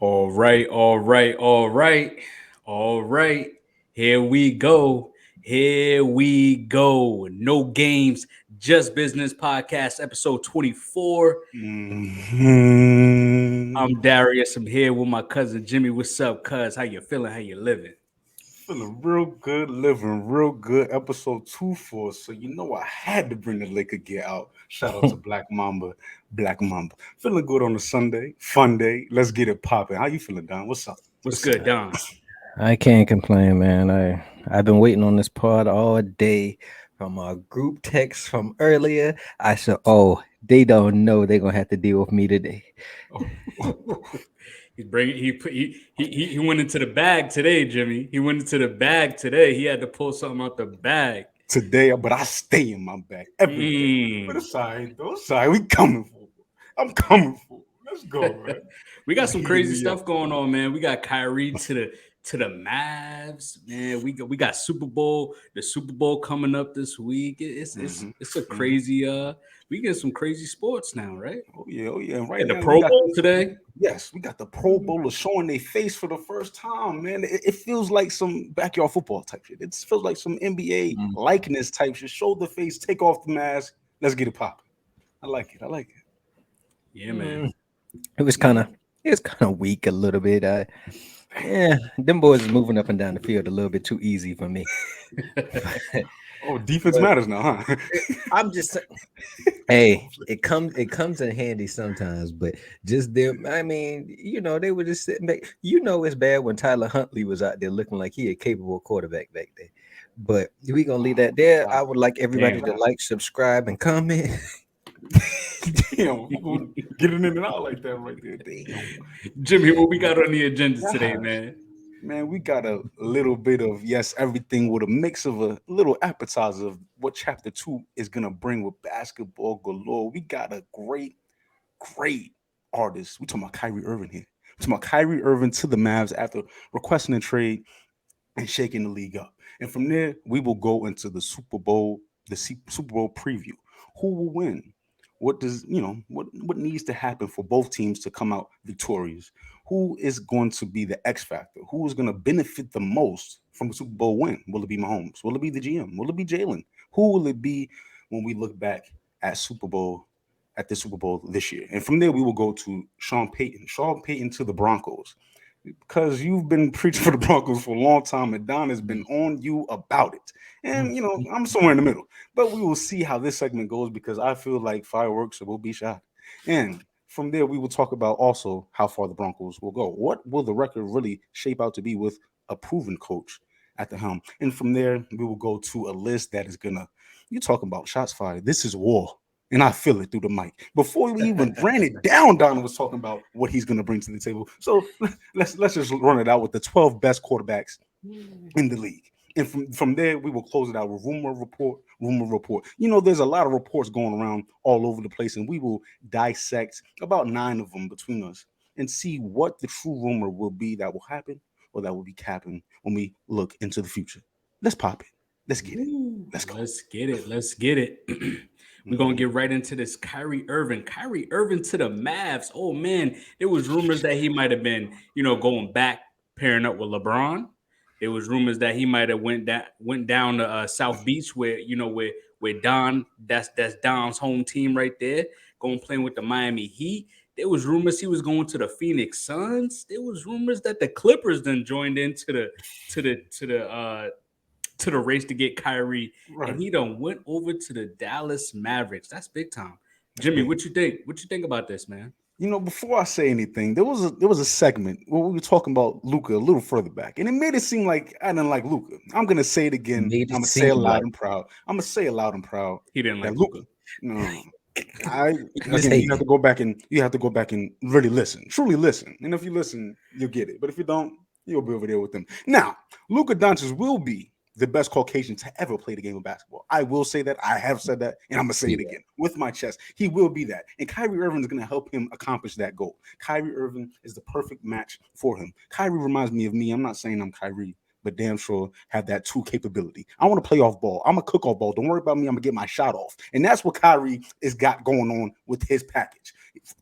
All right, all right, all right, all right. Here we go. Here we go. No games, just business podcast, episode 24. Mhm. I'm Darius. I'm here with my cousin Jimmy. What's up, cuz? How you feeling? How you living? Feeling real good, living real good. Episode 24. So you know I had to bring the Laker gear out. Shout out to Black Mamba, Black Mamba. Feeling good on a Sunday, fun day. Let's get it popping. How you feeling, Don? What's up? What's What's up? good, Don? I can't complain, man. I've been waiting on this pod all day from a group text from earlier. I said, "Oh, they don't know they're gonna have to deal with me today." Oh, He's bringing. He went into the bag today, Jimmy. He went into the bag today. He had to pull something out the bag. today, but I stay in my bag every day. But Mm. it's all right, though. It's all right. We coming for it. I'm coming for it. Let's go, man. We got It's some heating crazy me up. stuff going on, man. We got Kyrie to the Mavs, man. We got Super Bowl, the Super Bowl coming up this week. hmm It's a hmm crazy we get some crazy sports now, right? Oh yeah, oh yeah. And right And the now we Pro got Bowl today. yes, we got the Pro Bowlers showing their face for the first time, man. It feels like some backyard football type shit. It feels like some NBA Mm. likeness type shit. Show the face, take off the mask. Let's get it popping. I like it. I like it. Yeah, man. Mm. It was kind of it was kind of weak a little bit. Yeah, them boys is moving up and down the field a little bit too easy for me. Oh, defense But matters now, huh? I'm just hey, it comes in handy sometimes, but just them. I mean, they were just sitting back. It's bad when Tyler Huntley was out there looking like he a capable quarterback back there. But we gonna leave that there. I Stop would like everybody Damn. to like, subscribe, and comment. it. Damn, you gonna get it in and out like that right there. Damn. Jimmy, what we got on the agenda today, Gosh. man? Man, we got a little bit of yes, everything with a mix of a little appetizer of what chapter two is gonna bring with basketball galore. We got a great artist. We talking about Kyrie Irving here. We talking about Kyrie Irving to the Mavs after requesting a trade and shaking the league up. And from there, we will go into the Super Bowl, Super Bowl preview. Who will win? What does what needs to happen for both teams to come out victorious? Who is going to be the X factor? Who is going to benefit the most from a Super Bowl win? Will it be Mahomes? Will it be the GM? Will it be Jalen? Who will it be when we look back at the Super Bowl this year? And from there, we will go to Sean Payton. Sean Payton to the Broncos because you've been preaching for the Broncos for a long time, and Don has been on you about it. And I'm somewhere in the middle, but we will see how this segment goes because I feel like fireworks will be shot. And from there, we will talk about also how far the Broncos will go. What will the record really shape out to be with a proven coach at the helm? And from there, we will go to a list that is gonna. You talking about shots fired? This is war. And I feel it through the mic. Before we even ran it down, Don was talking about what he's going to bring to the table. So let's just run it out with the 12 best quarterbacks in the league. And from there, we will close it out with rumor report, rumor report. There's a lot of reports going around all over the place, and we will dissect about 9 of them between us and see what the true rumor will be that will happen or that will be capping when we look into the future. Let's pop it. Let's get it. Ooh, Let's go. let's get it. Let's get it. We're gonna Mhm. get right into this. Kyrie Irving. Kyrie Irving to the Mavs. Oh man, there was rumors that he might have been, going back pairing up with LeBron. There was rumors that he might have went down to South Beach where where Don that's Don's home team right there, going playing with the Miami Heat. There was rumors he was going to the Phoenix Suns. There was rumors that the Clippers then joined into the race to get Kyrie, and Right. he done went over to the Dallas Mavericks. That's big time. That's Jimmy, big. what you think? What you think about this, man? Before I say anything, there was a segment where we were talking about Luca a little further back, and it made it seem like I didn't like Luca. I'm gonna say it again. Made I'm it gonna say it seem loud like and proud. I'm gonna say it loud and proud He didn't that like Luca. Luca. No, no, no. I he was again, hating. you have to go back and really listen, truly listen. And if you listen, you'll get it. But if you don't, you'll be over there with them. Now, Luca Doncic will be the best Caucasian to ever play the game of basketball. I will say that. I have said that, and I'm gonna say it Yeah. again with my chest. He will be that, and Kyrie Irving is gonna help him accomplish that goal. Kyrie Irving is the perfect match for him. Kyrie reminds me of me. I'm not saying I'm Kyrie, but damn sure have that two capability. I want to play off ball. I'm a cook off ball. Don't worry about me. I'm gonna get my shot off, and that's what Kyrie has got going on with his package.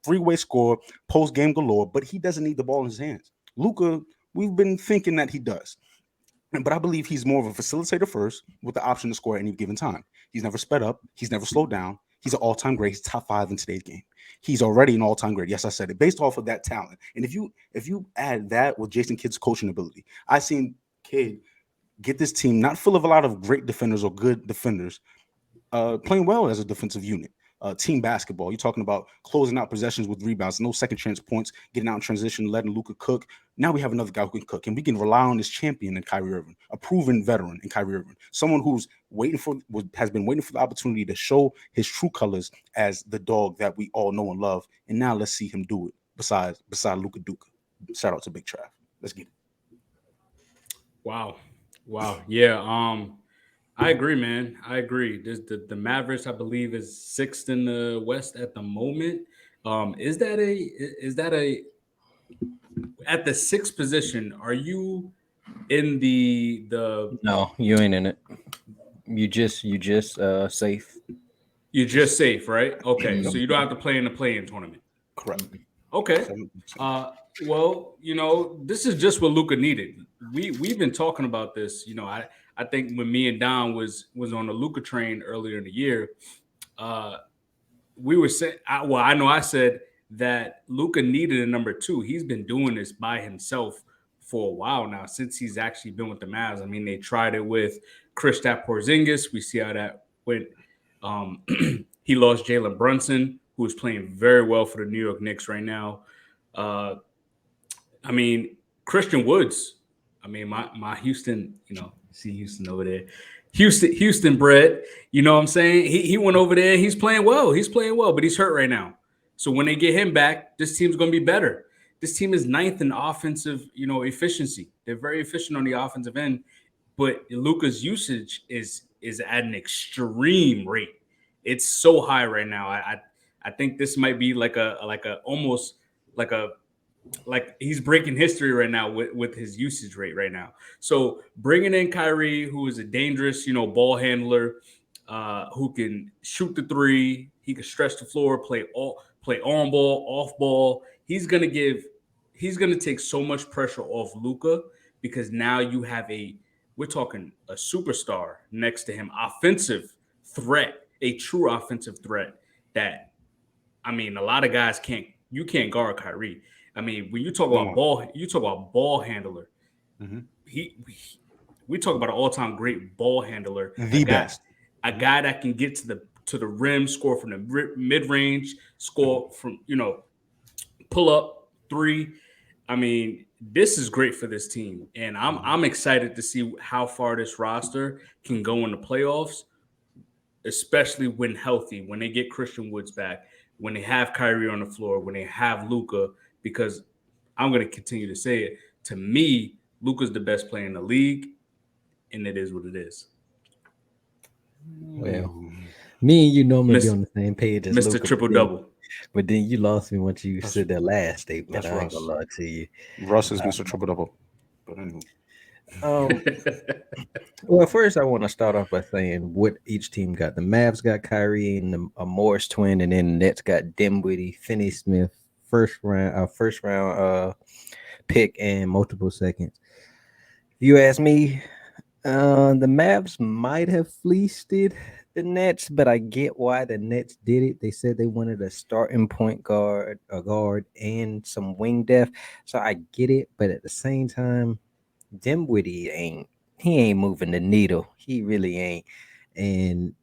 Three-way score, post game galore, but he doesn't need the ball in his hands. Luca, we've been thinking that he does. But I believe he's more of a facilitator first with the option to score at any given time. He's never sped up. He's never slowed down. He's an all-time great. He's top 5 in today's game. He's already an all-time great. Yes, I said it. Based off of that talent. And if you add that with Jason Kidd's coaching ability, I seen Kidd get this team not full of a lot of great defenders or good defenders, playing well as a defensive unit. Team basketball. You're talking about closing out possessions with rebounds, no second chance points, getting out in transition, letting Luca cook. Now we have another guy who can cook, and we can rely on this champion in Kyrie Irving, a proven veteran in Kyrie Irving, someone who's has been waiting for the opportunity to show his true colors as the dog that we all know and love. And now let's see him do it. Beside Luca Duca. Shout out to Big Trav. Let's get it. Wow. Yeah. I agree, man. I agree. The Mavericks, I believe, is 6th in the West at the moment. Is that a at the 6th position? Are you in the No, you ain't in it. You just safe. You're just safe, right? Okay, so you don't have to play in the play-in tournament. Correct. Okay. Well, this is just what Luca needed. We've been talking about this. I think when me and Don was on the Luca train earlier in the year, we were saying, I know I said that Luca needed a number 2. He's been doing this by himself for a while now, since he's actually been with the Mavs. I mean, they tried it with Kristaps Porzingis. We see how that went. He lost Jalen Brunson, who is playing very well for the New York Knicks right now. I mean, Christian Woods. I mean, my Houston, see Houston over there. Houston bred. You know what I'm saying? He went over there. He's playing well. But he's hurt right now. So when they get him back, this team's going to be better. This team is 9th in offensive, efficiency. They're very efficient on the offensive end, but Luka's usage is at an extreme rate. It's so high right now. I think this might be like he's breaking history right now with his usage rate right now. So bringing in Kyrie, who is a dangerous, ball handler, who can shoot the three, he can stretch the floor, play on ball, off ball. He's gonna take so much pressure off Luka, because now you have we're talking a superstar next to him, offensive threat, a true offensive threat that, I mean, a lot of guys you can't guard Kyrie. I mean, when you talk about ball handler. Mm-hmm. We talk about an all-time great ball handler, best, a guy that can get to the rim, score from the mid-range, score from pull up three. I mean, this is great for this team, and I'm excited to see how far this roster can go in the playoffs, especially when healthy, when they get Christian Woods back, when they have Kyrie on the floor, when they have Luka. Because I'm going to continue to say it, to me, Luka's the best player in the league, and it is what it is. Well, me and you normally be on the same page as Mr. Luka, Triple-double. but then you lost me once you said that last statement. I ain't gonna lie to you. Russ is Mr. Triple-double. But anyway. Well, first I want to start off by saying what each team got. The Mavs got Kyrie and the Morris twin, and then the Nets got Dinwiddie, Finney-Smith, first round pick and multiple seconds. If you ask me, the Mavs might have fleeced the Nets, but I get why the Nets did it. They said they wanted a starting point guard, a guard, and some wing depth. So I get it, but at the same time, Dinwiddie ain't moving the needle. He really ain't. And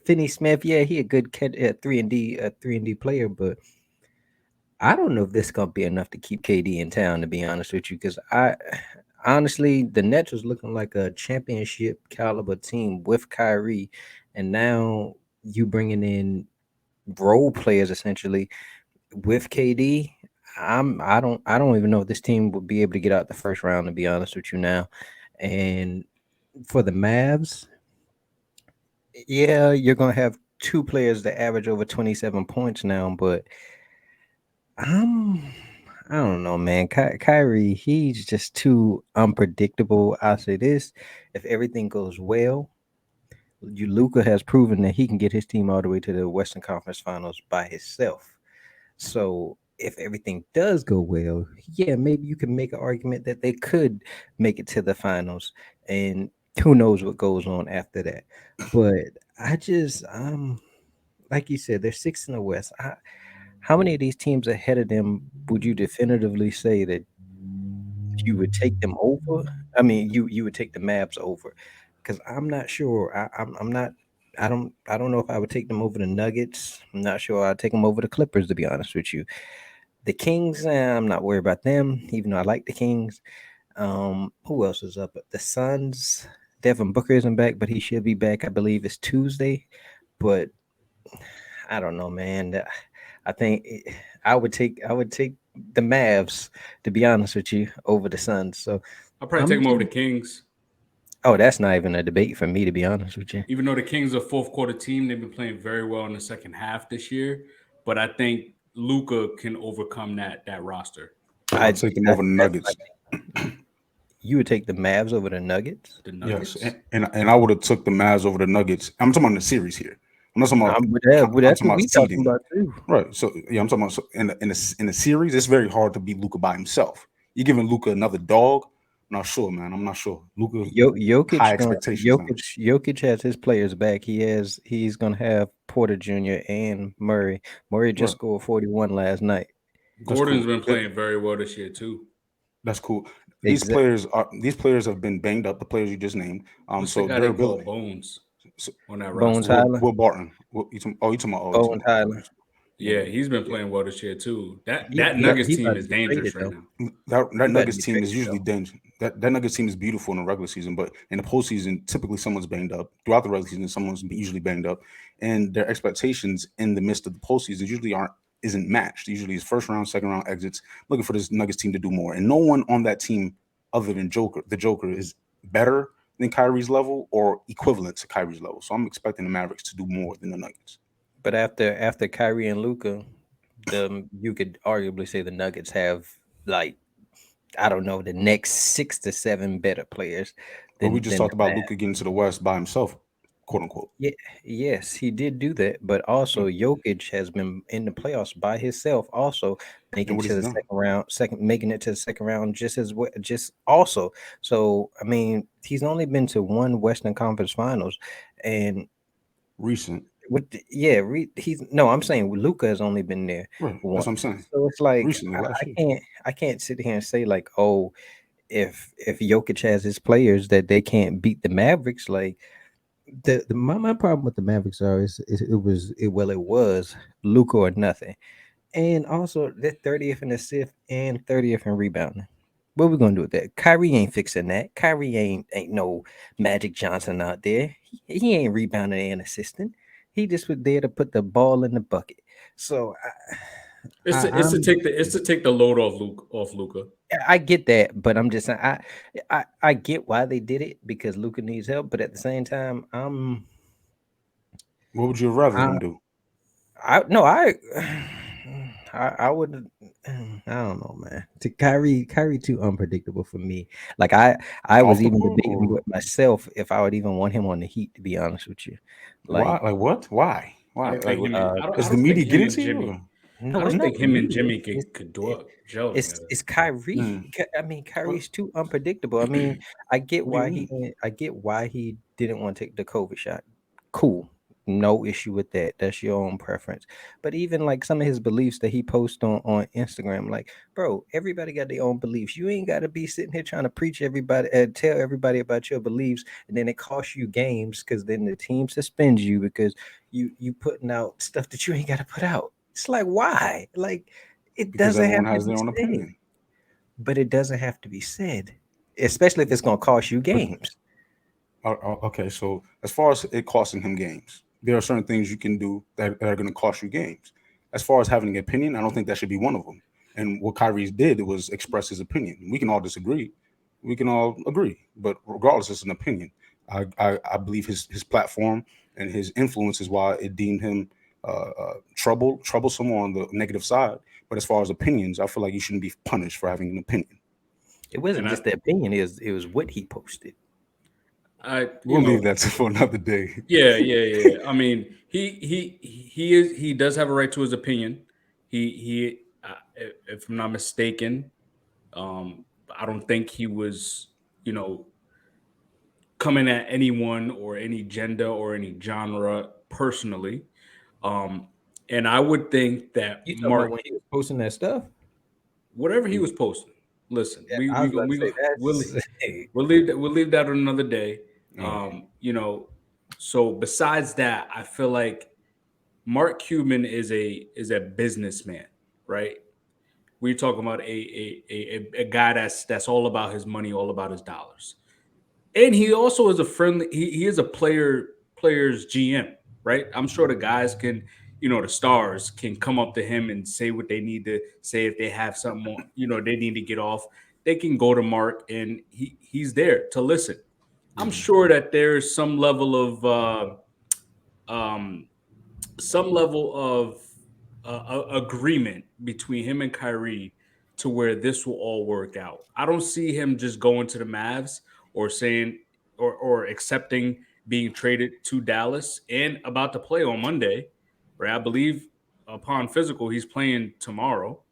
Finney-Smith, yeah, he a good 3-and-D player, but I don't know if this is gonna be enough to keep KD in town, to be honest with you, because honestly, the Nets was looking like a championship caliber team with Kyrie, and now you bringing in role players essentially with KD. I don't even know if this team would be able to get out the first round, to be honest with you now. And for the Mavs, yeah, you're gonna have 2 players that average over 27 points now, but I don't know, man. Kyrie, he's just too unpredictable. I'll say this: if everything goes well, Luca has proven that he can get his team all the way to the Western Conference Finals by himself. So if everything does go well, yeah, maybe you can make an argument that they could make it to the finals, and who knows what goes on after that. But I just, like you said, they're sixth in the West. How many of these teams ahead of them would you definitively say that you would take them over? I mean, you would take the Mavs over, because I'm not sure. I'm not. I don't know if I would take them over the Nuggets. I'm not sure I'd take them over the Clippers, to be honest with you. The Kings, I'm not worried about them, even though I like the Kings. Who else is up? The Suns. Devin Booker isn't back, but he should be back. I believe it's Tuesday. But I don't know, man. I think I would take the Mavs, to be honest with you, over the Suns. So I'll probably take I'm him over just, the Kings. oh, that's not even a debate for me, to be honest with you. Even though the Kings are a fourth quarter team, they've been playing very well in the second half this year. But I think Luca can overcome that roster. I'll I take them over the that's Nuggets. you would take the Mavs over the Nuggets. The Yes, Nuggets. and I would have took the Mavs over the Nuggets. I'm talking about the series here. I'm not talking about. But I'm that's talking what about we talking seeding. about too. Right. So yeah, I'm talking about in the series. It's very hard to beat Luca by himself. You're giving Luca another dog. I'm not sure, man. I'm not sure. Luca, high expectations now. Jokic has his players back. He's gonna have Porter Jr. and Murray. Murray just Right. scored 41 last night. That's Gordon's cool. been playing very well this year too. That's cool. Exactly. These players have been banged up. The players you just named. What's the So guy they their call ability. Bones So, on that Bones roster? Highland. Will Barton. You talking about? Oh, you Bones talking about? Highland. Yeah, Yeah, he's been yeah. playing well this year too. That Yeah, that Nuggets he about team to is be dangerous traded right though. now. That He about to Nuggets be team traded is usually though. dangerous. That Nuggets team is beautiful in the regular season, but in the postseason, typically someone's banged up. Throughout the regular season, someone's usually banged up, and their expectations in the midst of the postseason usually aren't isn't matched. Usually, it's first round, second round exits, looking for this Nuggets team to do more, and no one on that team other than the Joker, is better than Kyrie's level or equivalent to Kyrie's level. So I'm expecting the Mavericks to do more than the Nuggets. But after Kyrie and Luca, the you could arguably say the Nuggets have, like, I don't know, the next 6 to 7 better players But we than just than talked the about Mavs. Luka getting to the West by himself, quote unquote. Yeah, yes, he did do that, but Mm. also Jokic has been in the playoffs by himself, also And making what to has he the done second round, making it to the second round just as well, just also. So I mean, he's only been to one Western Conference Finals, and recent? yeah, he's no, I'm saying Luca has only been there Right, that's what I'm once. saying. So it's like Recently, last I year. can't sit here and say like, oh, if Jokic has his players that they can't beat the Mavericks, like my problem with the Mavericks is it was Luca or nothing, and also they're 30th in assist and 30th in rebounding. What we gonna do with that? Kyrie ain't fixing that. Kyrie ain't no Magic Johnson out there. He ain't rebounding and assisting. He just was there to put the ball in the bucket. So It's I, to, it's to I'm take the load off Luca. I get that, but I'm just saying I get why they did it because Luca needs help, but at the same time, What would you rather I him do? I no, I would. I don't know, man. To Kyrie too unpredictable for me. Like I was Off the even court debating or with myself if I would even want him on the Heat. To be honest with you, why? like Like what? Why? I Why? don't think him. uh, I Does the don't think media get him and into you? Jimmy. Or? I no, it's don't not think the him and media. Jimmy could gel together. It's Kyrie. Mm. I mean, What? Kyrie's too unpredictable. I mean, I get What do you why mean? I get why he didn't want to take the COVID shot. Cool. No issue with that. That's your own preference. But even like some of his beliefs that he posts on Instagram, like, bro, everybody got their own beliefs. You ain't got to be sitting here trying to preach everybody and tell everybody about your beliefs, and then it costs you games because then the team suspends you because you putting out stuff that you ain't got to put out. It's like, why? Like, it Because doesn't everyone have to has be their own said, opinion. but it doesn't have to be said, especially if it's going to cost you But games. okay, so as far as it costing him games, there are certain things you can do that are going to cost you games. As far as having an opinion, I don't think that should be one of them. And what Kyrie did was express his opinion. We can all disagree, we can all agree, but regardless, it's an opinion. I believe his platform and his influence is why it deemed him troublesome on the negative side. But as far as opinions, I feel like you shouldn't be punished for having an opinion. It wasn't just the opinion; it was what he posted. We'll leave that for another day. Yeah. I mean, he does have a right to his opinion. If I'm not mistaken, I don't think he was, you know, coming at anyone or any gender or any genre personally. Um, and I would think that You talking about Mark, when he was posting that stuff? whatever he was posting, listen, Yeah, I was about to say we'll leave that on another day. You know, so besides that, I feel like Mark Cuban is a businessman, right? We're talking about a guy that's all about his money, all about his dollars. And he also is a friendly. He is a player's GM, right? I'm sure the guys can, the stars can come up to him and say what they need to say if they have something more, they need to get off. They can go to Mark, and he's there to listen. I'm sure that there's um, some level of agreement between him and Kyrie to where this will all work out. I don't see him just going to the Mavs or saying or accepting being traded to Dallas and about to play on Monday, right? I believe upon physical he's playing tomorrow.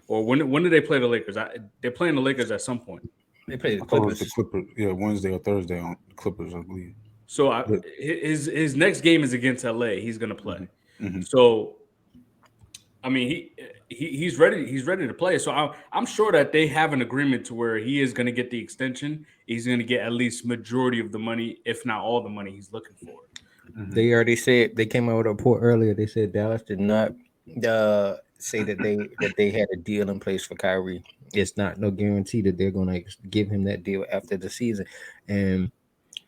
Or when do they play the Lakers? They're playing the Lakers at some point. They play the I thought it was Clippers. the Clippers. Yeah, Wednesday or Thursday on the Clippers, I believe. So his next game is against LA. He's going to play. Mm-hmm. So I mean, he's ready. He's ready to play. So I'm sure that they have an agreement to where he is going to get the extension. He's going to get at least majority of the money, if not all the money he's looking for. Mm-hmm. They already said they came out with a report earlier. They said Dallas did not say that they had a deal in place for Kyrie. It's not no guarantee that they're going to give him that deal after the season. And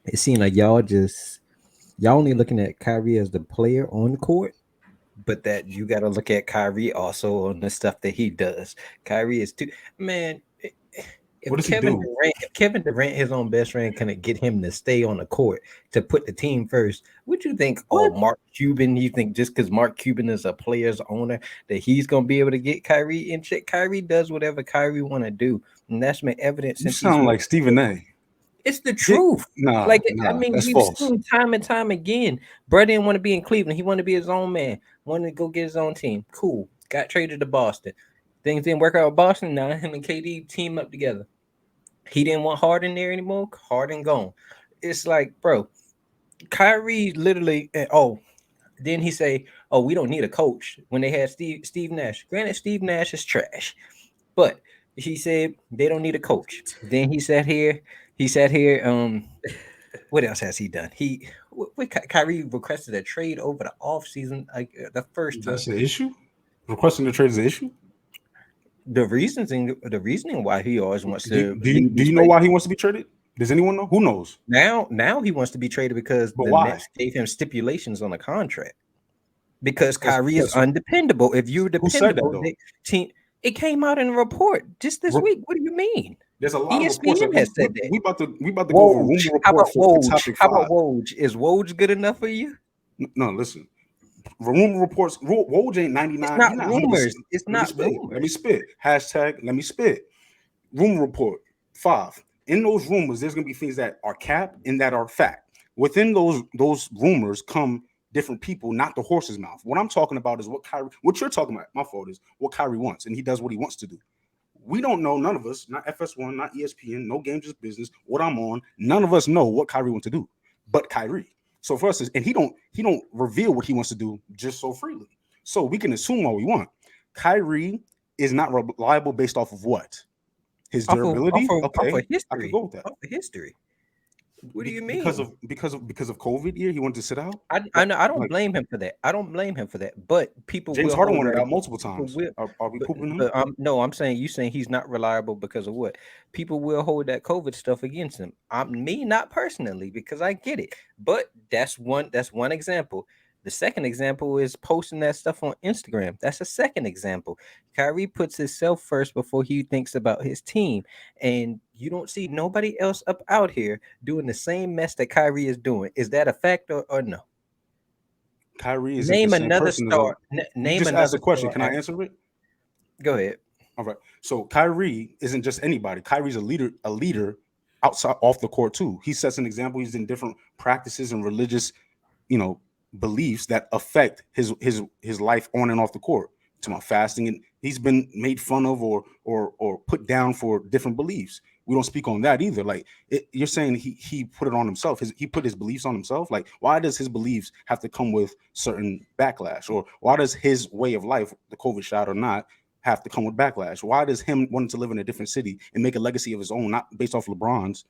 it seemed like y'all only looking at Kyrie as the player on the court, but that you got to look at Kyrie also on the stuff that he does. Kyrie is too, man. What does he do? If Kevin Durant, his own best friend, can get him to stay on the court to put the team first, would you think? What? Oh, Mark Cuban, you think just because Mark Cuban is a player's owner that he's gonna be able to get Kyrie in check? Kyrie does whatever Kyrie want to do, and that's been evident You since. Sound like Stephen A. It's the truth. Nah, I mean, that's we've false. seen time and time again. Bro didn't want to be in Cleveland. He wanted to be his own man. Wanted to go get his own team. Cool. Got traded to Boston. Things didn't work out with Boston. Now him and KD team up together. He didn't want Harden there anymore. Harden gone. It's like, bro, Kyrie literally. Then he say, "Oh, we don't need a coach." When they had Steve Nash. Granted, Steve Nash is trash, but he said they don't need a coach. Then he sat here. What else has he done? Kyrie requested a trade over the offseason, like the first time. That's an issue. Requesting the trade is an issue. The reasoning why he always wants to. Do you know why he wants to be traded? Does anyone know? Who knows? Now he wants to be traded because the Nets gave him stipulations on the contract. Because Kyrie is undependable. If you're dependable, team. It came out in a report just this week. What do you mean? There's a lot of reports ESPN has said that. We about to go over rumor report for topic 5. How about Woj? Is Woj good enough for you? No, listen. Rumor reports. Woj ain't 99. It's not rumors. It's not rumors. Let me spit. Hashtag. Let me spit. Rumor report 5. In those rumors, there's gonna be things that are cap and that are fact. Within those rumors come different people, not the horse's mouth. What I'm talking about is what you're talking about. My fault is what Kyrie wants, and he does what he wants to do. We don't know, none of us, not FS1, not ESPN, no Game Just Business, what I'm on. None of us know what Kyrie wants to do, but Kyrie. So for us, and he don't reveal what he wants to do just so freely. So we can assume all we want. Kyrie is not reliable based off of what? His durability. Off of history. I could go with that. Off of history. What do you mean? Because of COVID year, he wanted to sit out. I know. I don't blame him for that. But people. James Harden wanted out multiple times. Are we pooping him? No, I'm saying you saying he's not reliable because of what? People will hold that COVID stuff against him. Me not personally, because I get it. But that's one example. The second example is posting that stuff on Instagram. That's a second example. Kyrie puts himself first before he thinks about his team. And you don't see nobody else up out here doing the same mess that Kyrie is doing. Is that a fact or no? Kyrie is name another star. Name just another asked a question. star. Can I answer it? Go ahead. All right. So Kyrie isn't just anybody. Kyrie's a leader outside off the court too. He sets an example. He's in different practices and religious, you know, beliefs that affect his life on and off the court. To my fasting, and he's been made fun of or put down for different beliefs. We don't speak on that either. Like you're saying, he put it on himself. He put his beliefs on himself. Like, why does his beliefs have to come with certain backlash, or why does his way of life, the COVID shot or not, have to come with backlash? Why does him wanting to live in a different city and make a legacy of his own, not based off LeBron's,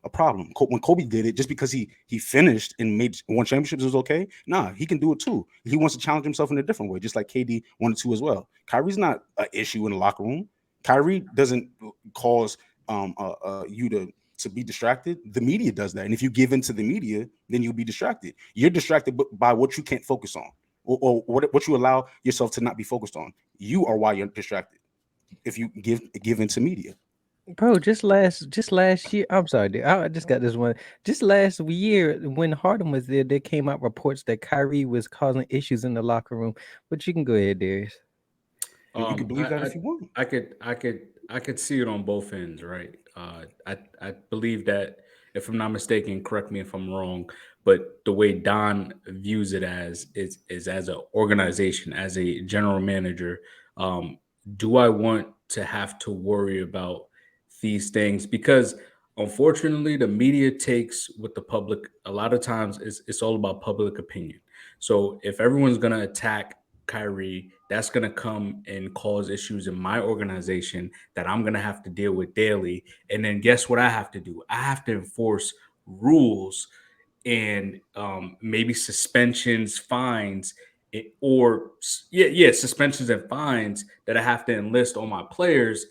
a problem? When Kobe did it, just because he finished and made won championships was okay. Nah, he can do it too. He wants to challenge himself in a different way, just like KD wanted to as well. Kyrie's not an issue in the locker room. Kyrie doesn't cause you to be distracted. The media does that, and if you give in to the media, then you'll be distracted. You're distracted by what you can't focus on, or what you allow yourself to not be focused on. You are why you're distracted if you give into media. Bro, just last year. I'm sorry, dude. I just got this one. Just last year, when Harden was there came out reports that Kyrie was causing issues in the locker room. But you can go ahead, Darius. You can believe that if you want. I could see it on both ends, right? I believe that, if I'm not mistaken, correct me if I'm wrong, but the way Don views it as is as an organization, as a general manager. Um, do I want to have to worry about these things? Because unfortunately, the media takes what the public, a lot of times it's all about public opinion. So if everyone's gonna attack Kyrie, that's going to come and cause issues in my organization that I'm going to have to deal with daily. And then guess what I have to do? I have to enforce rules and maybe suspensions, fines, suspensions and fines that I have to enlist on my players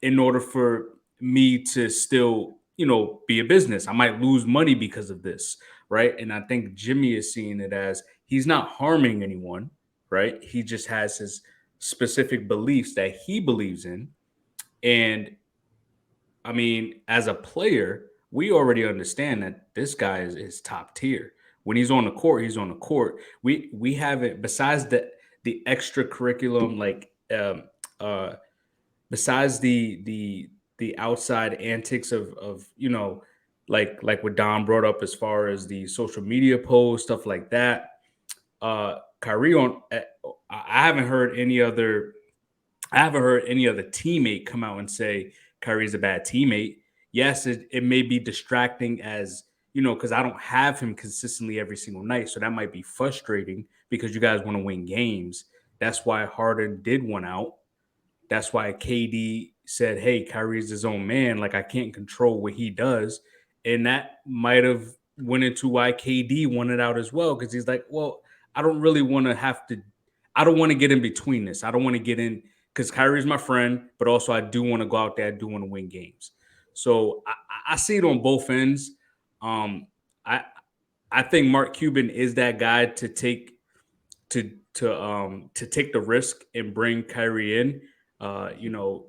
in order for me to still, be a business. I might lose money because of this, right? And I think Jimmy is seeing it as he's not harming anyone, right? He just has his specific beliefs that he believes in. And I mean, as a player, we already understand that this guy is top tier. When he's on the court, he's on the court. We haven't, besides the extra curriculum, like uh besides the outside antics of like what Don brought up as far as the social media posts, stuff like that. Kyrie I haven't heard any other teammate come out and say Kyrie's a bad teammate. Yes, it may be distracting as because I don't have him consistently every single night, so that might be frustrating because you guys want to win games. That's why Harden did one out. That's why KD said, "Hey, Kyrie's his own man. Like I can't control what he does," and that might have went into why KD wanted out as well because he's like, "Well, I don't really want to have to. I don't want to get in between this. I don't want to get in because Kyrie's my friend, but also I do want to go out there. I do want to win games. So I see it on both ends. Um, I I think Mark Cuban is that guy to take to take the risk and bring Kyrie in.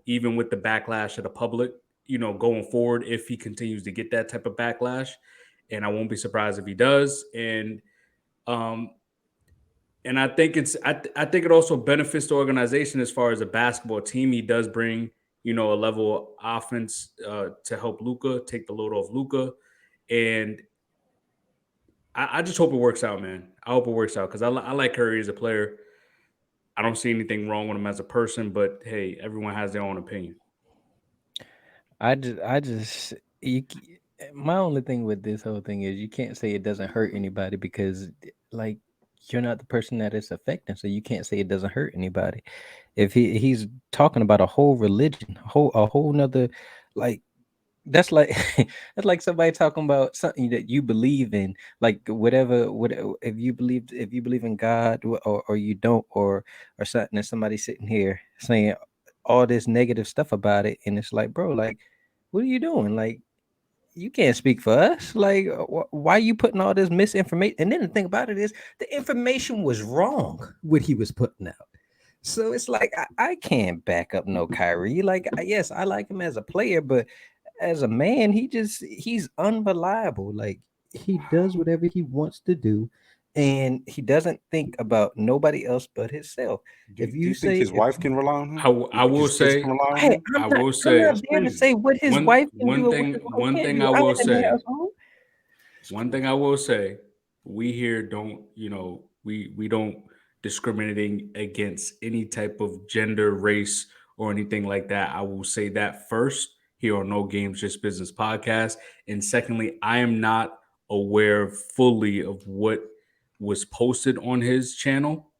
Even with the backlash of the public, going forward, if he continues to get that type of backlash, and I won't be surprised if he does. Um, and I think it also benefits the organization as far as a basketball team. He does bring a level of offense to help Luca take the load off Luca, and I just hope it works out, man. I hope it works out because I like Curry as a player. I don't see anything wrong with him as a person, but hey, everyone has their own opinion. I just my only thing with this whole thing is you can't say it doesn't hurt anybody because like you're not the person that it's affecting, so you can't say it doesn't hurt anybody. If he's talking about a whole religion, a whole nother, like that's like that's like somebody talking about something that you believe in, like whatever if you believe in God or you don't or something, and somebody sitting here saying all this negative stuff about it, and it's like, bro, like, what are you doing? Like, you can't speak for us. Like, why are you putting all this misinformation? And then the thing about it is, the information was wrong. What he was putting out. So it's like I can't back up no Kyrie. Like, yes, I like him as a player, but as a man, he's unreliable. Like, he does whatever he wants to do, and he doesn't think about nobody else but himself. If Do you you think say, his if wife can rely on him? Do you I think will his kids can say, rely on hey, him? I will I'm not say That's there to crazy. say what his wife can do or what his wife one can't thing do. I I'm will in the say, household. It's one crazy. thing I will say, we here don't, we don't discriminating against any type of gender, race, or anything like that. I will say that first here on No Games Just Business podcast, and secondly, I am not aware fully of what was posted on his channel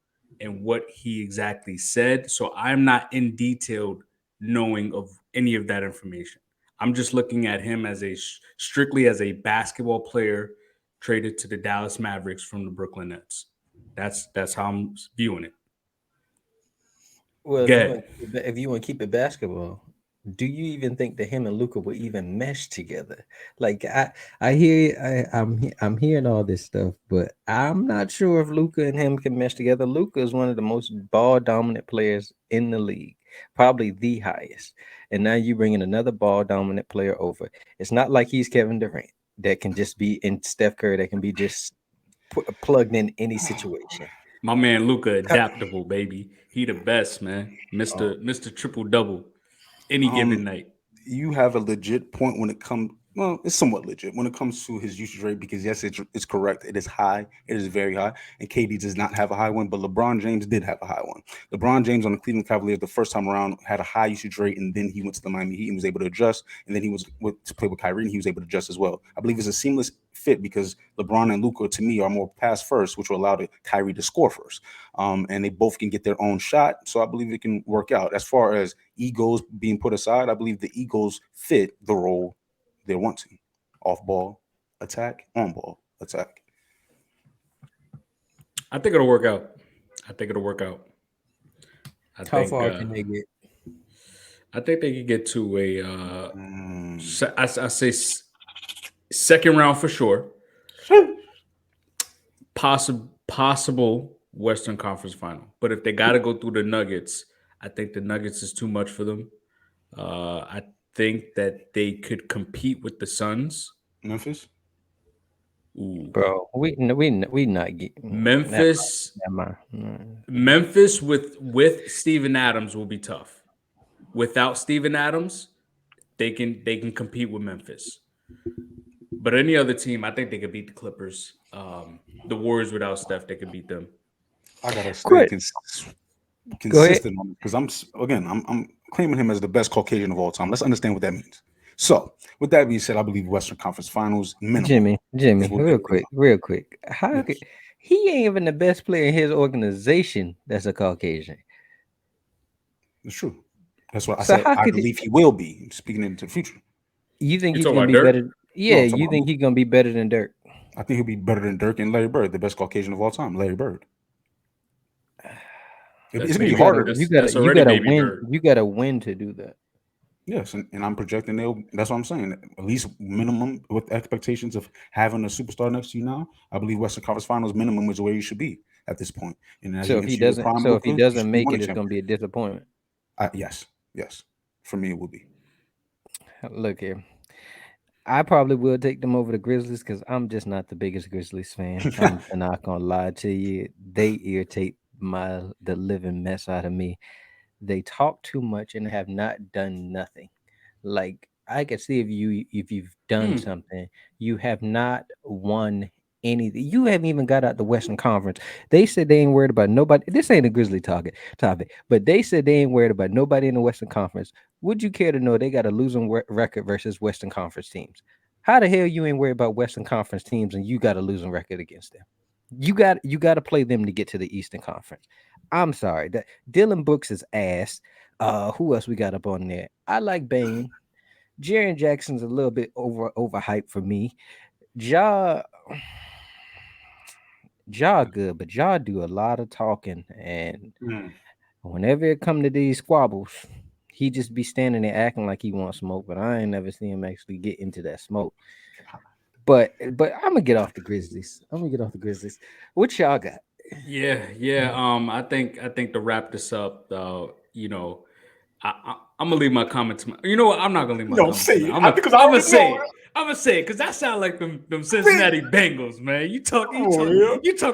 and what he exactly said. So I'm not in detailed knowing of any of that information. I'm just looking at him as strictly as a basketball player traded to the Dallas Mavericks from the Brooklyn Nets. That's how I'm viewing it. Well, Good. if you want to keep it basketball, do you even think that him and Luca will even mesh together? Like I'm hearing all this stuff, but I'm not sure if Luca and him can mesh together. Luca is one of the most ball dominant players in the league, probably the highest. And now you bringing another ball dominant player over. It's not like he's Kevin Durant that can just be in Steph Curry that can be just plugged in any situation. My man Luca adaptable, baby. He the best, man. Uh, Mr. Triple Double any um, given night. you have a legit point when it comes. Well, it's somewhat legit when it comes to his usage rate because yes, it's correct. It is high. It is very high. And KD does not have a high one, but LeBron James did have a high one. LeBron James on the Cleveland Cavaliers the first time around had a high usage rate, and then he went to the Miami Heat and was able to adjust. And then he was to play with Kyrie, and he was able to adjust as well. I believe it's a seamless fit because LeBron and Luca to me are more pass first, which will allow Kyrie to score first. And they both can get their own shot. So I believe it can work out. As far as egos being put aside, I believe the egos fit the role they want to. Off ball, attack, on ball, attack. I think it'll work out. I think it'll work out. I How think far can they get? I think they could get to a Mm. I say second round for sure. Possible Western Conference final. But if they got to go through the Nuggets, I think the Nuggets is too much for them. I think that they could compete with the Suns. Memphis? Ooh. Bro, we not get never Memphis, mind. Never mind. Memphis with Steven Adams will be tough. Without Steven Adams, they can compete with Memphis. But any other team, I think they could beat the Clippers. The Warriors without Steph, they could beat them. I gotta stay Quit. Go ahead, consistent on it because I'm claiming him as the best Caucasian of all time. Let's understand what that means. So, with that being said, I believe Western Conference Finals minimum is Jimmy, what they're looking at. real quick. How could Yes, he ain't even the best player in his organization that's a Caucasian? it's true. That's what I So said. how I could believe he will be. Speaking into the future. you think You he's talking gonna about be Dirk? better? No, Yeah, I'm talking you about. think he's gonna be better than Dirk? I think he'll be better than Dirk and Larry Bird, the best Caucasian of all time. Larry Bird. That's It's gonna be maybe harder. that's already maybe Bird. You gotta win to do that. Yes, and I'm projecting they'll. That's what I'm saying. At least minimum with expectations of having a superstar next to you now. I believe Western Conference Finals minimum is where you should be at this point. And as you enter your prime, So if he Luca, you doesn't should be make it, winning it's gonna be a championships. disappointment. Yes, yes. For me, it will be. Look here. I probably will take them over the Grizzlies because I'm just not the biggest Grizzlies fan. I'm not gonna lie to you. They irritate the living mess out of me. They talk too much and have not done nothing. Like I can see if you've done Hmm. something, you have not won anything. You haven't even got out the Western Conference. They said they ain't worried about nobody. This ain't a Grizzly topic, but they said they ain't worried about nobody in the Western Conference. Would you care to know they got a losing record versus Western Conference teams? How the hell you ain't worried about Western Conference teams and you got a losing record against them? You got to play them to get to the Eastern Conference. I'm sorry that Dylan Brooks is ass. Who else we got up on there? I like Bane. Jaren Jackson's a little bit overhyped for me. Ja good, but Ja do a lot of talking, and Mm. whenever it come to these squabbles, he just be standing there acting like he wants smoke, but I ain't never seen him actually get into that smoke. But I'm gonna get off the Grizzlies. I'm gonna get off the Grizzlies. What y'all got? Yeah. I think to wrap this up, I'm gonna leave my comment to my. You know what? I'm not gonna leave my No, comment say to my. it I'm gonna because I I'm gonna already say know it. it. I'm gonna say it because that sound like them Cincinnati Bengals, man. You talk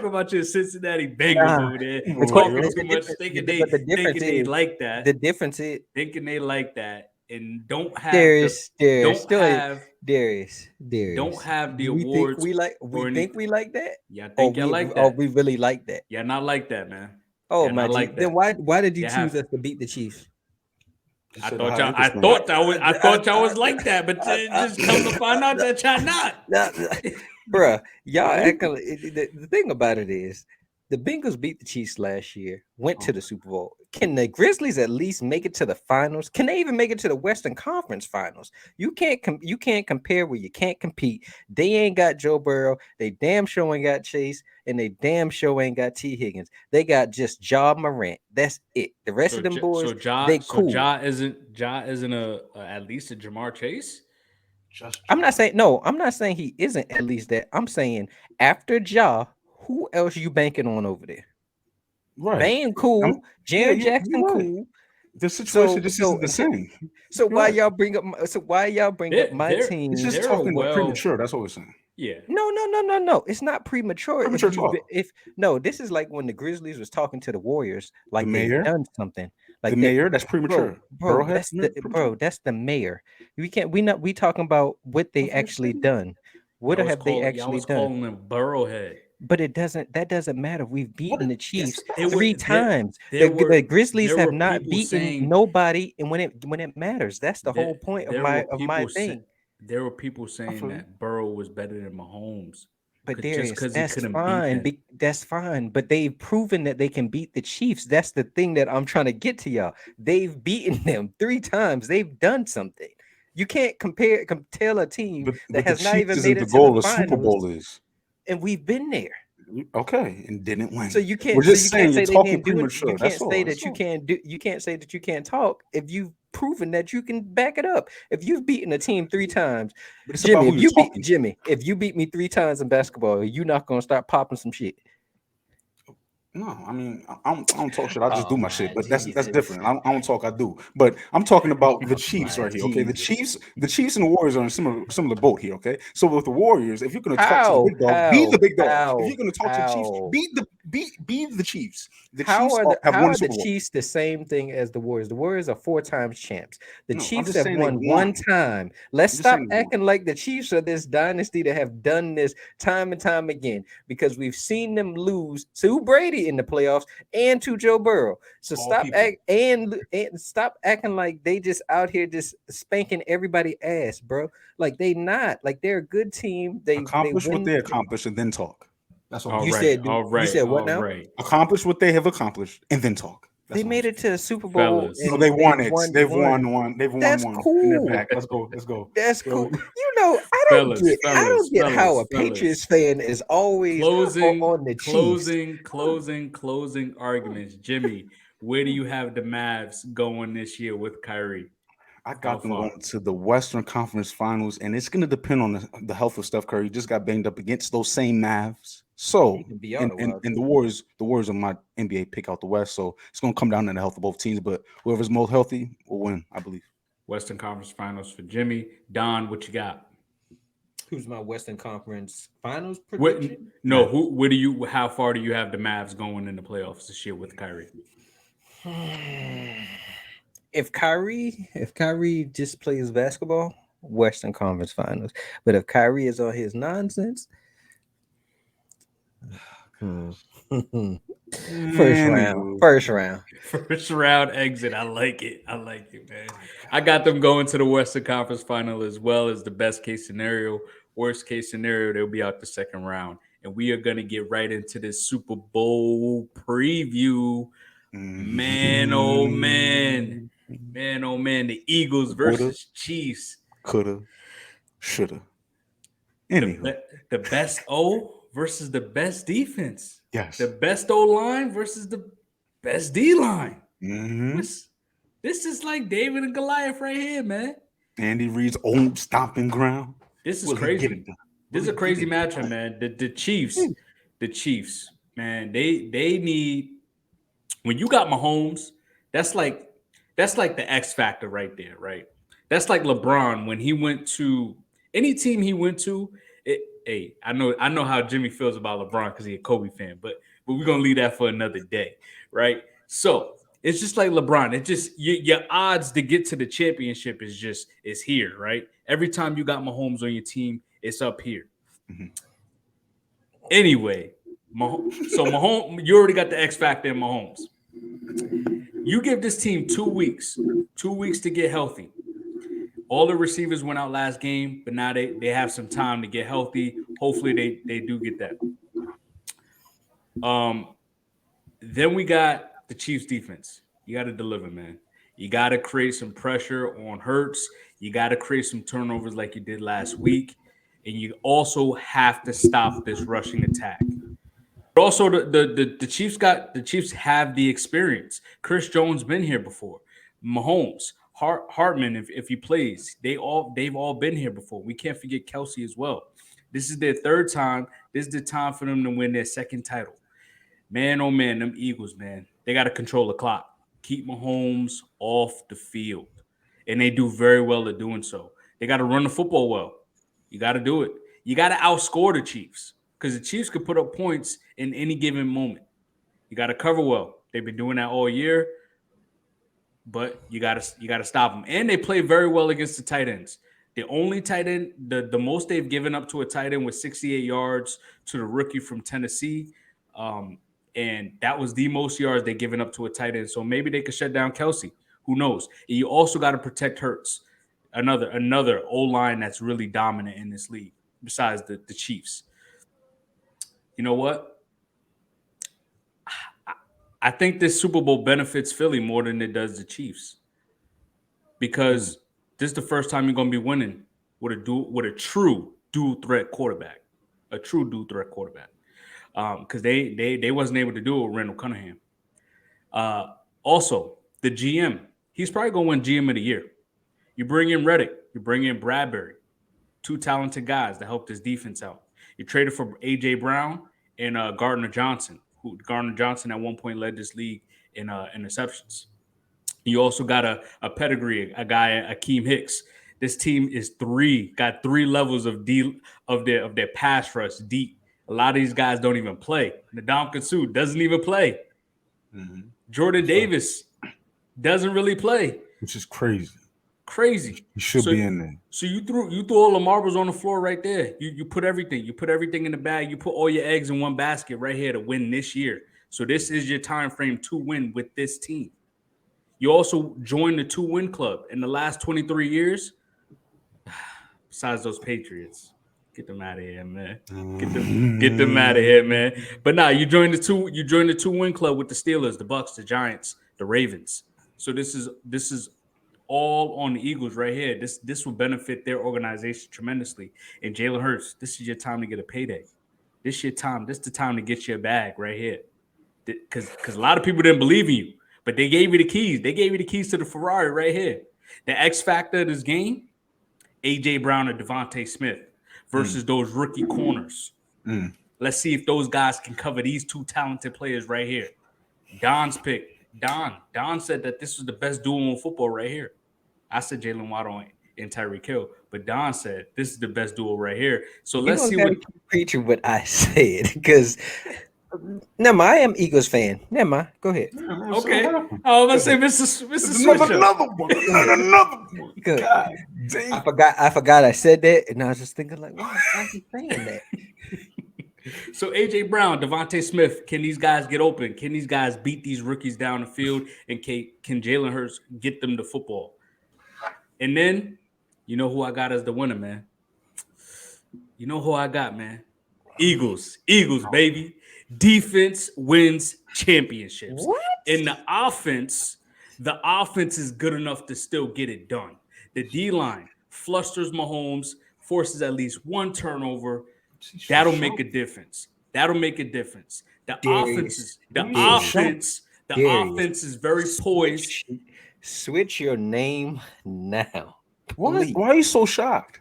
about your Cincinnati Bengals Nah, over there, it's what talking too the much, difference. thinking But the difference thinking they is like that, the difference is thinking they like that, and Darius, don't still have don't Darius. have the We think awards we or think anything. we like that, Yeah, I think y'all like or that. we really like that. Yeah, not like that, man. Oh Yeah, my not G. like Then that. why did you You choose have. us to beat the Chiefs? You I said the thought high y'all. interest rate. I thought y'all was like that, but I, just come to find out that y'all not. Nah, bruh, y'all Really? acting like, the thing about it is the Bengals beat the Chiefs last year, went to the Super Bowl. Can the Grizzlies at least make it to the finals? Can they even make it to the Western Conference Finals? You can't compare where you can't compete. They ain't got Joe Burrow. They damn sure ain't got Chase, and they damn sure ain't got T Higgins. They got just Ja Morant. That's it. The rest of them boys, they cool. Ja isn't a at least a Jamar Chase. Just I'm not John. saying no. I'm not saying he isn't at least that. I'm saying after Ja, who else you banking on over there? Right. Bane I'm, cool, yeah, Jaron you're Jackson right. cool. The situation So just isn't the same. so You're why right. y'all bring up my They're It's team? just they're a talking like well, premature. That's what we're saying. yeah. No. It's not premature Premature talk. if no. This is like when the Grizzlies was talking to the Warriors, The like they've mayor, done something. the Like they, mayor, that's premature. Burrowhead, premature. that's the mayor. We talking about what they That's what you're actually saying. done. What have they Y'all actually was done? calling him Burrowhead. But that doesn't matter. We've What? beaten the Yes, Chiefs it There does. were three times. The Grizzlies there have were not people beaten saying nobody, and when it matters, that's the whole that point there were of my people saying thing. there were people I saying feel you. that Burrow was better than Mahomes, But just Darius, because he that's couldn't beat fine. them. That's fine. But they've proven that they can beat the Chiefs. That's the thing that I'm trying to get to y'all. They've beaten them three times. They've done something. You can't tell a team that But the has not Chiefs even made isn't the it to the goal. The Super finals, Bowl is. and we've been there. Okay, and didn't So win. you We're can't just saying you're say they talking didn't do it. You premature. can't That's say all. That's that you all. can't do you can't say that you can't talk if you've proven that you can back it up. If you've beaten a team three times, But it's about who you're talking to. If you beat me three times in basketball, you're not gonna start popping some shit. No, I mean, I don't talk shit. I just Oh do my shit. my But that's Jesus. different. I don't talk. I do. But I'm talking about the Oh Chiefs my right here. Okay, Jesus. The Chiefs and the Warriors are in similar boat here. Okay, so with the Warriors, if you're gonna talk to the How? big dog, be the big dog. If How? you're gonna talk to the Chiefs, How? be the Chiefs. The How Chiefs are have won how the are the Super Bowl. Chiefs the same thing as the Warriors? The Warriors are four times champs. The No, I'm Chiefs just have saying they won one won. time. Let's I'm just saying stop they won. acting like the Chiefs are this dynasty that have done this time and time again because we've seen them lose to Brady in the playoffs and to Joe Burrow. So All people. stop acting like they just out here just spanking everybody ass, bro. Like they not. Like they're a good team. They Accomplish what win. they accomplished and then talk. That's all I'm You saying. said what All now? right, Accomplish what they have accomplished and then talk. They That's all I'm made it saying. to the Super Bowl fellas. No, and they they've won it. won They've one. won one. They've won That's one, and they're cool. back. Let's go. Let's go. That's cool. So, You know, fellas, I don't fellas, get how a fellas, Patriots fellas. fan is always Closing, on the Chiefs. closing, closing, closing arguments. Jimmy, where do you have the Mavs going this year with Kyrie? I How got them far? going to the Western Conference Finals, and it's going to depend on the health of Steph Curry. He just got banged up against those same Mavs. So, He can be out and a and, while and too. the Warriors are my NBA pick out the West. So it's going to come down to the health of both teams. But whoever's most healthy will win, I believe. Western Conference Finals for Jimmy. Don, what you got? Who's my Western Conference Finals What? prediction? No, who? Where do you? How far do you have the Mavs going in the playoffs this year with Kyrie? If Kyrie just plays basketball, Western Conference Finals. But if Kyrie is on his nonsense, hmm. First round. Anywho, First round. First round exit. I like it. I like it, man. I got them going to the Western Conference Final as well as the best case scenario. Worst case scenario, they'll be out the second round. And we are going to get right into this Super Bowl preview. Man, oh man. Man, oh man. The Eagles woulda, versus Chiefs. coulda, shoulda. The, Anywho, the best O versus the best defense. yes. The best O line versus the best D line. Mm-hmm. This is like David and Goliath right here, man. Andy Reid's own stomping ground. This is Will he get crazy. it done? This is a crazy matchup, man. The Chiefs, man. They need when you got Mahomes. That's like the X factor right there, right? That's like LeBron when he went to Any team he went to, hey, I know how Jimmy feels about LeBron because he's a Kobe fan, but we're gonna leave that for another day, right? So it's just like LeBron. It just your odds to get to the championship is here, right? Every time you got Mahomes on your team, it's up here. Mm-hmm. Anyway, so Mahomes, you already got the X factor in Mahomes. You give this team 2 weeks, 2 weeks to get healthy. All the receivers went out last game, but now they have some time to get healthy. Hopefully they do get that. Then we got the Chiefs defense. You got to deliver, man. You got to create some pressure on Hurts. You got to create some turnovers like you did last week. And you also have to stop this rushing attack. But also the Chiefs have the experience. Chris Jones been here before. Mahomes, Hartman, if he plays, they've all been here before. We can't forget Kelsey as well. This is their third time. This is the time for them to win their second title. Man, oh man, them Eagles, man, they got to control the clock. Keep Mahomes off the field. And they do very well at doing so. They got to run the football well. You got to do it. You got to outscore the Chiefs because the Chiefs could put up points in any given moment. You got to cover well. They've been doing that all year, but you got to stop them. And they play very well against the tight ends. The only tight end, the most they've given up to a tight end was 68 yards to the rookie from Tennessee. And that was the most yards they've given up to a tight end. So maybe they could shut down Kelsey. Who knows? And you also got to protect Hurts. Another O-line that's really dominant in this league besides the Chiefs. You know what? I think this Super Bowl benefits Philly more than it does the Chiefs because this is the first time you're going to be winning with a true dual threat quarterback, because they wasn't able to do it with Randall Cunningham. Also, the GM, he's probably going to win GM of the year. You bring in Reddick, you bring in Bradbury, two talented guys that help this defense out. You traded for A.J. Brown and Gardner Johnson, who Gardner Johnson at one point led this league in interceptions. You also got a pedigree, a guy, Akeem Hicks. This team got three levels of their pass rush deep. A lot of these guys don't even play. Ndamukong Suh doesn't even play. Mm-hmm. Jordan Davis doesn't really play, which is crazy. You should be in there. So you threw all the marbles on the floor right there. You put everything. You put everything in the bag. You put all your eggs in one basket right here to win this year. So this is your time frame to win with this team. You also joined the 2-win club in the last 23 years. Besides those Patriots, get them out of here, man. Get them out of here, man. But nah, you joined the 2-win club with the Steelers, the Bucks, the Giants, the Ravens. So this is all on the Eagles right here. This will benefit their organization tremendously. And Jalen Hurts, this is your time to get a payday. This is your time. This is the time to get your bag right here. Because a lot of people didn't believe in you, but they gave you the keys. They gave you the keys to the Ferrari right here. The X factor of this game, A.J. Brown or Devontae Smith versus those rookie corners. Let's see if those guys can cover these two talented players right here. Don's pick. Don said that this was the best duo in football right here. I said Jalen Waddle and Tyreek Hill, but Don said this is the best duo right here. So let's see what preaching what I said because never mind, I am Eagles fan. Never mind. Go ahead. Okay. Oh, let's say Mr. Another one. God damn. I forgot I said that, and I was just thinking like, why is he saying that? So A.J. Brown, Devontae Smith, can these guys get open? Can these guys beat these rookies down the field? And can Jalen Hurts get them the football? And then, you know who I got as the winner, man. You know who I got, man. Eagles, baby. Defense wins championships. What? In the offense is good enough to still get it done. The D-line flusters Mahomes, forces at least one turnover. That'll make a difference. The offense is very poised. Switch your name now. Why are you so shocked?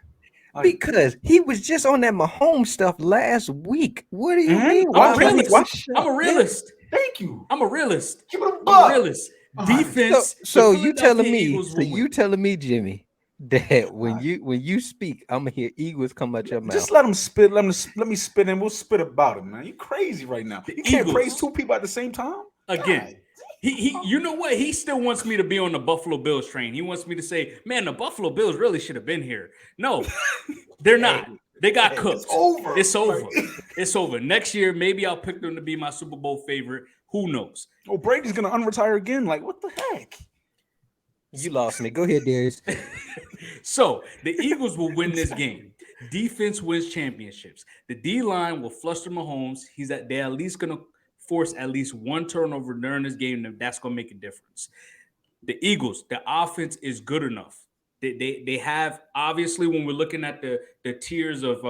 Because he was just on that Mahomes stuff last week. What do you mean? I'm a realist. Thank you. I'm a realist. Keep it a buck. Defense. So you telling me, Jimmy, That when you speak, I'm gonna hear Eagles come out your Just mouth. let him spit. Let me spit, and we'll spit about it, man. You crazy right now. The You can't praise Eagles two people at the same time. again. He you know what? He still wants me to be on the Buffalo Bills train. He wants me to say, "Man, the Buffalo Bills really should have been here." No, they're Hey, not. They got hey, it's cooked. over. It's over. It's over. Next year, maybe I'll pick them to be my Super Bowl favorite. Who knows? Oh, Brady's gonna unretire again. Like, what the heck? You lost me. Go ahead, Darius. So the Eagles will win this game. Defense wins championships. The D line will fluster Mahomes. They're at least gonna force at least one turnover during this game. And that's gonna make a difference. The Eagles, the offense is good enough. They have obviously when we're looking at the tiers of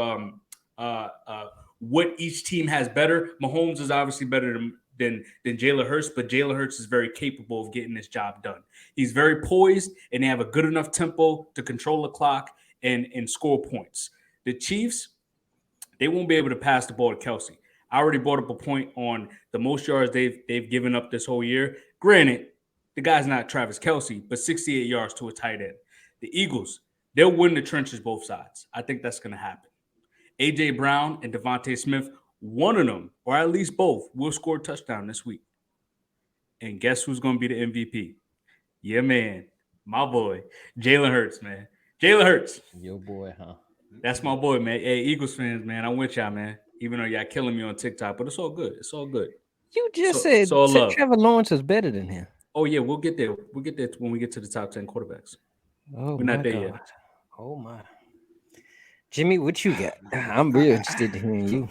what each team has better. Mahomes is obviously better than Jalen Hurts, but Jalen Hurts is very capable of getting this job done. He's very poised, and they have a good enough tempo to control the clock and score points. The Chiefs, they won't be able to pass the ball to Kelsey. I already brought up a point on the most yards they've given up this whole year. Granted, the guy's not Travis Kelsey, but 68 yards to a tight end. The Eagles, they'll win the trenches both sides. I think that's going to happen. AJ Brown and Devontae Smith, one of them, or at least both, will score a touchdown this week. And guess who's going to be the MVP? Yeah, man, my boy, Jalen Hurts, man. Jalen Hurts. Your boy, huh? That's my boy, man. Hey, Eagles fans, man, I'm with y'all, man. Even though y'all killing me on TikTok, but it's all good. It's all good. You just It's all said love. Trevor Lawrence is better than him. Oh yeah, we'll get there. We'll get there when we get to the top 10 quarterbacks. Oh We're my not there God. yet. Oh my. Jimmy, what you got? I'm real interested in hearing you.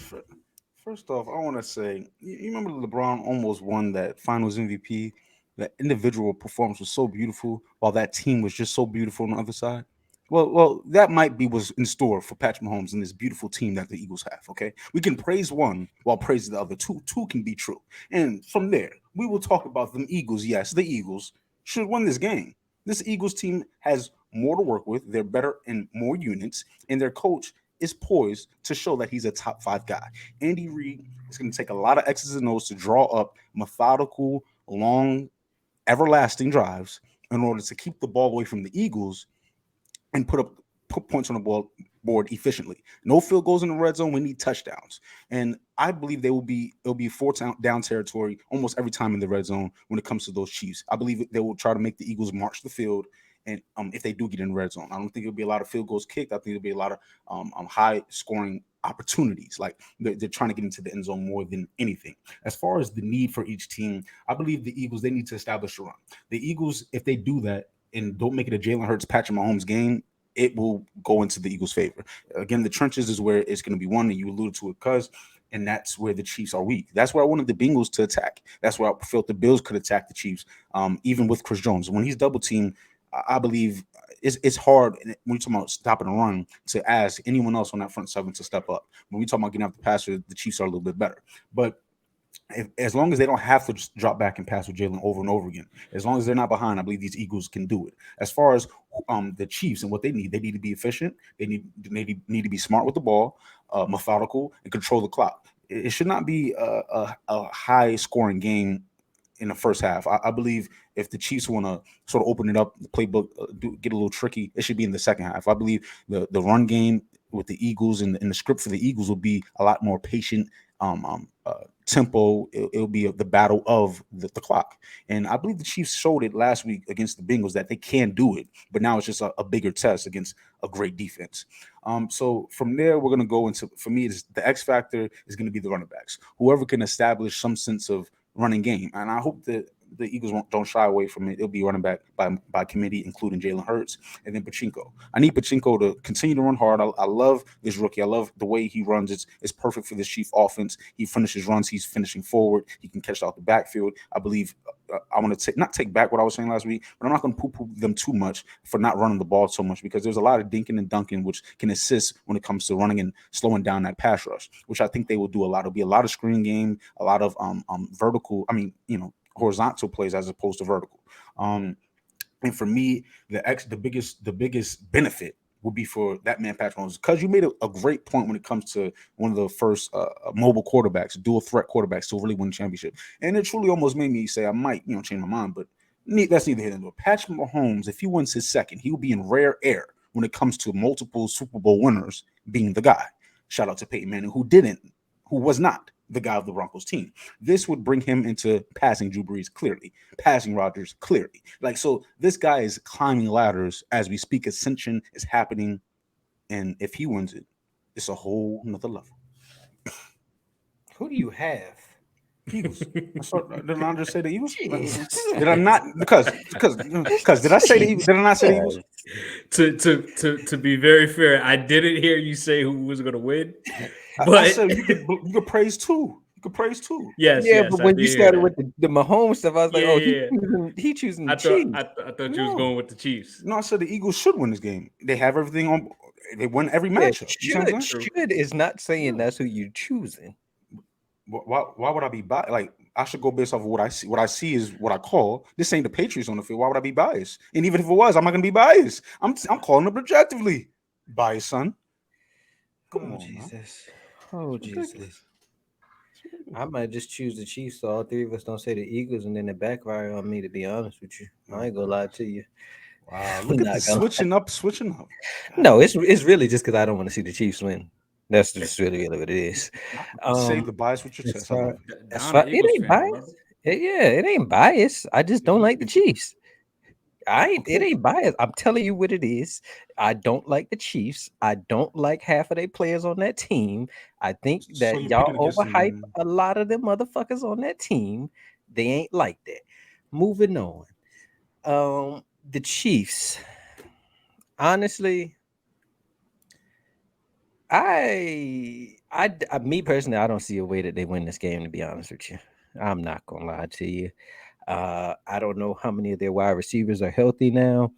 First off, I want to say, you remember LeBron almost won that Finals MVP. That individual performance was so beautiful, while that team was just so beautiful on the other side. Well, that might be what's in store for Patrick Mahomes and this beautiful team that the Eagles have. Okay, we can praise one while praising the other. Two can be true, and from there we will talk about them Eagles. Yes, the Eagles should win this game. This Eagles team has more to work with. They're better in more units, and their coach is poised to show that he's a top five guy. Andy Reid is going to take a lot of X's and O's to draw up methodical, long, everlasting drives in order to keep the ball away from the Eagles and put points on the board efficiently. No field goals in the red zone. We need touchdowns, and I believe it'll be four down territory almost every time in the red zone when it comes to those Chiefs. I believe they will try to make the Eagles march the field. And if they do get in the red zone, I don't think it'll be a lot of field goals kicked. I think it'll be a lot of high scoring opportunities. Like they're trying to get into the end zone more than anything. As far as the need for each team, I believe the Eagles, they need to establish a run. The Eagles, if they do that and don't make it a Jalen Hurts, Patrick Mahomes game, it will go into the Eagles' favor. Again, the trenches is where it's going to be won, and you alluded to it, cuz, and that's where the Chiefs are weak. That's where I wanted the Bengals to attack. That's where I felt the Bills could attack the Chiefs, even with Chris Jones. When he's double teamed, I believe it's hard when you're talking about stopping a run to ask anyone else on that front seven to step up. When we talk about getting after the passer, the Chiefs are a little bit better. But as long as they don't have to just drop back and pass with Jalen over and over again, as long as they're not behind, I believe these Eagles can do it. As far as the Chiefs and what they need to be efficient. They need to be smart with the ball, methodical, and control the clock. It should not be a high scoring game in the first half. I believe if the Chiefs want to sort of open it up, the playbook get a little tricky, it should be in the second half. I believe the run game with the Eagles and the script for the Eagles will be a lot more patient. Tempo. It'll be the battle of the clock, and I believe the Chiefs showed it last week against the Bengals that they can do it. But now it's just a bigger test against a great defense. So from there, we're gonna go into, for me, the X factor is gonna be the running backs. Whoever can establish some sense of running game, and I hope that the Eagles don't shy away from it. It'll be running back by committee, including Jalen Hurts and then Pachinko. I need Pachinko to continue to run hard. I love this rookie. I love the way he runs. It's perfect for this Chief offense. He finishes runs. He's finishing forward. He can catch out the backfield. I believe I want to not take back what I was saying last week, but I'm not going to poo-poo them too much for not running the ball so much, because there's a lot of dinking and dunking which can assist when it comes to running and slowing down that pass rush, which I think they will do a lot. It'll be a lot of screen game, a lot of vertical. Horizontal plays as opposed to vertical. And for me, the biggest benefit will be for that man Patrick Mahomes, because you made a great point when it comes to one of the first mobile quarterbacks, dual threat quarterbacks to really win a championship. And it truly almost made me say I might change my mind, but That's neither here nor there. Patrick Mahomes, if he wins his second, he will be in rare air when it comes to multiple Super Bowl winners being the guy. Shout out to Peyton Manning, who was not the guy of the Broncos team. This would bring him into passing Drew Brees clearly, passing Rodgers clearly. Like, so this guy is climbing ladders as we speak. Ascension is happening. And if he wins it, it's a whole nother level. Who do you have? Eagles. Did I not just say the Eagles? Jesus. Did I not? Because did I say the Eagles? Did I not say the Eagles? To be very fair, I didn't hear you say who was going to win. But I said you could praise two. You could praise two. Yes, Yeah, yes, but I when did you hear started that. with the Mahomes stuff, I was like, Yeah, oh, yeah. he choosing the I Chiefs. thought you was No. going with the Chiefs. No, I said the Eagles should win this game. They have everything on. They win every Yeah, matchup. You see what I'm saying? should is not saying that's who you choosing. Why would I be biased? Like, I should go based off of what I see. What I see is what I call. This ain't the Patriots on the field. Why would I be biased? And even if it was, I'm not gonna be biased. I'm calling it objectively. Bias, son. Come on, Jesus. man. Oh, It's ridiculous. Jesus. I might just choose the Chiefs so all three of us don't say the Eagles and then it backfire on me, to be honest with you. I ain't gonna lie to you. Wow, I'm look at not this gonna- switching up. God. No, it's really just because I don't want to see the Chiefs win. That's just really what it is. Say the bias with your As chest. I far, love it. as Don, far, an it Eagles ain't fan, biased. brother. Yeah, it ain't biased. I just don't like the Chiefs. It Okay. ain't biased. I'm telling you what it is. I don't like the Chiefs. I don't like half of their players on that team. I think So that you're y'all picking against overhype them. a lot of them motherfuckers on that team. They ain't like that. Moving on. The Chiefs. Honestly, me personally, I don't see a way that they win this game. To be honest with you, I'm not gonna lie to you. I don't know how many of their wide receivers are healthy now.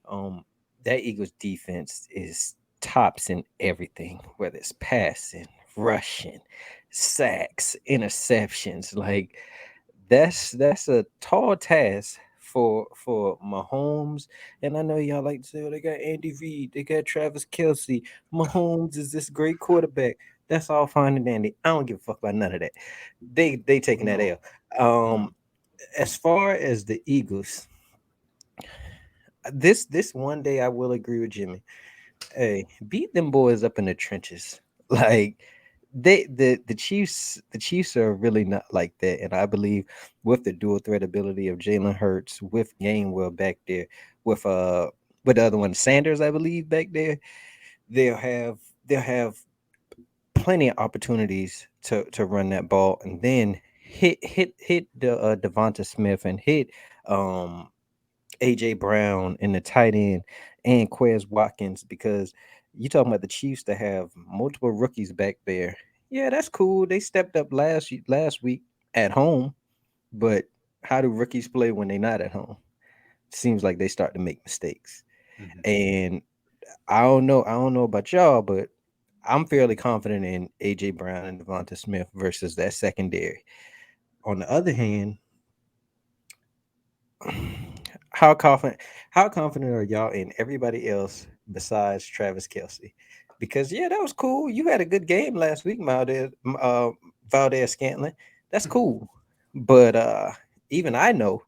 That Eagles defense is tops in everything, whether it's passing, rushing, sacks, interceptions. Like that's a tall task for Mahomes. And I know y'all like to say, oh, they got Andy Reid, they got Travis Kelsey. Mahomes is this great quarterback. That's all fine and dandy. I don't give a fuck about none of that. They taking that L. As far as the Eagles, this one day I will agree with Jimmy. Hey, beat them boys up in the trenches. Like the Chiefs are really not like that. And I believe with the dual threat ability of Jalen Hurts, with Gainwell back there, with with the other one, Sanders, I believe back there, they'll have plenty of opportunities to run that ball and then hit the Devonta Smith and hit um AJ Brown in the tight end and Quez Watkins, because you talking about the Chiefs that have multiple rookies back there. Yeah, that's cool. They stepped up last week at home, but how do rookies play when they're not at home? Seems like they start to make mistakes. And I don't know about y'all, but I'm fairly confident in AJ Brown and Devonta Smith versus that secondary. On the other hand, how confident are y'all in everybody else besides Travis Kelsey? Because yeah, that was cool. You had a good game last week, Valdez Scantling. That's cool. But even I know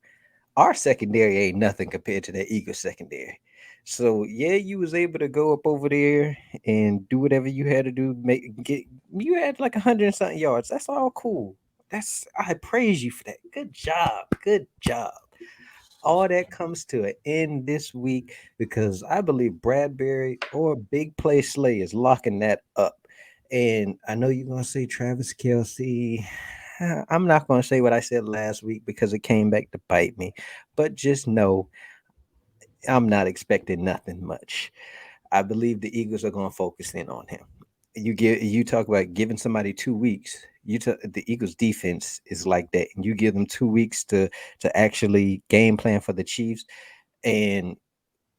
our secondary ain't nothing compared to that Eagles secondary. So yeah, you was able to go up over there and do whatever you had to do. You had like 100 and something yards. That's all cool. I praise you for that. Good job. Good job. All that comes to an end this week because I believe Bradbury or Big Play Slay is locking that up. And I know you're gonna say Travis Kelsey. I'm not gonna say what I said last week because it came back to bite me. But just know I'm not expecting nothing much. I believe the Eagles are gonna focus in on him. You talk about giving somebody 2 weeks. The Eagles defense is like that, and you give them 2 weeks to actually game plan for the Chiefs. And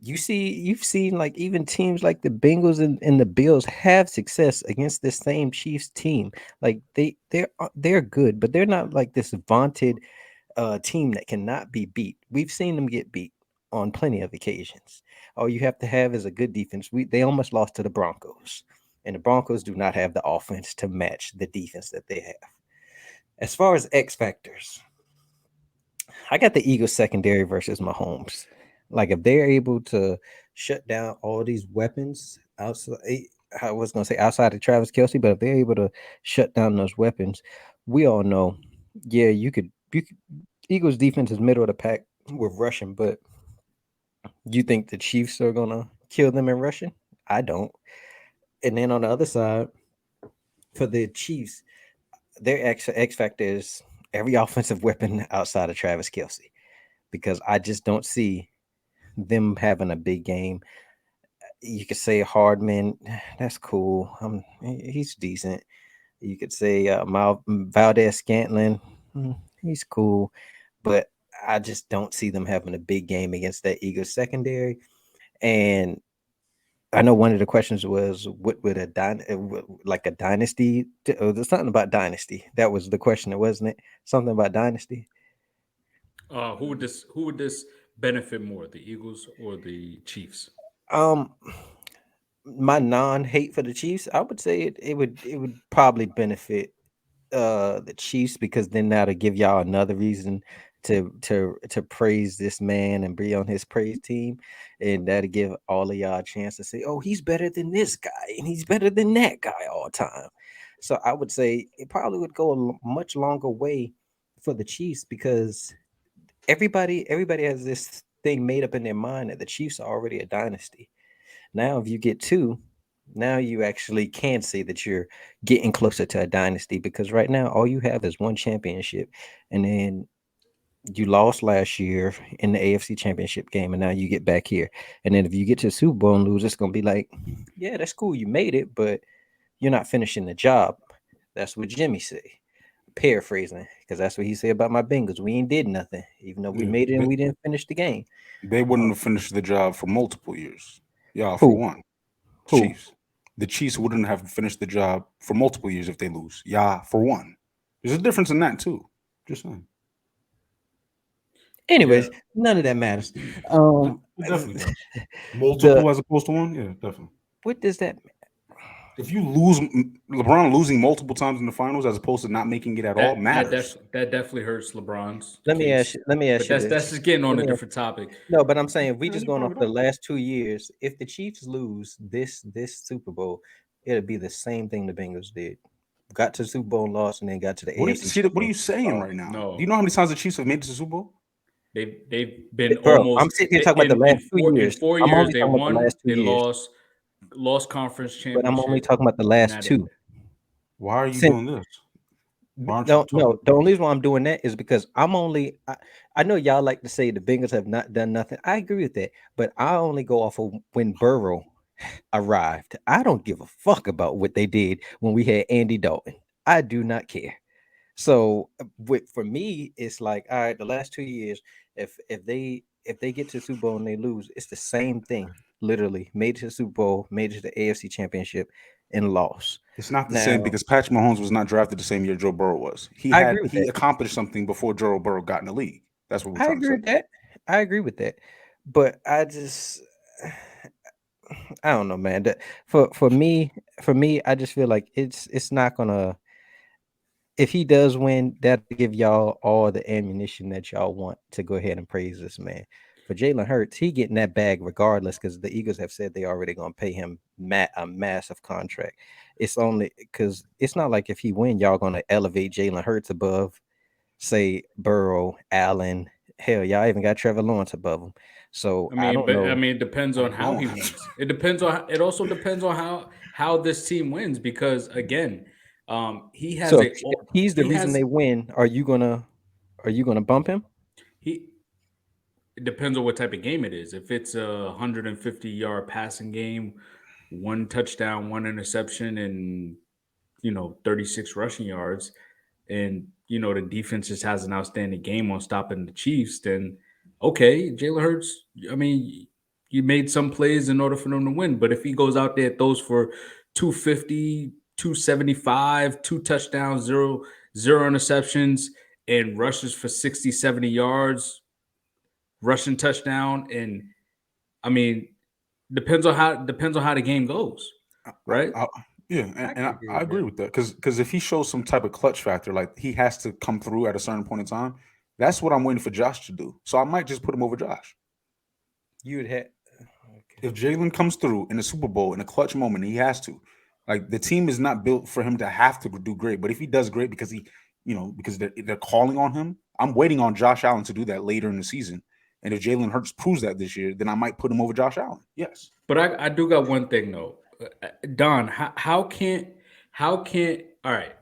you've seen like even teams like the Bengals and the Bills have success against this same Chiefs team. Like they're good, but they're not like this vaunted team that cannot be beat. We've seen them get beat on plenty of occasions. All you have to have is a good defense. They almost lost to the Broncos, and the Broncos do not have the offense to match the defense that they have. As far as X factors, I got the Eagles secondary versus Mahomes. Like if they're able to shut down all these weapons outside, I was gonna say outside of Travis Kelsey, but if they're able to shut down those weapons, we all know, yeah, you could Eagles defense is middle of the pack with rushing, but you think the Chiefs are gonna kill them in rushing? I don't. And then on the other side, for the Chiefs, their X factor is every offensive weapon outside of Travis Kelsey because I just don't see them having a big game. You could say Hardman, that's cool. He's decent. You could say Valdez Scantlin, he's cool, but I just don't see them having a big game against that Eagles secondary. And I know one of the questions was what would like a dynasty? There's something about dynasty. That was the question, wasn't it? Something about dynasty. Who would this benefit more, the Eagles or the Chiefs? Um, my non-hate for the Chiefs, I would say it would probably benefit the Chiefs because then that'll give y'all another reason to praise this man and be on his praise team, and that'll give all of y'all a chance to say, oh, he's better than this guy and he's better than that guy all the time. So I would say it probably would go a much longer way for the Chiefs because everybody has this thing made up in their mind that the Chiefs are already a dynasty. Now, if you get two, now you actually can say that you're getting closer to a dynasty because right now all you have is one championship, and then you lost last year in the AFC Championship game, and now you get back here. And then if you get to the Super Bowl and lose, it's gonna be like, yeah, that's cool, you made it, but you're not finishing the job. That's what Jimmy said. Paraphrasing, because that's what he said about my Bengals. We ain't did nothing, even though we Yeah, made it and we didn't finish the game. they wouldn't Um, have finished the job for multiple years. Yeah, for who? one, Who? Chiefs. The Chiefs wouldn't have finished the job for multiple years if they lose. Yeah, for one. There's a difference in that too. Just saying. Yeah, Anyways, none of that matters. No, Um, it definitely does. the Multiple as opposed to one? Yeah, definitely. what does that If you lose LeBron losing multiple times in the finals as opposed to not making it at all matters. that definitely hurts LeBron's let me ask case. you let me ask But you that's this. just getting on Let a me ask, different topic. no, but I'm saying if we Yeah, just you going brought off it the up. last 2 years, if the Chiefs lose this Super Bowl, it'll be the same thing the Bengals did. Got to the Super Bowl and lost, and then got to the What do you AFC see? What are you Championship. saying Oh right now? Do you no, know how many times the Chiefs have made it to the Super Bowl? they've been Bro, I'm almost sitting here talking about the in last two in years. 4 years. I'm only They talking about the won, last 2 they years, lost conference but I'm only championship, talking about the and last that it. two. Why are you Since doing this? Why aren't you no, talking? no, the only reason why I'm doing that is because I know y'all like to say the Bengals have not done nothing. I agree with that, but I only go off of when Burrow arrived. I don't give a fuck about what they did when we had Andy Dalton. I do not care. So for me, it's like, all right, the last 2 years, if they get to the Super Bowl and they lose, it's the same thing. Literally, made it to the Super Bowl, made it to the AFC Championship, and lost. It's not the same Now, because Patrick Mahomes was not drafted the same year Joe Burrow was. I agree with He that. accomplished something before Joe Burrow got in the league. That's what we're I trying to agree say. with that. I agree with that. But I just I don't know, man. For me, I just feel like it's not gonna if he does win, that'll give y'all all the ammunition that y'all want to go ahead and praise this man. For Jalen Hurts, he getting that bag regardless because the Eagles have said they already gonna pay him a massive contract. It's only because it's not like if he win, y'all gonna elevate Jalen Hurts above, say, Burrow, Allen. Hell, y'all even got Trevor Lawrence above him. So I I mean, don't but I know. mean, it depends I on how he don't. wins. It also depends on how this team wins because again, he So has if he's the reason they win, are you gonna bump him? he. It depends on what type of game it is. If it's a 150-yard passing game, one touchdown, one interception, and 36 rushing yards, and the defense just has an outstanding game on stopping the Chiefs, then okay, Jalen Hurts. I mean, you made some plays in order for them to win, but if he goes out there, throws for 250, 275, two touchdowns, zero interceptions, and rushes for 60, 70 yards, rushing touchdown, and I mean, depends on how the game goes, right? I, yeah, I and can agree I with agree that. with that because if he shows some type of clutch factor, like he has to come through at a certain point in time, That's what I'm waiting for Josh to do. So I might just put him over Josh. You would have. If Jalen comes through in the Super Bowl in a clutch moment, he has to. Like the team is not built for him to have to do great. But if he does great because because they're calling on him, I'm waiting on Josh Allen to do that later in the season. And if Jalen Hurts proves that this year, then I might put him over Josh Allen. Yes. But I do got one thing though, Don. How can't all right?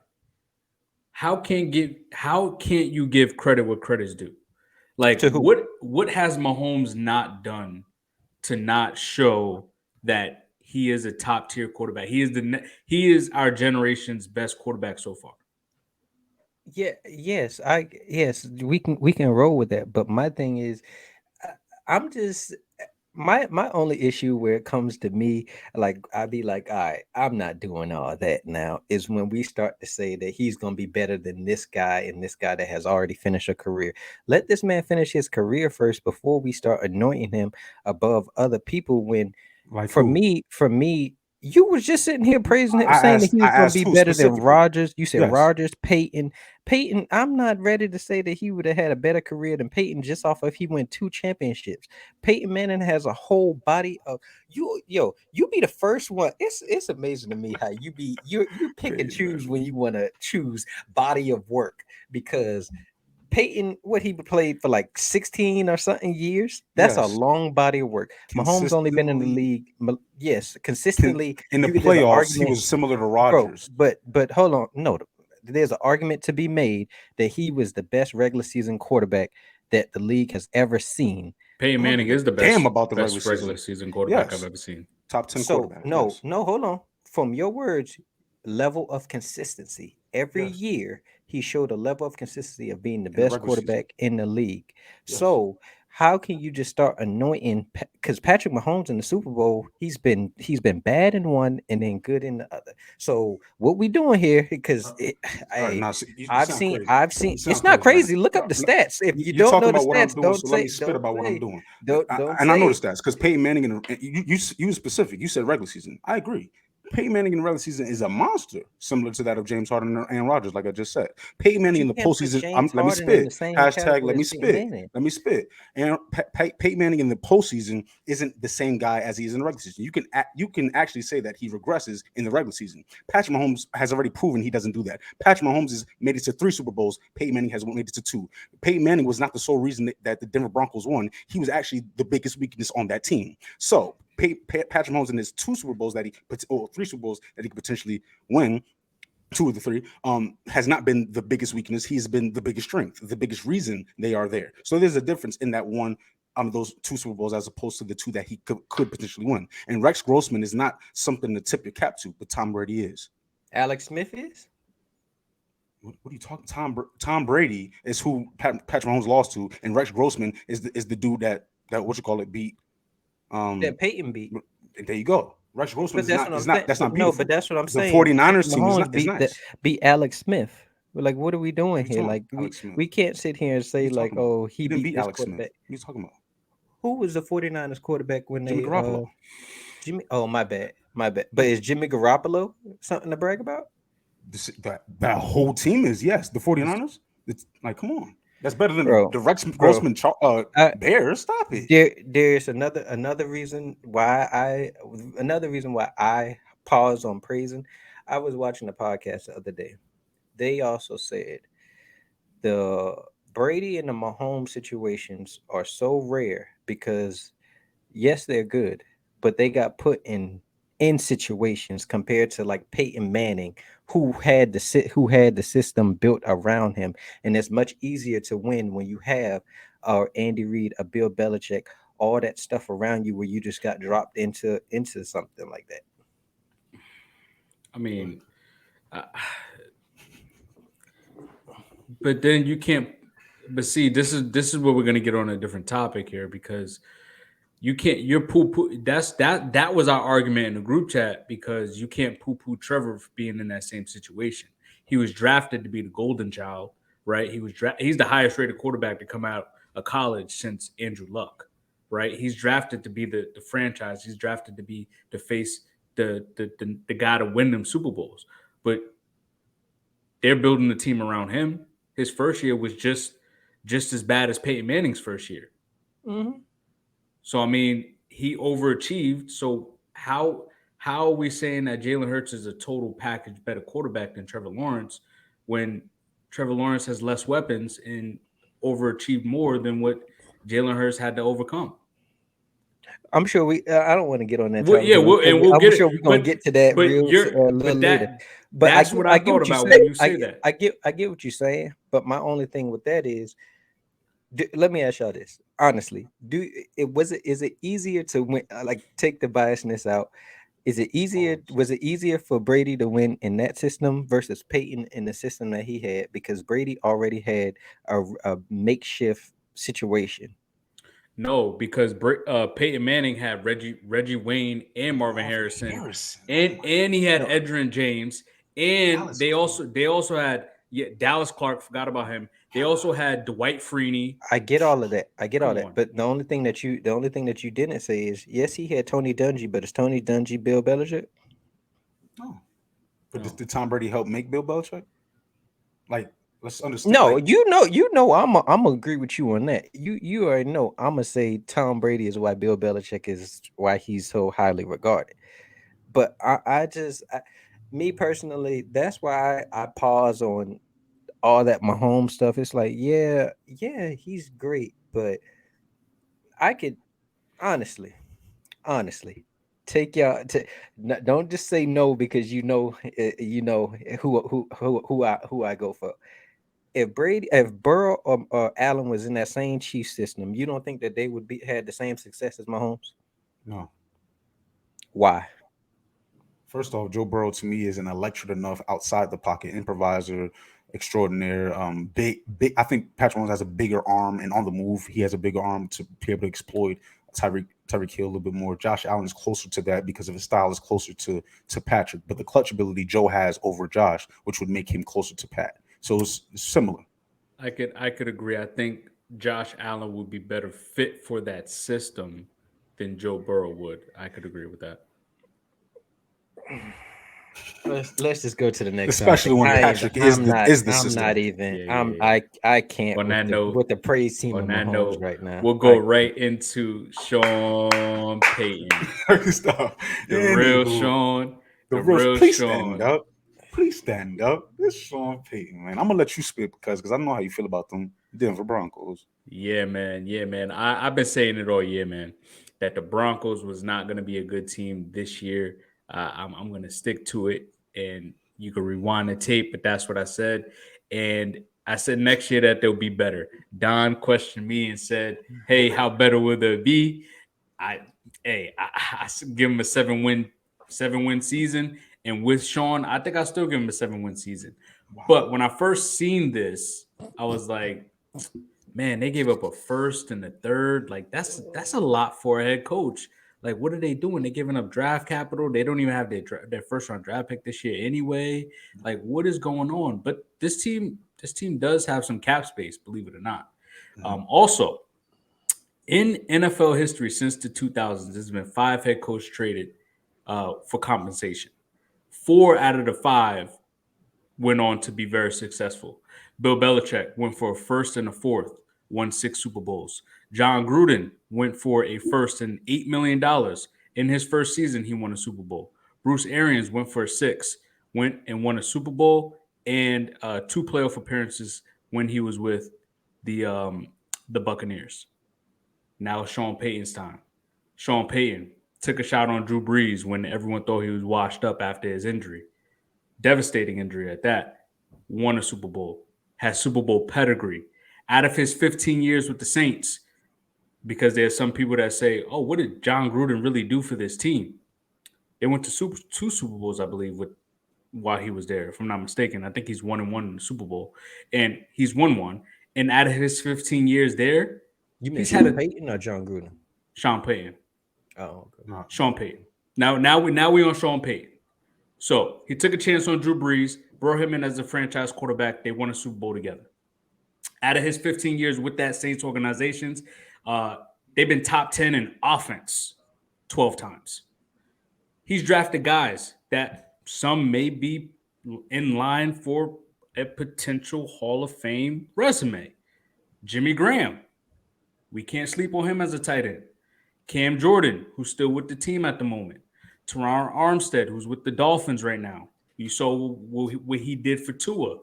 How can't you give credit what credit's due? Like To who? what has Mahomes not done to not show that he is a top tier quarterback? He is our generation's best quarterback so far. Yeah, yes, we can roll with that. But my thing is, I'm just my only issue where it comes to me, like I'd be like, all right, I'm not doing all that now, is when we start to say that he's gonna be better than this guy and this guy that has already finished a career. Let this man finish his career first before we start anointing him above other people. When Like for who? me, for me, you was just sitting here praising him, I saying that asked he I was going to asked be who better than specifically. Rodgers. You said Yes. Rodgers, Peyton. Peyton, I'm not ready to say that he would have had a better career than Peyton just off of he won 2 championships. Peyton Manning has a whole body of you be the first one. It's amazing to me how you pick and Peyton choose when you want to choose body of work, because Peyton, what he played for like 16 or something years. That's a Yes. long body of work. Mahomes only been in the Consistently league, yes, consistently. in the There's an playoffs, he argument, was similar to bro. Rodgers. But hold on, no, there's an argument to be made that he was the best regular season quarterback that the league has ever seen. Peyton I don't Manning give a is the damn best about the regular regular season. season quarterback I've Yes. ever seen. Top 10 So quarterback. no, Yes. no, hold on. From your words, level of consistency. Every Yes. year he showed a level of consistency of being the In the best regular season. quarterback in the league. Yes. So how can you just start anointing? Because Patrick Mahomes in the Super Bowl, he's been bad in one and then good in the other. So what we doing here? Because All right, I now see, you I've sound seen crazy. I've You seen it's sound not crazy now. crazy. Look up the stats. If you You're don't talking know the about what I'm stats, doing, don't so let me say spit don't about what I'm say doing. don't And I know say the it. stats because Peyton Manning and you were specific. You said regular season. I agree. Peyton Manning in the regular season is a monster, similar to that of James Harden and Rodgers, like I just said. Peyton But Manning you in the can't put postseason. James Let me Harden in spit. the same Hashtag. Let category me as Peyton spit. Manning. Let me spit. And Peyton Manning in the postseason isn't the same guy as he is in the regular season. You can actually say that he regresses in the regular season. Patrick Mahomes has already proven he doesn't do that. Patrick Mahomes has made it to 3 Super Bowls. Peyton Manning has made it to 2. Peyton Manning was not the sole reason that the Denver Broncos won. He was actually the biggest weakness on that team. So Patrick Mahomes in his 2 Super Bowls or 3 Super Bowls that he could potentially win, 2 of the 3, has not been the biggest weakness. He's been the biggest strength, the biggest reason they are there. So there's a difference in that one, those 2 Super Bowls as opposed to the 2 that he could potentially win. And Rex Grossman is not something to tip your cap to, but Tom Brady is. Alex Smith is? What are you talking? Tom Brady is who Patrick Mahomes lost to, and Rex Grossman is the dude that what you call it beat. That Peyton beat. There you go. Rex Grossman But that's what I'm saying. that's But not no, but beautiful. that's what I'm The saying. Patrick 49ers team Mahomes is beat nice. beat Alex Smith. We're like, what are we doing What are you here? talking Like about? Alex Smith. we can't sit here and What are say you like, talking about? oh, he He didn't beat beat this Alex Smith. quarterback. What are you talking about? Who was the 49ers quarterback when Jimmy they Garoppolo. Jimmy? Oh, my bad. My bad. But Yeah. is Jimmy Garoppolo something to brag about? That whole team is, yes. The 49ers. It's like, come on. That's better than Bro, the Rex bro. Grossman I, Bears. Stop it. there's another reason why I pause on praising. I was watching a podcast the other day. They also said the Brady and the Mahomes situations are so rare because yes, they're good, but they got put in situations compared to like Peyton Manning, who had the system built around him, and it's much easier to win when you have Andy Reid, a Bill Belichick, all that stuff around you, where you just got dropped into something like that. I mean, uh, but then you can't. But see, this is where we're gonna get on a different topic here because you can't. You're poo. That was our argument in the group chat because you can't poo Trevor for being in that same situation. He was drafted to be the golden child, right? He's the highest rated quarterback to come out of college since Andrew Luck, right? He's drafted to be the franchise. He's drafted to be the face the guy to win them Super Bowls. But they're building the team around him. His first year was just just as bad as Peyton Manning's first year. Mm-hmm. So I mean, he overachieved. So how are we saying that Jalen Hurts is a total package better quarterback than Trevor Lawrence when Trevor Lawrence has less weapons and overachieved more than what Jalen Hurts had to overcome? I'm sure we. I don't want to get on that Well, topic yeah, because we'll I'm get it, sure we're gonna get to that real a little but later. But that's what I I get thought what you about say. when you say that. I get what you're saying. But my only thing with that is, let me ask y'all this honestly: is it easier to win? Like take the biasness out. Is it easier? Was it easier for Brady to win in that system versus Peyton in the system that he had? Because Brady already had a makeshift situation. No, because Peyton Manning had Reggie Wayne and Marvin Harrison, Oh my and he had No, Edgerrin James, and Dallas they also had Dallas Clark. Forgot about him. They also had Dwight Freeney. I get all of that. I get all Come that. on, But the only thing that you didn't say is yes, he had Tony Dungy, but is Tony Dungy Bill Belichick? no. But no. did Tom Brady help make Bill Belichick? Like, let's understand. No, Like, I'm gonna agree with you on that. You already know I'm gonna say Tom Brady is why Bill Belichick is why he's so highly regarded. But me personally, that's why I pause on all that Mahomes stuff. It's like, yeah, he's great, but I could honestly take y'all to don't just say no because you know who I go for. If Burrow or Allen was in that same Chief system, you don't think that they would be had the same success as Mahomes? no. Why? First off, Joe Burrow to me is an electric enough outside the pocket improviser extraordinaire. Big. I think Patrick Mahomes has a bigger arm, and on the move, he has a bigger arm to be able to exploit Tyreek Hill a little bit more. Josh Allen is closer to that because of his style is closer to Patrick, but the clutch ability Joe has over Josh, which would make him closer to Pat. So it's similar. I could agree. I think Josh Allen would be better fit for that system than Joe Burrow would. I could agree with that. Let's just go to the next topic. Especially when Patrick is the I'm not system. even Yeah, yeah, yeah. I can't On that note, with the praise team on of that Mahomes note, right now. we'll go right into Sean Payton, Stuff. the real Anywho, Sean, the the real. real Please stand Sean. up. Please stand up. It's Sean Payton, man. I'm gonna let you spit because I know how you feel about them Denver Broncos. Yeah, man. Yeah, man. I've been saying it all year, man, that the Broncos was not going to be a good team this year. I'm going to stick to it. And you can rewind the tape, but that's what I said. And I said next year that they'll be better. Don questioned me and said, "Hey, how better will they be?" I, I give him a seven win season. And with Sean, I think I still give him a 7-win season. Wow. But when I first seen this, I was like, man, they gave up a first and a third. Like that's a lot for a head coach. Like, what are they doing? They're giving up draft capital. They don't even have their first round draft pick this year anyway. Like, what is going on? But this team does have some cap space, believe it or not. Also, in NFL history since the 2000s, there's been 5 head coach traded for compensation. 4 out of the 5 went on to be very successful. Bill Belichick went for a first and a fourth, won 6 Super Bowls. John Gruden went for a first and $8 million. In his first season, he won a Super Bowl. Bruce Arians went for a 6, went and won a Super Bowl and 2 playoff appearances when he was with the Buccaneers. Now it's Sean Payton's time. Sean Payton took a shot on Drew Brees when everyone thought he was washed up after his injury. Devastating injury at that. Won a Super Bowl, has Super Bowl pedigree. Out of his 15 years with the Saints, because there's some people that say, "Oh, what did John Gruden really do for this team?" They went to 2 Super Bowls, I believe, with while he was there. If I'm not mistaken, I think he's 1-1 in the Super Bowl, and he's won one. And out of his 15 years there, You mean he's had Sean a Payton or John Gruden? Sean Payton. Oh, okay. No. Sean Payton. Now we on Sean Payton. So he took a chance on Drew Brees, brought him in as a franchise quarterback. They won a Super Bowl together. Out of his 15 years with that Saints organizations, uh, they've been top 10 in offense 12 times. He's drafted guys that some may be in line for a potential Hall of Fame resume. Jimmy Graham, we can't sleep on him as a tight end. Cam Jordan, who's still with the team at the moment. Teron Armstead, who's with the Dolphins right now. You saw what he did for Tua.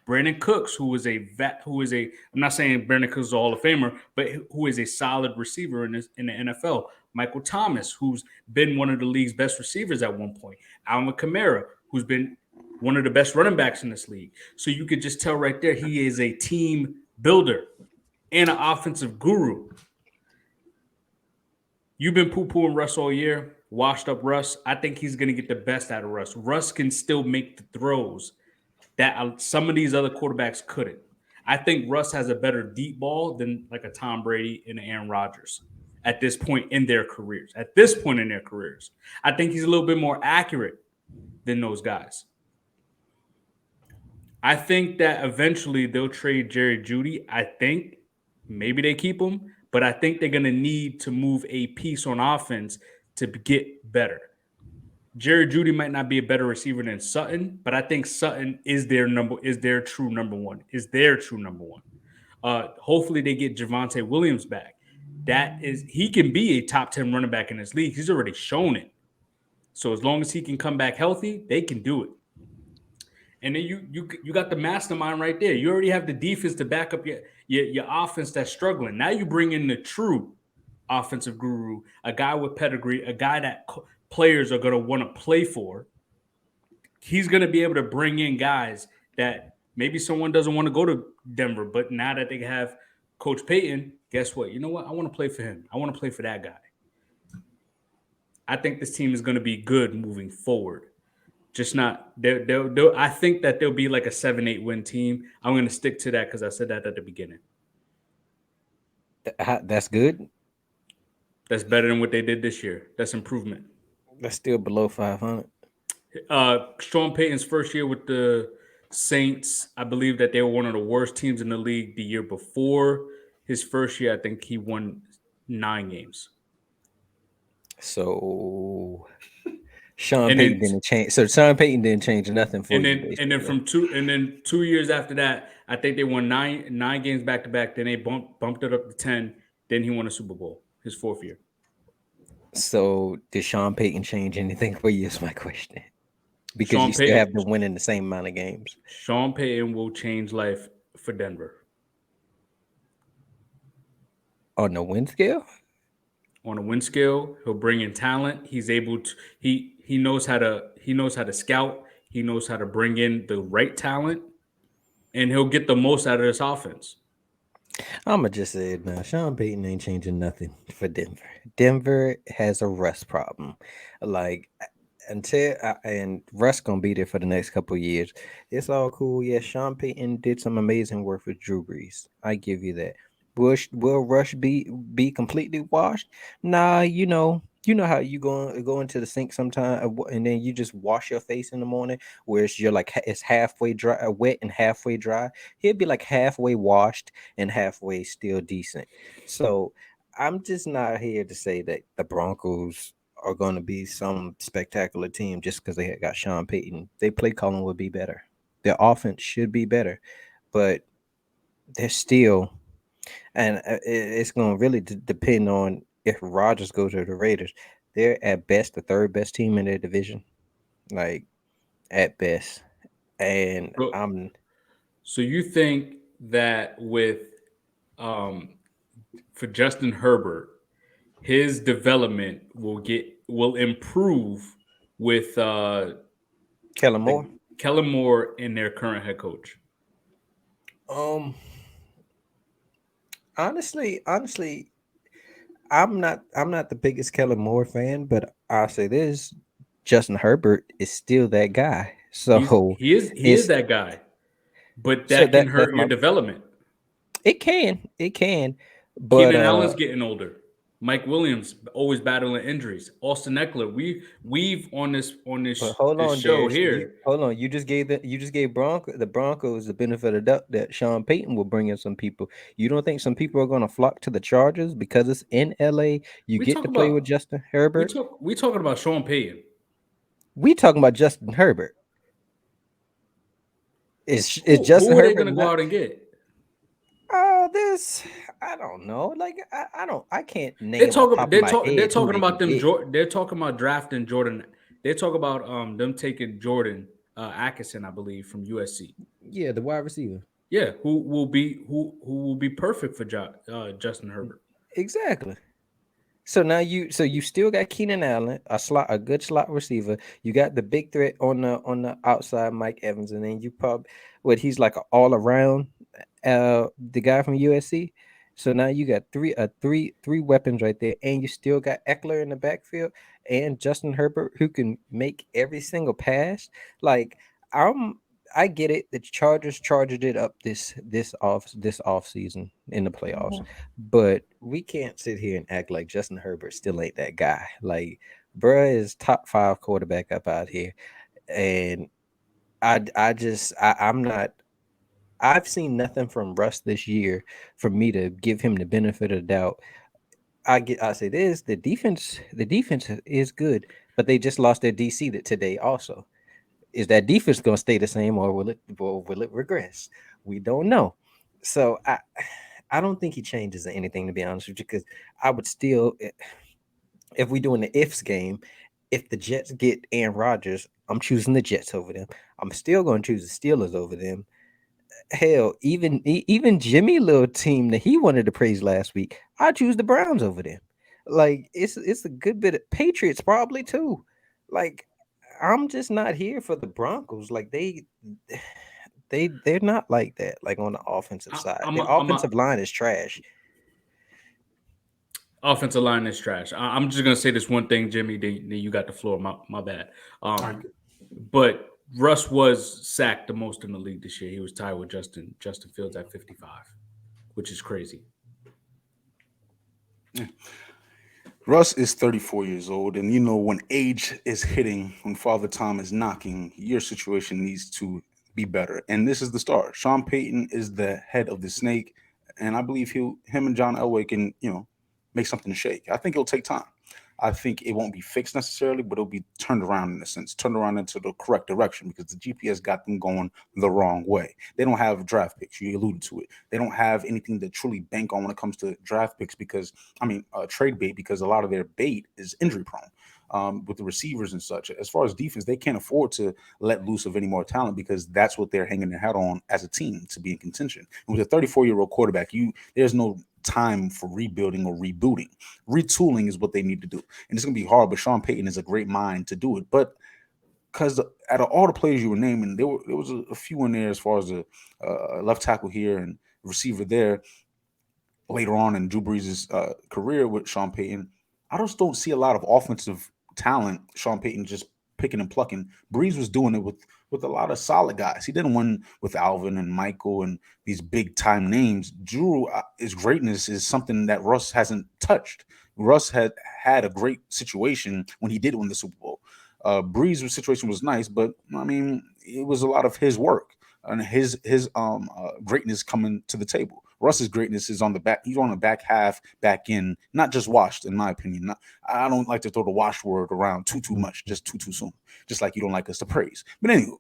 Brandon Cooks, who is a vet, who is a I'm not saying Brandon Cooks is a Hall of Famer, but who is a solid receiver in the NFL. Michael Thomas, who's been one of the league's best receivers at one point. Alvin Kamara, who's been one of the best running backs in this league. So you could just tell right there he is a team builder and an offensive guru. You've been poo-pooing Russ all year, washed up Russ. I think he's going to get the best out of Russ. Russ can still make the throws that some of these other quarterbacks couldn't. I think Russ has a better deep ball than like a Tom Brady and Aaron Rodgers at this point in their careers. I think he's a little bit more accurate than those guys. I think that eventually they'll trade Jerry Jeudy. I think maybe they keep him, but I think they're going to need to move a piece on offense to get better. Jerry Jeudy might not be a better receiver than Sutton, but I think Sutton is their true number one. Hopefully they get Javonte Williams back. He can be a top 10 running back in this league. He's already shown it. So as long as he can come back healthy, they can do it. And then you got the mastermind right there. You already have the defense to back up your offense that's struggling. Now you bring in the true offensive guru, a guy with pedigree, a guy that players are going to want to play for. He's going to be able to bring in guys that maybe someone doesn't want to go to Denver, but now that they have Coach Payton, guess what? You know what? I want to play for him. I want to play for that guy. I think this team is going to be good moving forward. Just not. I think that they'll be like a 7-8 win team. I'm going to stick to that because I said that at the beginning. That's good. That's better than what they did this year. That's improvement. That's still below 500. Sean Payton's first year with the Saints, I believe that they were one of the worst teams in the league the year before. His first year, I think he won 9 games. So Sean Payton didn't change. So Sean Payton didn't change nothing for you. And then 2 years after that, I think they won nine games back to back. Then they bumped it up to 10. Then he won a Super Bowl his 4th year. So did Sean Payton change anything for you? Is my question. Because you still have to win in the same amount of games. Sean Payton will change life for Denver. On the win scale? On a win scale, he'll bring in talent. He's able to he knows how to scout. He knows how to bring in the right talent, and he'll get the most out of this offense. I'ma just say it now. Sean Payton ain't changing nothing for Denver. Denver has a rust problem. Like and Russ gonna be there for the next couple of years. It's all cool. Yeah, Sean Payton did some amazing work with Drew Brees. I give you that. Will Rush be completely washed? Nah, you know how you go into the sink sometime and then you just wash your face in the morning, where you're like it's halfway dry, wet and halfway dry. He'll be like halfway washed and halfway still decent. So I'm just not here to say that the Broncos are going to be some spectacular team just because they got Sean Payton. They play calling would be better. Their offense should be better, but they're still. And it's going to really depend on if Rodgers goes to the Raiders. They're at best the 3rd best team in their division, like at best. And So you think that with for Justin Herbert, his development will improve with Kellen Moore? Kellen Moore and their current head coach? Honestly, I'm not the biggest Kellen Moore fan, but I'll say this: Justin Herbert is still that guy. So he is that guy, but that can hurt your development. It can, but Keenan Allen's getting older. Mike Williams always battling injuries. Austin Eckler, we've on this show here. Hold on, you just gave the Broncos the benefit of the doubt that Sean Payton will bring in some people. You don't think some people are going to flock to the Chargers because it's in LA? You get to play with Justin Herbert. We talking about Sean Payton. We talking about Justin Herbert. Is Justin who are Herbert they going to go out and get? this I don't know. Like I can't They name off talk. top of my They're head who talking they about can them. get. They're talking about drafting Jordan. They talk about them taking Jordan Atkinson, I believe, from USC. Yeah, the wide receiver. Yeah, who will be perfect for Justin Herbert. Exactly. So you still got Keenan Allen, a good slot receiver. You got the big threat on the outside, Mike Evans, and then you probably he's like an all around the guy from USC. So now you got three weapons right there, and you still got Eckler in the backfield and Justin Herbert who can make every single pass. Like I'm I get it. The Chargers charged it up this off season in the playoffs, but we can't sit here and act like Justin Herbert still ain't that guy. Like, bruh is top 5 quarterback up out here, and I'm not. I've seen nothing from Russ this year for me to give him the benefit of the doubt. I say this: the defense is good, but they just lost their DC today also. Is that defense going to stay the same, or will it regress? We don't know. So I don't think he changes anything, to be honest with you, because I would still, if we doing the ifs game, if the Jets get Aaron Rodgers, I'm choosing the Jets over them. I'm still going to choose the Steelers over them. Hell, even Jimmy little team that he wanted to praise last week, I choose the Browns over them. Like it's a good bit of Patriots probably too. Like I'm just not here for the Broncos. Like they're not like that. Like on the offensive side, their I'm a offensive line is trash. offensive line is trash. I'm just gonna say this one thing, Jimmy. Then you got the floor. My bad. All right. But Russ was sacked the most in the league this year. He was tied with Justin Fields at 55, which is crazy. Russ is 34 years old, and you know when age is hitting, when father time is knocking, your situation needs to be better. And this is the start. Sean Payton is the head of the snake, and I believe him and John Elway can, make something shake. I think it'll take time. I think it won't be fixed necessarily, but it'll be turned around in a sense, turned around into the correct direction because the GPS got them going the wrong way. They don't have draft picks. You alluded to it. They don't have anything to truly bank on when it comes to draft picks because, trade bait because a lot of their bait is injury prone. With the receivers and such. As far as defense, they can't afford to let loose of any more talent because that's what they're hanging their hat on as a team to be in contention. And with a 34-year-old quarterback, there's no time for rebuilding or rebooting. Retooling is what they need to do. And it's going to be hard, but Sean Payton is a great mind to do it. But because out of all the players you were naming, there was a few in there as far as the left tackle here and receiver there later on in Drew Brees' career with Sean Payton. I just don't see a lot of offensive talent. Sean Payton just picking and plucking. Brees was doing it with a lot of solid guys. He didn't win with Alvin and Michael and these big time names. Drew, his greatness is something that Russ hasn't touched. Russ had a great situation when he did win the Super Bowl. Brees' situation was nice, but it was a lot of his work and his greatness coming to the table. Russ's greatness is on the back. He's on the back half, back in, not just washed, in my opinion. I don't like to throw the wash word around too much, just too soon. Just like you don't like us to praise. But anyway,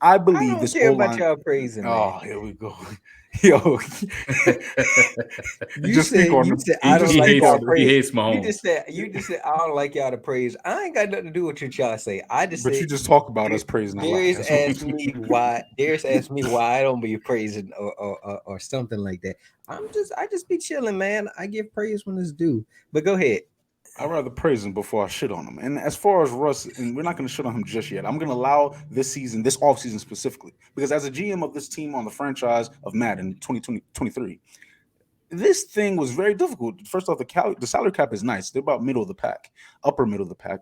I I believe don't this care O about line. y'all praising, man. Oh, here we go. Yo, You just speak said on you it. said You I just don't he like speak hates y'all on it. he praise. hates Mahomes. You just said I don't like y'all to praise. I ain't got nothing to do with what y'all say. I just But said you just talk about us praising a lot. Darius That's what asked me why. Darius asked me why I don't be praising or something like that. I just be chilling, man. I give praise when it's due. But go ahead. I'd rather praise him before I shit on him. And as far as Russ, and we're not going to shit on him just yet. I'm going to allow this season, this offseason specifically, because as a GM of this team on the franchise of Madden 2023, this thing was very difficult. First off, the salary cap is nice. They're about middle of the pack, upper middle of the pack.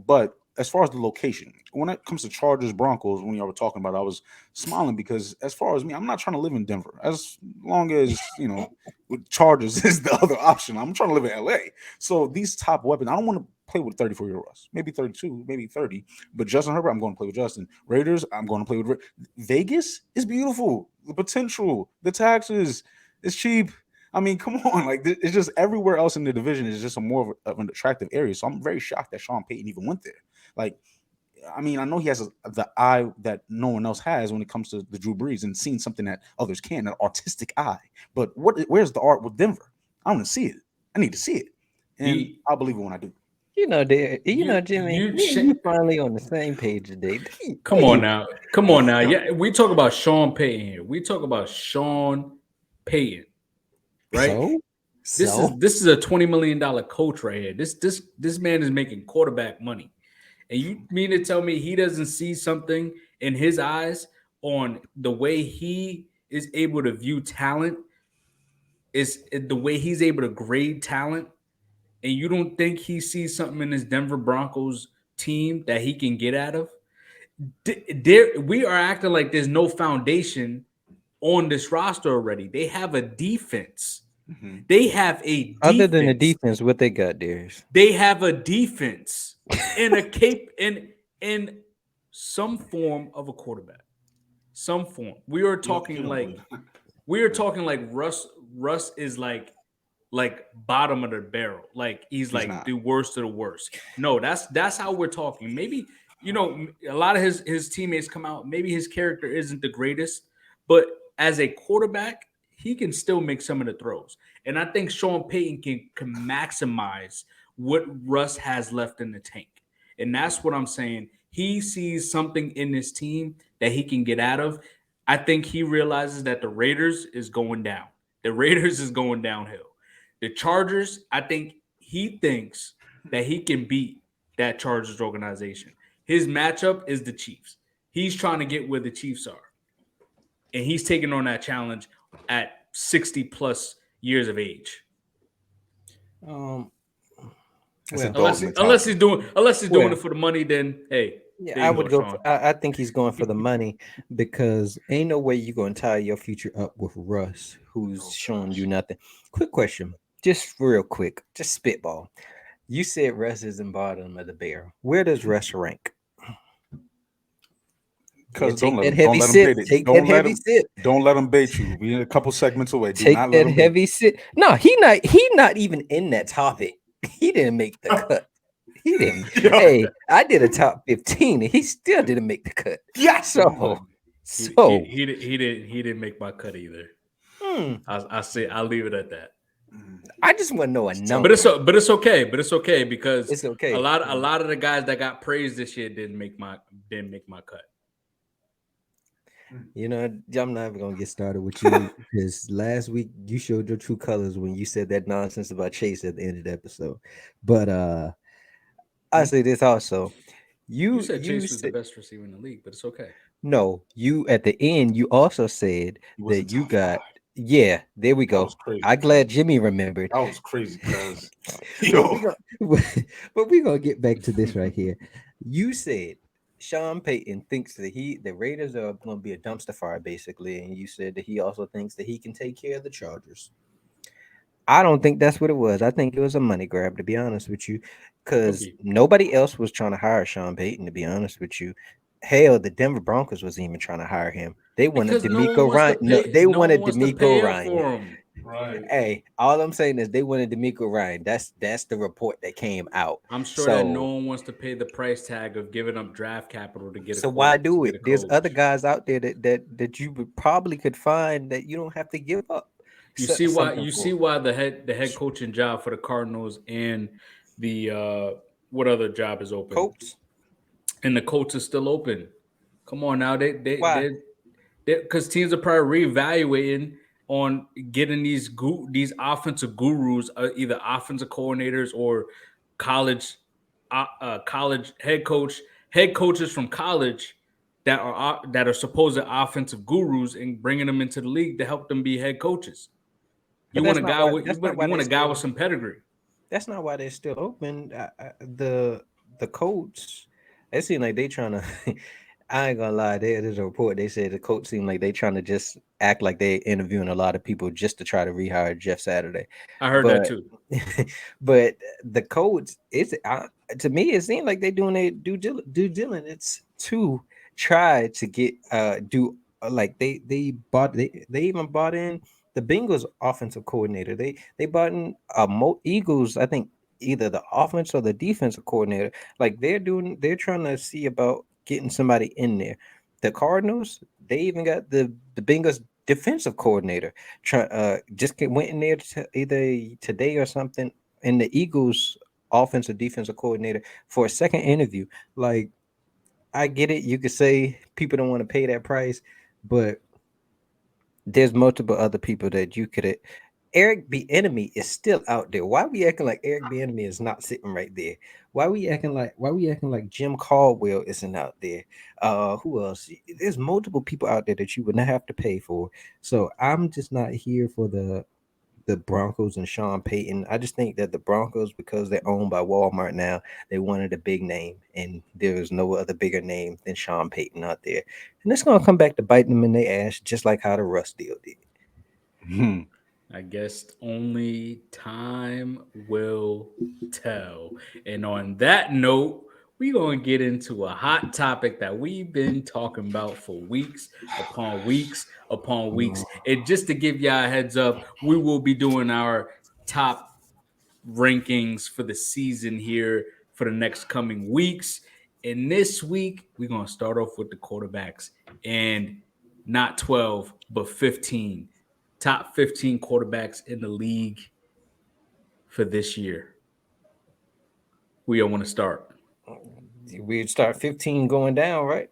But as far as the location, when it comes to Chargers, Broncos, when y'all were talking about it, I was smiling because as far as me, I'm not trying to live in Denver. As long as, with Chargers is the other option. I'm trying to live in LA. So these top weapons, I don't want to play with 34-year-old Russ. Maybe 32, maybe 30. But Justin Herbert, I'm going to play with Justin. Raiders, I'm going to play with Vegas is beautiful. The potential, the taxes, it's cheap. I mean, come on, like it's just everywhere else in the division is just a more of an attractive area. So I'm very shocked that Sean Payton even went there. Like I mean, I know he has the eye that no one else has when it comes to the Drew Brees and seeing something that others can, an artistic eye. But where's the art with Denver? I want to see it. I need to see it, and He I'll believe it when I do. Jimmy, you me and you finally on the same page today. come on now. Come on now. Yeah, we talk about Sean Payton here. We talk about Sean Payton, right? So, This is a $20 million coach right here. This man is making quarterback money. And you mean to tell me he doesn't see something in his eyes on the way he is able to view talent, is the way he's able to grade talent, and you don't think he sees something in his Denver Broncos team that he can get out of? There, we are acting like there's no foundation on this roster already. They have a defense. Mm-hmm. They have a defense. other than the defense, what they got there? They have a defense and a cape in some form of a quarterback. Some form. We are talking like Russ. Russ is like bottom of the barrel. Like he's like not. the worst of the worst. No, that's how we're talking. Maybe a lot of his teammates come out. Maybe his character isn't the greatest, but as a quarterback, he can still make some of the throws. And I think Sean Payton can maximize what Russ has left in the tank. And that's what I'm saying. He sees something in this team that he can get out of. I think he realizes that the Raiders is going down. The Raiders is going downhill. The Chargers, I think he thinks that he can beat that Chargers organization. His matchup is the Chiefs. He's trying to get where the Chiefs are. And he's taking on that challenge at 60 plus years of age. Unless he's doing it for the money, then hey. Yeah, I would go. I think he's going for the money because ain't no way you're going to tie your future up with Russ, who's showing you nothing. Quick question, just real quick, just spitball. You said Russ is in bottom of the barrel. Where does Russ rank? Because don't let him bait it. Don't let him bait you. We're a couple segments away. Take that heavy sip. No, he not even in that topic. He didn't make the cut. He didn't. Hey, I did a top 15 and he still didn't make the cut. Yeah. He didn't make my cut either. I'll leave it at that. I just want to know a number. But it's okay. Because it's okay. A lot of the guys that got praised this year didn't make my cut. I'm not even gonna get started with you because last week you showed your true colors when you said that nonsense about Chase at the end of the episode. But I say this also. You said Chase was the best receiver in the league, but it's okay. No, you at the end you also said that you got. Yeah, there we go. I'm glad Jimmy remembered. That was crazy, guys. But we're gonna get back to this right here. You said Sean Payton thinks that the Raiders are going to be a dumpster fire, basically, and you said that he also thinks that he can take care of the Chargers. I don't think that's what it was. I think it was a money grab, to be honest with you, because nobody else was trying to hire Sean Payton, to be honest with you. Hell, the Denver Broncos wasn't even trying to hire him. They wanted DeMeco Ryan. They wanted DeMeco Ryan. Right. Hey, all I'm saying is they wanted DeMeco Ryan. That's the report that came out. I'm sure that no one wants to pay the price tag of giving up draft capital to get. So why do it? There's other guys out there that you probably could find that you don't have to give up. You see why the head coaching job for the Cardinals and the what other job is open? Colts. And the Colts is still open. Come on now, they because teams are probably reevaluating on getting these offensive gurus, either offensive coordinators or college head coaches from college that are supposed offensive gurus, and bringing them into the league to help them be head coaches. You want a guy with some pedigree. That's not why they're still open. The Colts, it seems like they trying to. I ain't gonna lie. There's a report. They said the Colts seem like they trying to just act like they interviewing a lot of people just to try to rehire Jeff Saturday. I heard that too. But the Colts, to me, it seems like they're doing their due diligence to try to get they even bought in the Bengals offensive coordinator. They bought in Eagles. I think either the offense or the defensive coordinator. Like they're trying to see about getting somebody in there. The Cardinals, they even got the Bengals defensive coordinator. Went in there either today or something, and the Eagles offensive defensive coordinator for a second interview. Like I get it, you could say people don't want to pay that price, but there's multiple other people that you could. Eric B. Enemy is still out there. Why we acting like Eric B. Enemy is not sitting right there? Why we acting like Jim Caldwell isn't out there? Who else? There's multiple people out there that you would not have to pay for. So I'm just not here for the Broncos and Sean Payton. I just think that the Broncos, because they're owned by Walmart now, they wanted a big name, and there is no other bigger name than Sean Payton out there. And it's gonna come back to bite them in their ass, just like how the Russ deal did. Hmm. I guess only time will tell. And on that note, we're going to get into a hot topic that we've been talking about for weeks upon weeks upon weeks. And just to give y'all a heads up, we will be doing our top rankings for the season here for the next coming weeks. And this week, we're going to start off with the quarterbacks and not 12, but 15. Top 15 quarterbacks in the league for this year. We all want to start. We'd start 15 going down, right?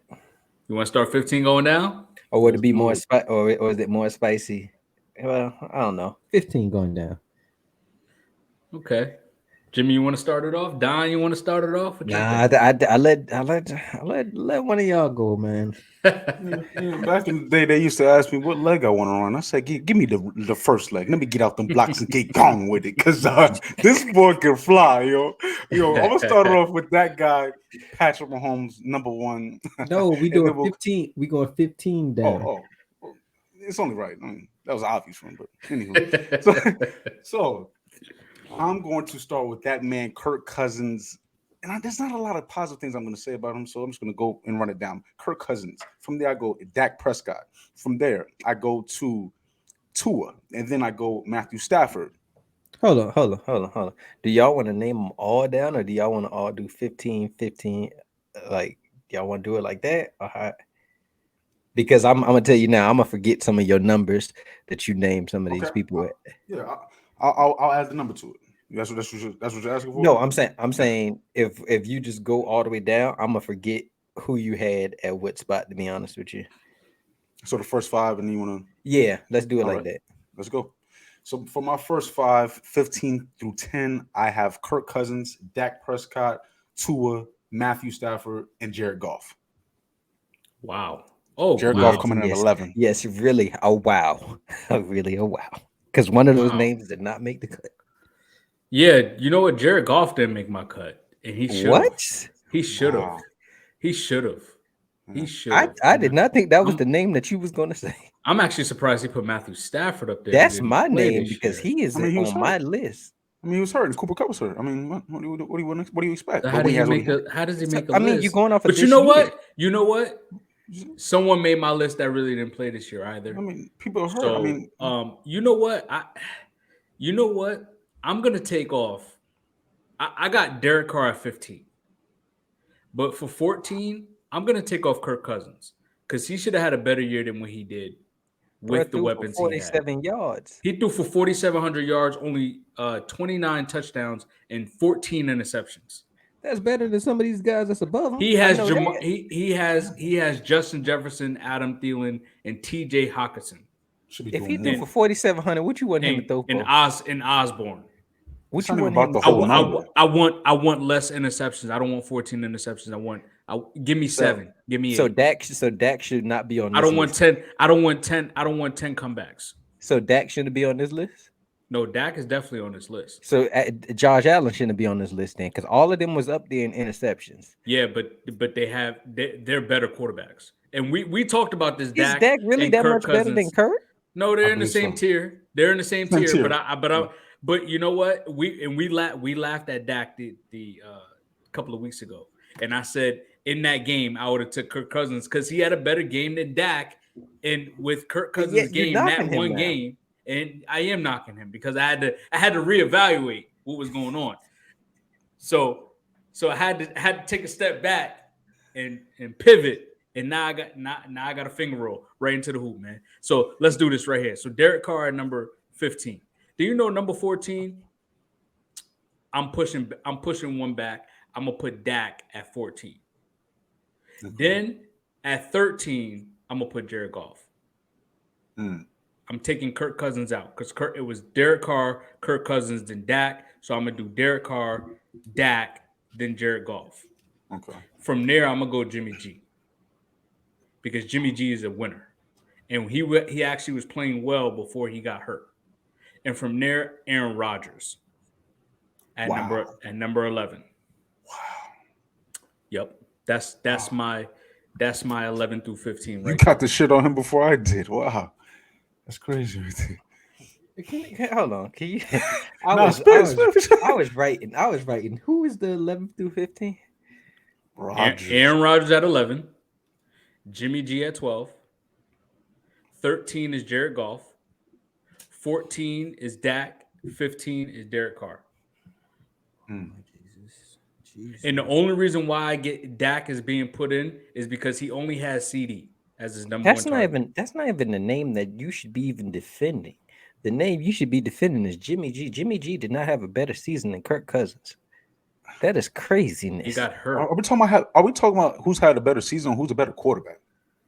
You want to start 15 going down? Or would it Let's be do more it. or is it more spicy? Well, I don't know. 15 going down. Okay. Jimmy, you want to start it off? Don, you want to start it off? What you Nah, think? I let one of y'all go, man. Back in the day, they used to ask me what leg I want to run. I said, give me the first leg. Let me get out them blocks and get gone with it. Because this boy can fly, yo. Yo, I'm going to start it off with that guy, Patrick Mahomes, number one. No, we And doing then we'll, 15. We going 15 down. well, it's only right. I mean, that was an obvious one, but anywho. So I'm going to start with that man, Kirk Cousins. And there's not a lot of positive things I'm going to say about him, so I'm just going to go and run it down. Kirk Cousins. From there, I go Dak Prescott. From there, I go to Tua, and then I go Matthew Stafford. Hold on. Do y'all want to name them all down, or do y'all want to all do 15, 15? Like, y'all want to do it like that? Or how? Because I'm gonna tell you now, I'm gonna forget some of your numbers that you named some of these Okay. people. Yeah, I'll add the number to it. That's what you're asking for. No, I'm saying if you just go all the way down, I'm gonna forget who you had at what spot. To be honest with you, So the first five, and then you want to. yeah, let's do it All like right, that. let's go. So for my first five, 15 through 10, I have Kirk Cousins, Dak Prescott, Tua, Matthew Stafford, and Jared Goff. Wow. Oh, Jared Yeah, Goff wow. coming in at yes, 11. yes, really. Oh wow, really, oh wow. Because one of those Wow. names did not make the cut. Yeah, you know what? Jared Goff didn't make my cut, and he should have. What? He should have. Wow. He should have. He Yeah. should I have. I did not think that was I'm, the name that you was gonna say. I'm actually surprised he put Matthew Stafford up there, who That's didn't my play name this because year. he is I mean, he was on my hurt. list. I mean, he was hurt, and Cooper Cup was hurt. I mean, what do you expect? So But when he has what he has. how does he So, make a I mean, you're list? going off of But you this know year. what? You know what? Someone made my list that really didn't play this year either. I mean, people are hurt. I So mean, you know what? You know what? I'm gonna take off. I got Derek Carr at 15. But for 14, I'm gonna take off Kirk Cousins because he should have had a better year than what he did Bro with the threw for weapons he had. 47 yards. He threw for 4,700 yards, only 29 touchdowns, and 14 interceptions. That's better than some of these guys that's above him. He I has know that. he has Justin Jefferson, Adam Thielen, and T.J. Hawkinson, should be If he doing threw more. for 4,700, what you want him to throw and for? Osborne. It's What you not even want about him the to I, whole throw wa- I, for? wa- number. I want less interceptions. I don't want 14 interceptions. Give me So, 7. Give me so 8. Dak should not be on I this don't want list. 10. I don't want 10. I don't want 10 comebacks. So Dak shouldn't be on this list. No, Dak is definitely on this list. So Josh Allen shouldn't be on this list then, because all of them was up there in interceptions. Yeah, but they're better quarterbacks. And we talked about this Is Dak Dak really and that Kirk much better than Cousins. Kurt? No, I they're in the believe same so. tier. They're in the same Same tier. tier. But you know what? We laughed at Dak the couple of weeks ago, and I said in that game I would have took Kirk Cousins because he had a better game than Dak, and with Kirk And Cousins' yet you're game that knocking him one now. game, and I am knocking him because I had to reevaluate what was going on. So I had to take a step back and pivot. And now I got a finger roll right into the hoop, man. So let's do this right here. So Derek Carr at number 15. Do you know number 14? I'm pushing one back. I'm gonna put Dak at 14. Okay. Then at 13, I'm gonna put Jared Goff. I'm taking Kirk Cousins out because it was Derek Carr, Kirk Cousins, then Dak. So I'm gonna do Derek Carr, Dak, then Jared Goff. Okay. From there, I'm gonna go Jimmy G because Jimmy G is a winner, and he actually was playing well before he got hurt. And from there, Aaron Rodgers at number 11. Wow. Yep, that's my 11 through 15. Right, you got the shit on him before I did. Wow, that's crazy. Hold on, can you? I was writing. Who is the 11 through 15? Aaron Rodgers at 11, Jimmy G at 12, 13 is Jared Goff, 14 is Dak, 15 is Derek Carr. Jesus. And the only reason why I get Dak is being put in is because he only has CD as his number one target. That's not even the name that you should be even defending. The name you should be defending is Jimmy G. Jimmy G did not have a better season than Kirk Cousins. That is craziness. He got hurt. Are we talking about who's had a better season or who's a better quarterback?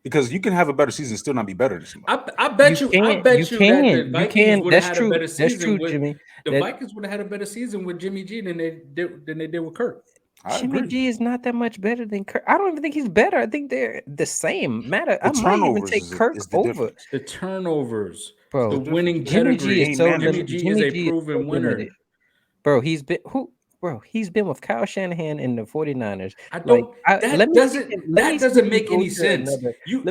Because you can have a better season and still not be better than somebody. I bet you that the Vikings would have had a better season with Jimmy. Vikings would have had a better season with Jimmy G than they did with Kirk. Jimmy G is not that much better than Kirk. I don't even think he's better. I think they're the same. I might even take Kirk over. The turnovers, bro. The winning pedigree. Jimmy G is a proven winner. Bro, he's been with Kyle Shanahan in the 49ers. That doesn't make any sense. You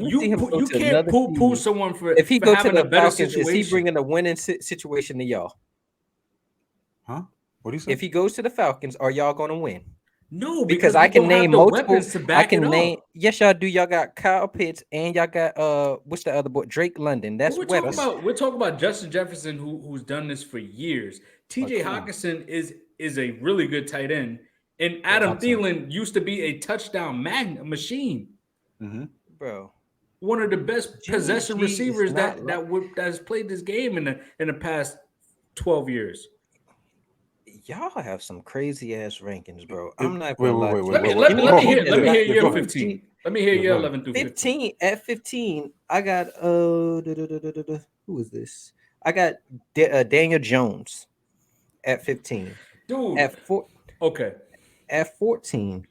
can't poo someone for if he goes to the Falcons. Situation. Is he bringing a winning situation to y'all? Huh? What do you say? If he goes to the Falcons, are y'all going to win? No, because I can name multiple. Yes, y'all do. Y'all got Kyle Pitts and y'all got what's the other boy? Drake London. That's we're talking about Justin Jefferson, who's done this for years. TJ Hawkinson is a really good tight end, and Adam Thielen used to be a touchdown machine, bro. One of the best possession receivers that has played this game in the past 12 years. Y'all have some crazy ass rankings, bro. I'm not gonna lie. Let me hear your 15. Let me hear your 11 through 15. At 15, I got who is this? I got Daniel Jones at 15. Dude. At 14,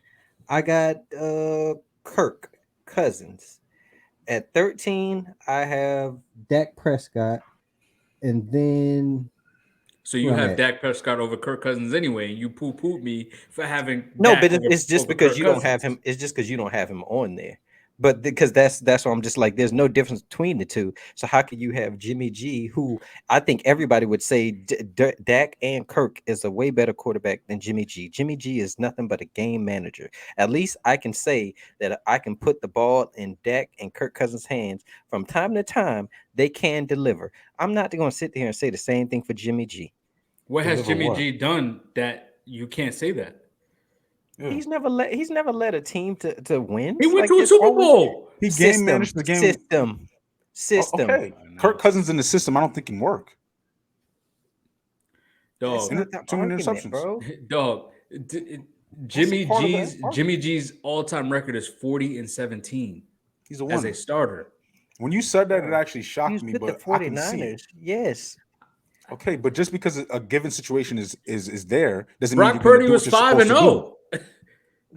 I got Kirk Cousins. At 13, I have Dak Prescott, and then. So you have Dak Prescott over Kirk Cousins anyway, and you poo-pooed me for having no, but it's just because you don't have him. It's just because you don't have him on there. But because that's why I'm just like, there's no difference between the two. So how can you have Jimmy G, who I think everybody would say Dak and Kirk is a way better quarterback than Jimmy G. Jimmy G is nothing but a game manager. At least I can say that I can put the ball in Dak and Kirk Cousins' hands from time to time. They can deliver. I'm not going to sit there and say the same thing for Jimmy G. What has Jimmy G done that you can't say that? Yeah. He's never led a team to win. He went to a Super Bowl. He game managed the game. System. Okay. Kirk Cousins in the system, I don't think can work. Dog. Too many interceptions, bro. Dog. Jimmy G's all-time record is 40-17. He's a winner as a starter. When you said that, it actually shocked me. But the 49ers, yes. Okay, but just because a given situation is there doesn't mean Brock Purdy was 5-0.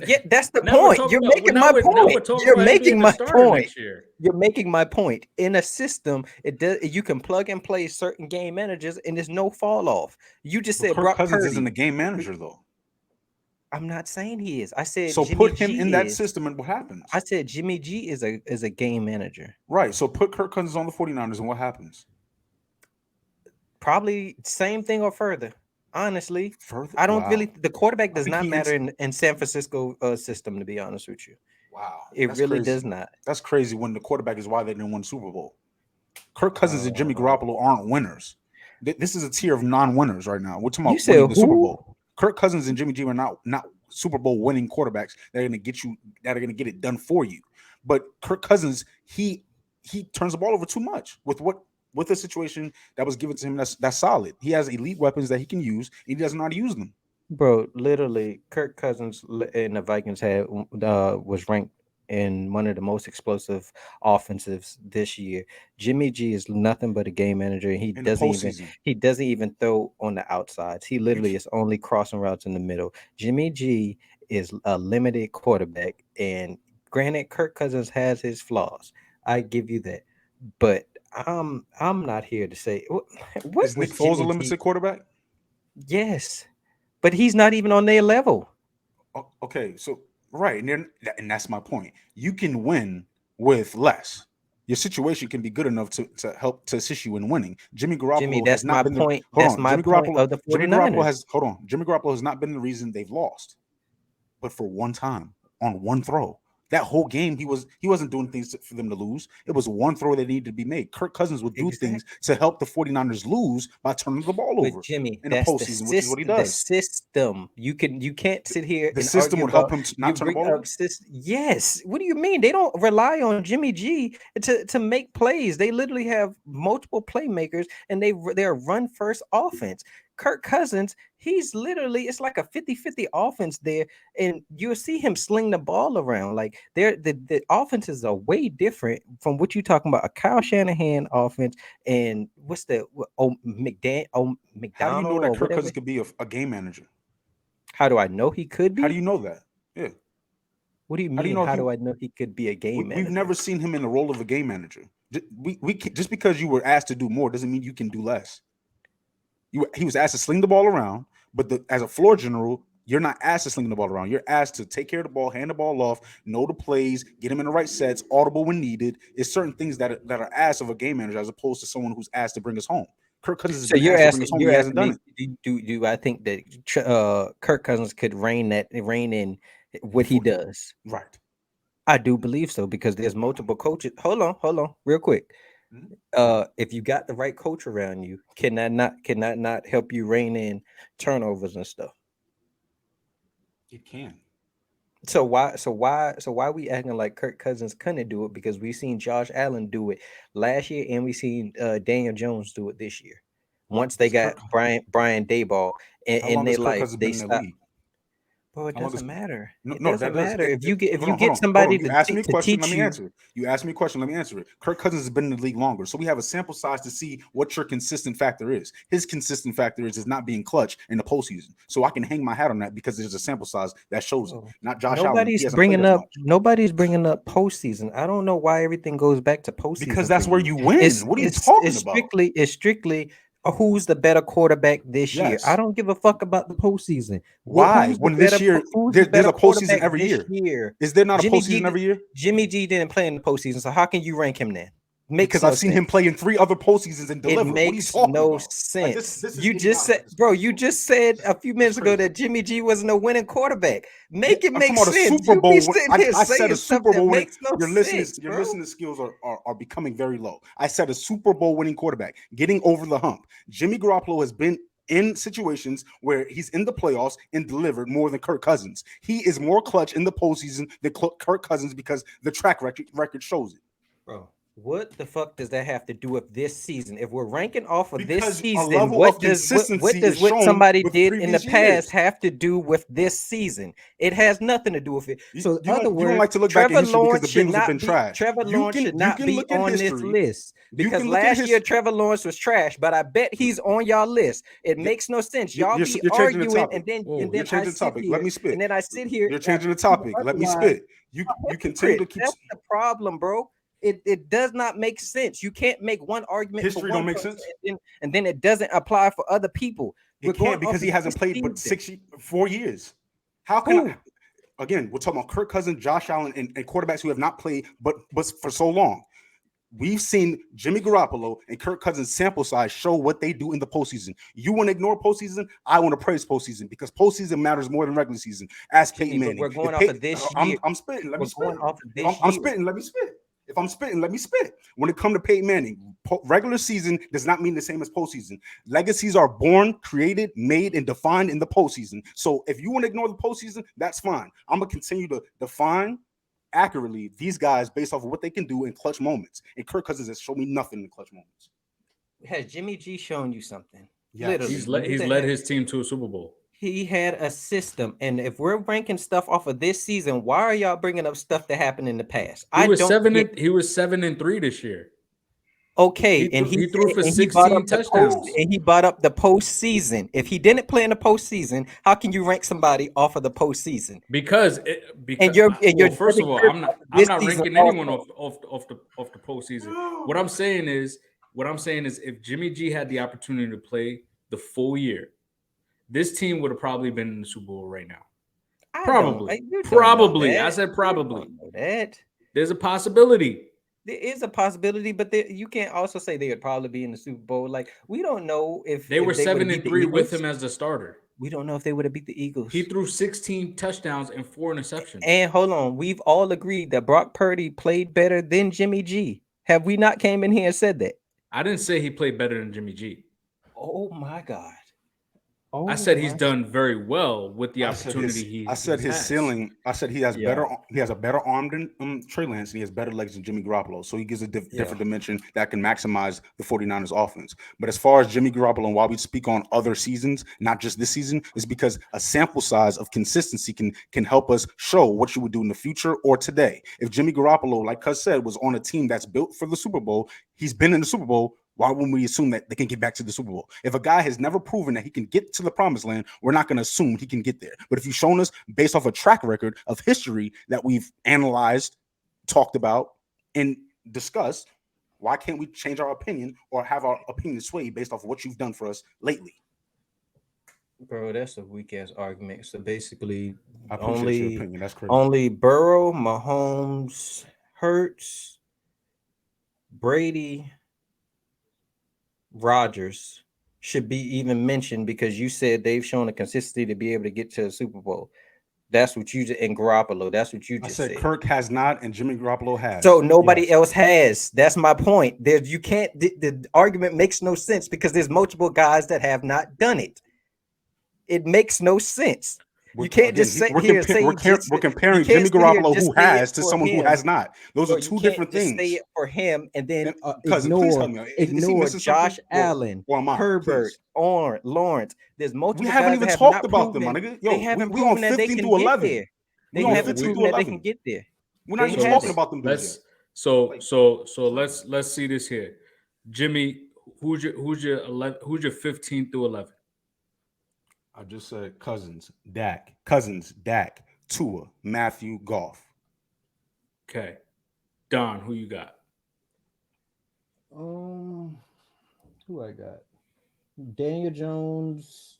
Yeah, that's the point. You're making my point. You're making my point. You're making my point. In a system, you can plug and play certain game managers, and there's no fall off. You just said Brock Cousins Purdy isn't a game manager, though. I'm not saying he is. I said so. Jimmy Put him G in that system, and what happens? I said Jimmy G is a game manager. Right. So put Kirk Cousins on the 49ers, and what happens? Probably same thing or further. Honestly, I don't really. The quarterback does not matter in San Francisco system. To be honest with you, wow, it really does not. That's crazy. When the quarterback is why they didn't win Super Bowl. Kirk Cousins and Jimmy Garoppolo aren't winners. This is a tier of non-winners right now. We're talking about winning the Super Bowl. Kirk Cousins and Jimmy G are not Super Bowl winning quarterbacks that are going to get it done for you. But Kirk Cousins, he turns the ball over too much with a situation that was given to him that's solid. He has elite weapons that he can use, and he doesn't know how to use them. Bro, literally, Kirk Cousins and the Vikings was ranked in one of the most explosive offensives this year. Jimmy G is nothing but a game manager. He doesn't even throw on the outsides. He literally is only crossing routes in the middle. Jimmy G is a limited quarterback, and granted, Kirk Cousins has his flaws. I give you that, but I'm not here to say what is Nick Foles a limited quarterback? Yes, but he's not even on their level. Okay, so right, and that's my point. You can win with less. Your situation can be good enough to help to assist you in winning. Jimmy Garoppolo that's has not my been point. Hold on, Jimmy Garoppolo of the 49ers. Jimmy Garoppolo has not been the reason they've lost, but for one time on one throw. That whole game, he wasn't doing things for them to lose. It was one throw that needed to be made. Kirk Cousins would do things to help the 49ers lose by turning the ball over. Jimmy, in the postseason, which is what he does. The system. You can't sit here. The system would help him not turn the ball over. Yes. What do you mean? They don't rely on Jimmy G to make plays. They literally have multiple playmakers, and they're a run first offense. Kirk Cousins, he's literally, it's like a 50-50 offense there, and you'll see him sling the ball around. Like the offenses are way different from what you're talking about. A Kyle Shanahan offense, and McDonald. How do you know that Kirk Cousins could be a game manager? How do I know he could be? How do you know that? Yeah. What do you mean? How do I know he could be a game manager? We've never seen him in the role of a game manager. Just because you were asked to do more doesn't mean you can do less. He was asked to sling the ball around, but as a floor general, you're not asked to sling the ball around. You're asked to take care of the ball, hand the ball off, know the plays, get him in the right sets, audible when needed. It's certain things that are asked of a game manager as opposed to someone who's asked to bring us home. Kirk Cousins has been asked to bring us home. He hasn't done it. Do I think that Kirk Cousins could rein in what he does? Right. I do believe so, because there's multiple coaches. Hold on, real quick. If you got the right coach around you, can that not help you rein in turnovers and stuff? It can. So why we acting like Kirk Cousins couldn't do it? Because we've seen Josh Allen do it last year, and we seen Daniel Jones do it this year. Once they got Brian Daboll and they stopped. Bro, it doesn't matter. It doesn't matter if you get somebody to ask me a question. Let me answer. You ask me a question. Let me answer it. Kirk Cousins has been in the league longer, so we have a sample size to see what your consistent factor is. His consistent factor is not being clutch in the postseason. So I can hang my hat on that because there's a sample size that shows it. Not Josh Allen. Nobody's bringing up postseason. I don't know why everything goes back to postseason. Because that's where you win. What are you talking about? It's strictly who's the better quarterback this year. I don't give a fuck about the postseason. Why? When this year there's a postseason every year. Is there not a postseason every year? Jimmy G didn't play in the postseason, so how can you rank him then? Because I've seen him play in 3 other postseasons and deliver. It makes no sense. You just said a few minutes ago that Jimmy G wasn't a winning quarterback. Make it make sense. Super Bowl. I said a Super Bowl winning. Your listening skills are becoming very low. I said a Super Bowl winning quarterback getting over the hump. Jimmy Garoppolo has been in situations where he's in the playoffs and delivered more than Kirk Cousins. He is more clutch in the postseason than Kirk Cousins because the track record shows it. Bro. What the fuck does that have to do with this season? If we're ranking off of this season, what does what somebody did in the past have to do with this season? It has nothing to do with it. So, in other words, you don't like to look back at history because the Bengals have been trash. Trevor Lawrence should not be on this list because last year Trevor Lawrence was trash, but I bet he's on y'all list. It makes no sense. Y'all be arguing and then you're changing the topic. Let me spit. And then I sit here. You're changing the topic. Let me spit. You continue to keep. That's the problem, bro. It does not make sense. You can't make one argument. History don't make sense, and then it doesn't apply for other people. It can't because he hasn't played but 4 years. How can again? We're talking about Kirk Cousins, Josh Allen, and quarterbacks who have not played but for so long. We've seen Jimmy Garoppolo and Kirk Cousins sample size show what they do in the postseason. You want to ignore postseason? I want to praise postseason because postseason matters more than regular season. Ask Peyton Manning. We're going off of this year. I'm spitting. Let me spit. I'm spitting. Let me spit. If I'm spitting, let me spit. When it comes to Peyton Manning, regular season does not mean the same as postseason. Legacies are born, created, made, and defined in the postseason. So if you want to ignore the postseason, that's fine. I'm gonna continue to define accurately these guys based off of what they can do in clutch moments. And Kirk Cousins has shown me nothing in clutch moments. Has Jimmy G shown you something? Yes. Literally, He's led his team to a Super Bowl. He had a system, and if we're ranking stuff off of this season, why are y'all bringing up stuff that happened in the past? He was 7-3 this year. Okay, he threw for 16 touchdowns, and he brought up the postseason. If he didn't play in the postseason, how can you rank somebody off of the postseason? Because first of all, I'm not ranking anyone off the postseason. What I'm saying is, if Jimmy G had the opportunity to play the full year, this team would have probably been in the Super Bowl right now. Probably. I said probably. That there's a possibility. There is a possibility, but you can't also say they would probably be in the Super Bowl. Like, we don't know if they were 7-3 with him as the starter. We don't know if they would have beat the Eagles. He threw 16 touchdowns and 4 interceptions. And hold on, we've all agreed that Brock Purdy played better than Jimmy G. Have we not came in here and said that? I didn't say he played better than Jimmy G. Oh my God. I said he's done very well with the opportunity I said his ceiling. I said he has better. He has a better arm than Trey Lance, and he has better legs than Jimmy Garoppolo. So he gives a different dimension that can maximize the 49ers offense. But as far as Jimmy Garoppolo, and why we speak on other seasons, not just this season, is because a sample size of consistency can help us show what you would do in the future or today. If Jimmy Garoppolo, like Cuz said, was on a team that's built for the Super Bowl, he's been in the Super Bowl. Why wouldn't we assume that they can get back to the Super Bowl? If a guy has never proven that he can get to the promised land, we're not going to assume he can get there. But if you've shown us based off a track record of history that we've analyzed, talked about, and discussed, why can't we change our opinion or have our opinion sway based off of what you've done for us lately? Bro, that's a weak ass argument. So basically, I appreciate your opinion. That's crazy. Only Burrow, Mahomes, Hurts, Brady, Rodgers should be even mentioned because you said they've shown a consistency to be able to get to a Super Bowl. That's what you just, and Garoppolo. That's what you just said. Kirk has not, and Jimmy Garoppolo has. So nobody else has. That's my point. You can't. The argument makes no sense because there's multiple guys that have not done it. It makes no sense. You can't just say we're comparing Jimmy Garoppolo who has to someone who has not. Those are two different things. Say it for him and then ignore Josh Allen, Herbert, Lawrence. There's multiple. We haven't even talked about them, my nigga. They haven't proven that they can get there. They haven't proven that they can get there. We're not even talking about them. Let's see this here. Jimmy, who's your 15 through 11? I just said Cousins, Dak, Tua, Matthew, Goff. Okay. Don, who you got? Who I got? Daniel Jones.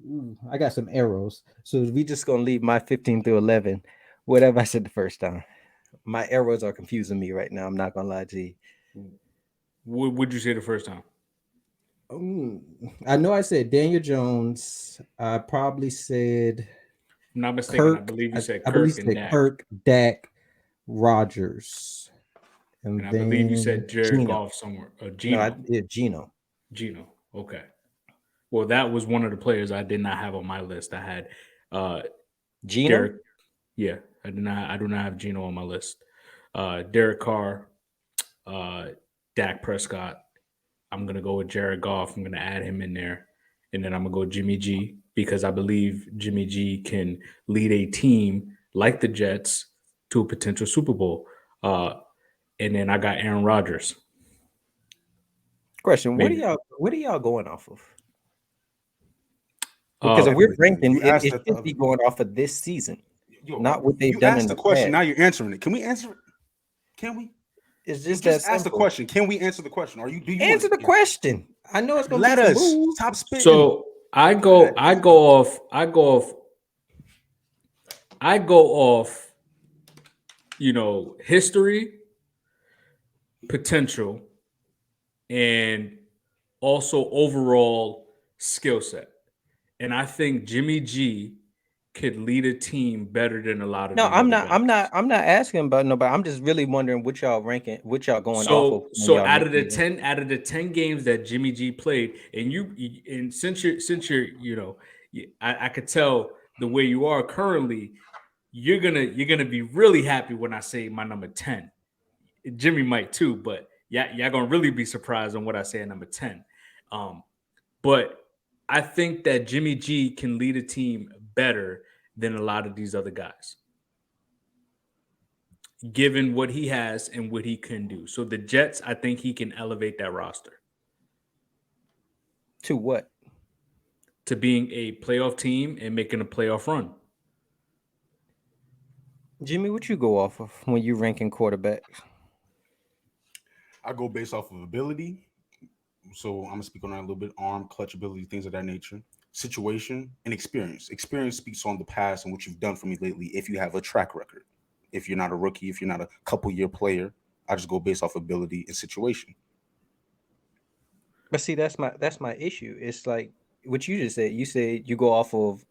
Ooh, I got some arrows. So we just gonna leave my 15 through 11. Whatever I said the first time. My arrows are confusing me right now. I'm not gonna lie to you. What would you say the first time? I know I said Daniel Jones. I probably said, if I'm not mistaken, Kirk, I believe you said Kirk, Dak, Rodgers. And I believe you said Jared Goff somewhere. Gino. No, I did Gino. Okay. Well, that was one of the players I did not have on my list. I had Gino. Derek, I do not have Gino on my list. Derek Carr, Dak Prescott. I'm going to go with Jared Goff. I'm going to add him in there. And then I'm going to go Jimmy G because I believe Jimmy G can lead a team like the Jets to a potential Super Bowl. And then I got Aaron Rodgers. Question, what are y'all going off of? Because if we're ranking, it should be going off of this season, not what they've done in the question. past. Now you're answering it. Can we answer it? Can we? It's just ask the question. Can we answer the question? Do you answer the question? I know it's gonna let us stop spitting. So I go off, history, potential, and also overall skill set. And I think Jimmy G could lead a team better than a lot of No, these other guys. I'm not asking about nobody. I'm just really wondering what y'all ranking, what y'all going off of when So y'all out make of the these. 10 games that Jimmy G played, and and since you're I could tell the way you are currently, you're gonna be really happy when I say my number 10. Jimmy might too, but y'all gonna really be surprised on what I say at number 10. Um, but I think that Jimmy G can lead a team better than a lot of these other guys, given what he has and what he can do. So the Jets, I think he can elevate that roster To what? to being a playoff team and making a playoff run. Jimmy, what you go off of when you ranking quarterbacks? I go based off of ability. So I'm gonna speak on that a little bit. Arm, clutch ability, things of that nature. Situation and experience. Experience speaks on the past and what you've done for me lately. If you have a track record, if you're not a rookie, if you're not a couple year player, I just go based off ability and situation. But see, that's my issue. It's like what you just said. You said you go off of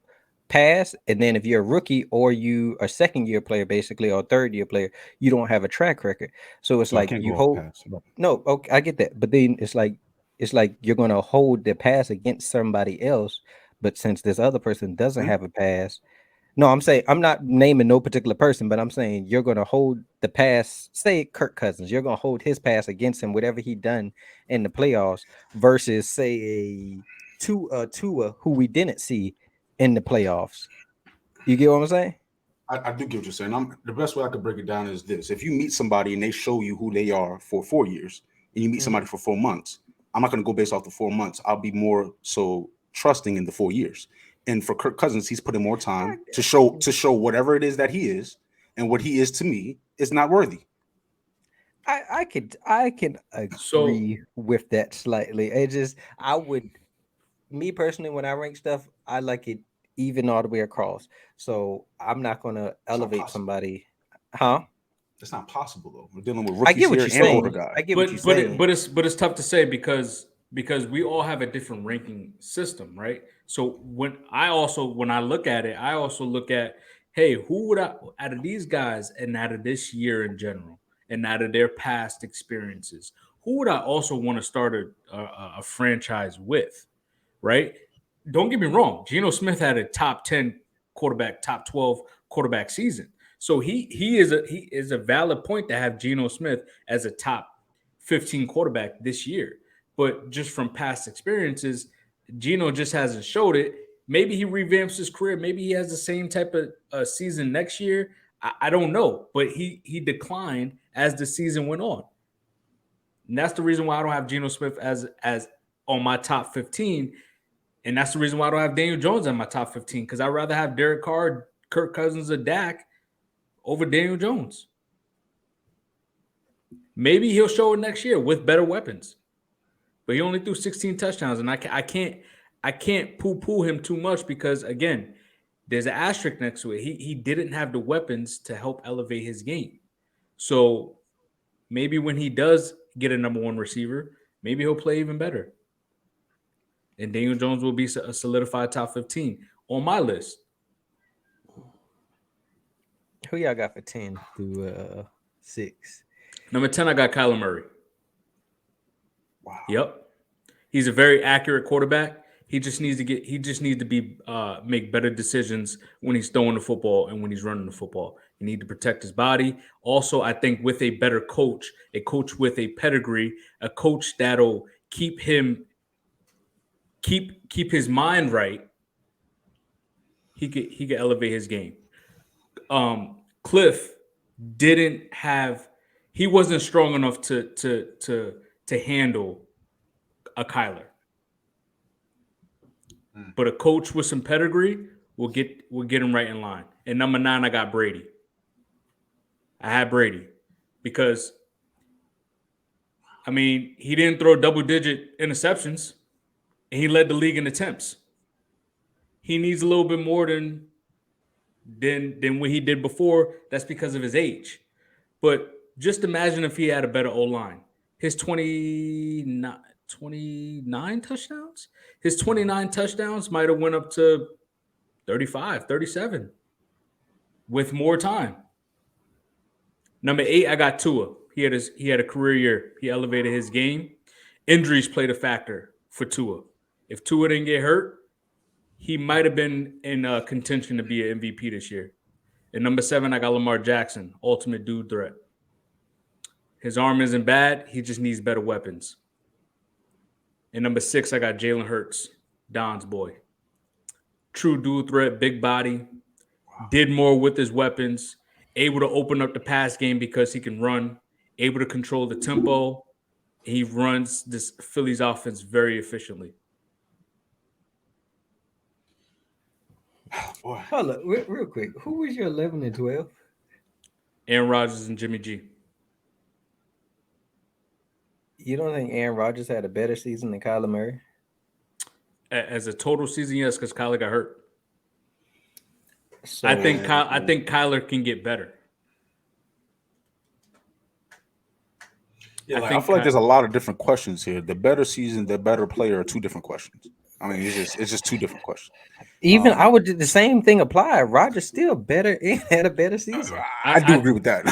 pass, and then if you're a rookie or you a second year player, basically, or third year player, you don't have a track record. So it's So I like can't you go off hold. pass. No, okay, I get that. But then it's like you're gonna hold the pass against somebody else. But since this other person doesn't Hmm? have a pass, no, I'm saying I'm not naming no particular person, but I'm saying you're gonna hold the pass. Say Kirk Cousins, you're gonna hold his pass against him, whatever he done in the playoffs, versus say a Tua who we didn't see in the playoffs. You get what I'm saying? I do get what you're saying. The best way I could break it down is this: if you meet somebody and they show you who they are for 4 years, and you meet somebody for 4 months, I'm not going to go based off the 4 months. I'll be more so trusting in the 4 years. And for Kirk Cousins, he's put in more time to show whatever it is that he is, and what he is to me is not worthy. I can So agree with that slightly. It just I would me personally when I rank stuff, I like it even all the way across. So I'm not gonna It's not elevate possible. somebody, huh? It's not possible though. We're dealing with I rookies get what here you're and older saying. guys. I get what you're saying. but it's tough to say because we all have a different ranking system, right? So when I look at it, I also look at, hey, who would I out of these guys and out of this year in general and out of their past experiences, who would I also want to start a franchise with, right? Don't get me wrong, Geno Smith had a top 10 quarterback, top 12 quarterback season. So he is a valid point to have Geno Smith as a top 15 quarterback this year. But just from past experiences, Geno just hasn't showed it. Maybe he revamps his career. Maybe he has the same type of season next year. I don't know, but he declined as the season went on, and that's the reason why I don't have Geno Smith as on my top 15. And that's the reason why I don't have Daniel Jones in my top 15, because I'd rather have Derek Carr, Kirk Cousins, or Dak over Daniel Jones. Maybe he'll show it next year with better weapons. But he only threw 16 touchdowns, and I can't poo-poo him too much because again, there's an asterisk next to it. He didn't have the weapons to help elevate his game. So maybe when he does get a number one receiver, maybe he'll play even better. And Daniel Jones will be a solidified top 15 on my list. Who y'all got for 10 through 6? Number 10, I got Kyler Murray. Wow. Yep. He's a very accurate quarterback. He just needs to be make better decisions when he's throwing the football and when he's running the football. He need to protect his body. Also, I think with a better coach, a coach with a pedigree, a coach that'll keep his mind right, he could elevate his game. Cliff didn't have he wasn't strong enough to handle a Kyler. But a coach with some pedigree will get him right in line. And number 9, I got Brady. I had Brady because I mean he didn't throw double-digit interceptions, and he led the league in attempts. He needs a little bit more than what he did before. That's because of his age. But just imagine if he had a better O-line. His 29 touchdowns? His 29 touchdowns might have went up to 35, 37 with more time. Number 8, I got Tua. He had a career year. He elevated his game. Injuries played a factor for Tua. If Tua didn't get hurt, he might have been in contention to be an MVP this year. And number 7, I got Lamar Jackson, ultimate dude threat. His arm isn't bad. He just needs better weapons. And number 6, I got Jalen Hurts, Don's boy. True dude threat, big body, did more with his weapons, able to open up the pass game because he can run, able to control the tempo. He runs this Phillies offense very efficiently. Boy. Hold up, real quick. Who was your 11 and 12? Aaron Rodgers and Jimmy G. You don't think Aaron Rodgers had a better season than Kyler Murray? As a total season, yes, because Kyler got hurt. So, I think Kyler can get better. Yeah, I feel like there's a lot of different questions here. The better season, the better player are two different questions. I mean, it's just two different questions. Even I would do the same thing apply. Rodgers still better and had a better season. I do agree with that.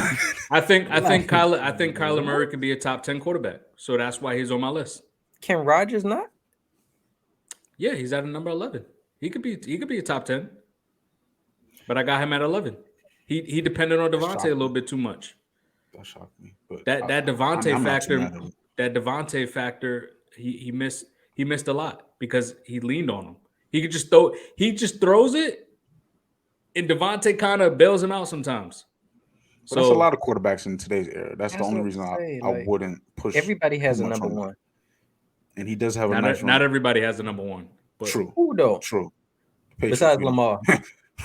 I think Kyler Murray could be a top 10 quarterback. So that's why he's on my list. Can Rodgers not? Yeah, he's at a number 11. He could be a top 10. But I got him at 11. He depended on Devontae a little bit too much. That shocked me. But that Devontae factor, he missed a lot because he leaned on him. He just throws it, and Devontae kind of bails him out sometimes. So that's a lot of quarterbacks in today's era. That's the only reason I wouldn't push. Everybody has a number one, and he does have a nice. Not everybody has a number one. But true. Who though? True. Besides Lamar,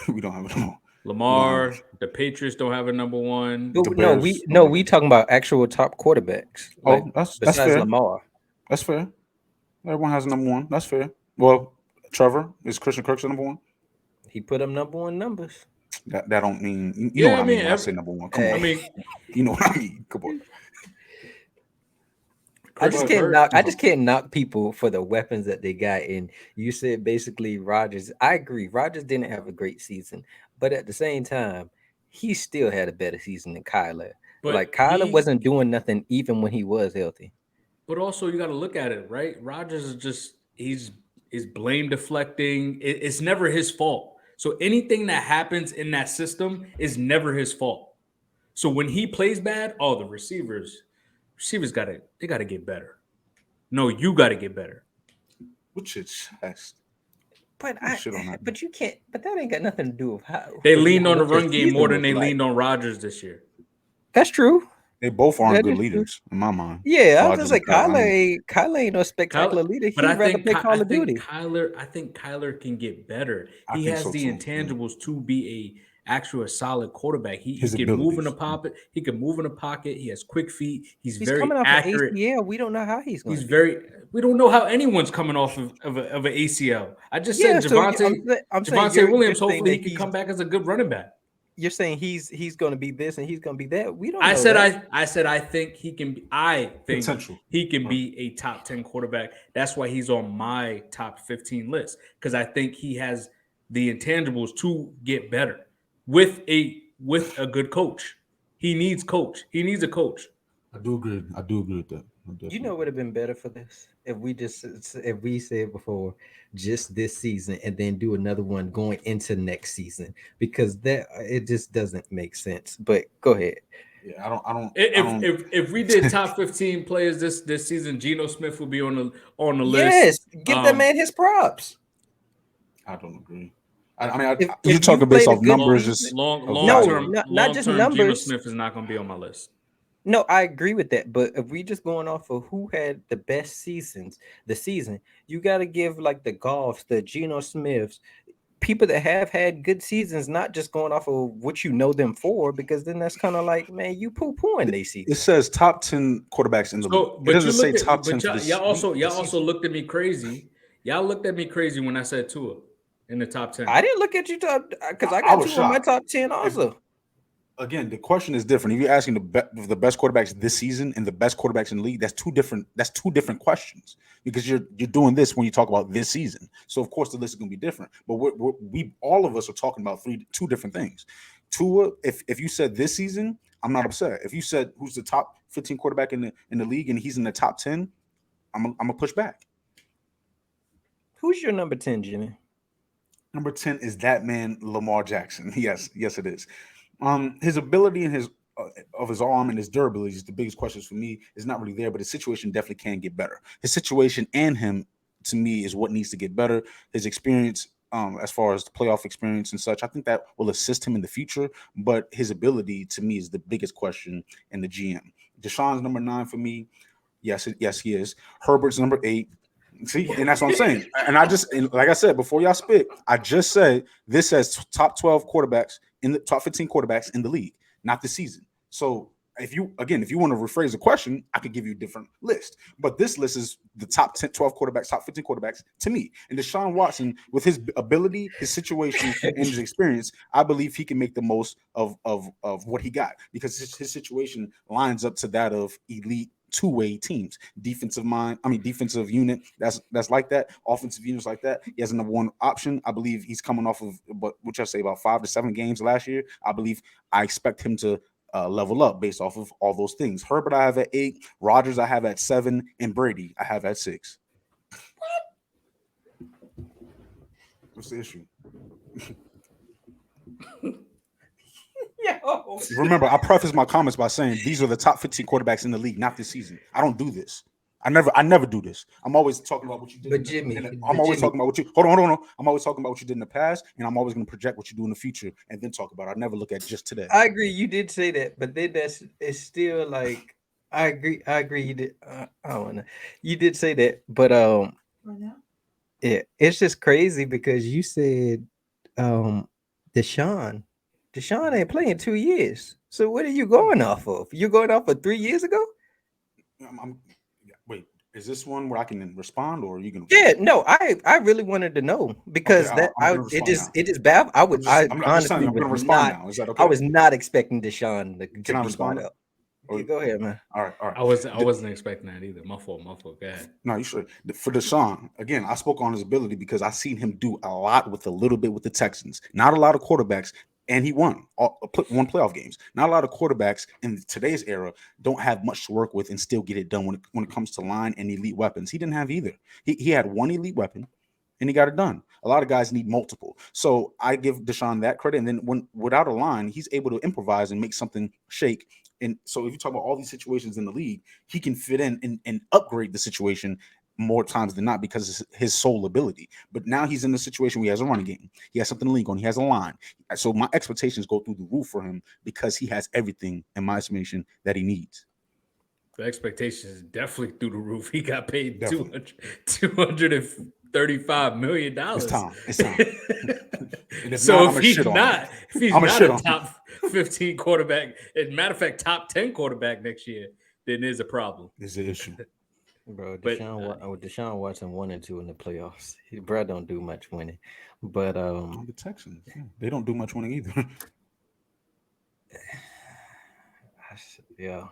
we don't have a number. Lamar, the Patriots don't have a number one. We talking about actual top quarterbacks. Oh, that's fair. Lamar. That's fair. Everyone has a number one. That's fair. Well, Trevor, is Christian Kirk's number one? He put up number one numbers. That don't mean you know what I mean when I say number one. Come on. I mean, you know what I mean. Come on. I just can't knock people for the weapons that they got. And you said basically Rodgers. I agree. Rodgers didn't have a great season, but at the same time, he still had a better season than Kyler. But Kyler wasn't doing nothing even when he was healthy. But also you got to look at it, right? Rodgers is just he's blame deflecting. It's never his fault. So anything that happens in that system is never his fault. So when he plays bad, the receivers got to get better. No, you got to get better. What's your chest? But you can't. But that ain't got nothing to do with how they leaned on the run game more than they leaned on Rodgers this year. That's true. They both aren't good leaders in my mind. Yeah, I was just like Kyler ain't no spectacular leader. He'd rather play Call of Duty. I think Kyler can get better. He has the intangibles to be a solid quarterback. He can move in the pocket. He can move in the pocket. He has quick feet. He's very coming off accurate. ACL. We don't know how he's going. We don't know how anyone's coming off of an ACL. I just said Javonte Williams. Hopefully, he can come back as a good running back. You're saying he's going to be this and he's going to be that. We don't. I think he can be. I think he can be a top 10 quarterback. That's why he's on my top 15 list because I think he has the intangibles to get better with a good coach. He needs a coach. I do agree with that. You know what would have been better for this if we said before just this season and then do another one going into next season because it just doesn't make sense. But go ahead. Yeah, I don't. If we did top 15 players this season, Geno Smith will be on the list. Yes, give that man his props. I don't agree. I mean, you're talking based off numbers, just long term. Not just numbers. Geno Smith is not going to be on my list. No, I agree with that. But if we just going off of who had the best seasons, you got to give like the Goffs, the Geno Smiths, people that have had good seasons, not just going off of what you know them for, because then that's kind of like, man, you poo-pooing they season. It says top 10 quarterbacks in the league. It doesn't say top 10. Y'all also looked at me crazy. Y'all looked at me crazy when I said Tua in the top 10. I didn't look at you because I got Tua in my top 10 also. again, the question is different. If you're asking the best quarterbacks this season and the best quarterbacks in the league, that's two different questions, because you're doing this when you talk about this season. So of course the list is going to be different. But we all of us are talking about two different things. Tua, if you said this season, I'm not upset. If you said who's the top 15 quarterback in the league and he's in the top 10, I'm gonna push back. Who's your number 10, Jimmy? Number 10 is that man Lamar Jackson. Yes, it is. His ability and his of his arm and his durability is the biggest questions for me. Is not really there, but his situation definitely can get better. His situation and him, to me, is what needs to get better. His experience, as far as the playoff experience and such, I think that will assist him in the future. But his ability, to me, is the biggest question in the GM. Deshaun's number 9 for me. Yes, he is. Herbert's number 8. See, and that's what I'm saying. And like I said, before y'all spit, I just said this says top 12 quarterbacks in the top 15 quarterbacks in the league, not this season. So if you want to rephrase the question, I could give you a different list. But this list is the top 10, 12 quarterbacks, top 15 quarterbacks to me. And Deshaun Watson, with his ability, his situation, and his experience, I believe he can make the most of what he got, because his situation lines up to that of elite two-way teams. Defensive unit that's like that. Offensive units like that. He has a number 1 option. I believe he's coming off of about 5 to 7 games last year. I expect him to level up based off of all those things. Herbert I have at 8, Rodgers I have at 7, and Brady I have at 6. What's the issue? Yo. Remember, I preface my comments by saying these are the top 15 quarterbacks in the league, not this season. I don't do this. I never do this. I'm always talking about what you did. But Jimmy, I'm always talking about what you. Hold on. I'm always talking about what you did in the past, and I'm always going to project what you do in the future, and then talk about it. I never look at just today. I agree. You did say that, but then it's still like I agree. You did. I don't know. You did say that, but yeah, it's just crazy because you said Deshaun ain't playing 2 years. So what are you going off of? You're going off of 3 years ago? Wait, is this one where I can respond, or are you gonna? Yeah, no, I really wanted to know because Okay, it is bad. I honestly was not. now. Is that okay? I was not expecting Deshaun to Can I respond? up. Yeah, go ahead, man. All right. I wasn't expecting that either. My fault. Go ahead. No, you should. For Deshaun, again, I spoke on his ability because I seen him do a lot with a little bit with the Texans. Not a lot of quarterbacks, and he won playoff games. Not a lot of quarterbacks in today's era don't have much to work with and still get it done when it comes to line and elite weapons. He didn't have either. He had one elite weapon, and he got it done. A lot of guys need multiple. So I give Deshaun that credit. And then without a line, he's able to improvise and make something shake. And so if you talk about all these situations in the league, he can fit in and upgrade the situation more times than not because of his sole ability. But now he's in the situation where he has a running game. He has something to lean on. He has a line. So my expectations go through the roof for him because he has everything, in my estimation, that he needs. The expectations is definitely through the roof. He got paid $235 million. It's time. So if he's not a top 15 quarterback, as a matter of fact, top 10 quarterback next year, then there's a problem. There's an issue. Bro, Deshaun Watson 1 and 2 in the playoffs. Bro don't do much winning. But the Texans, they don't do much winning either. Yeah.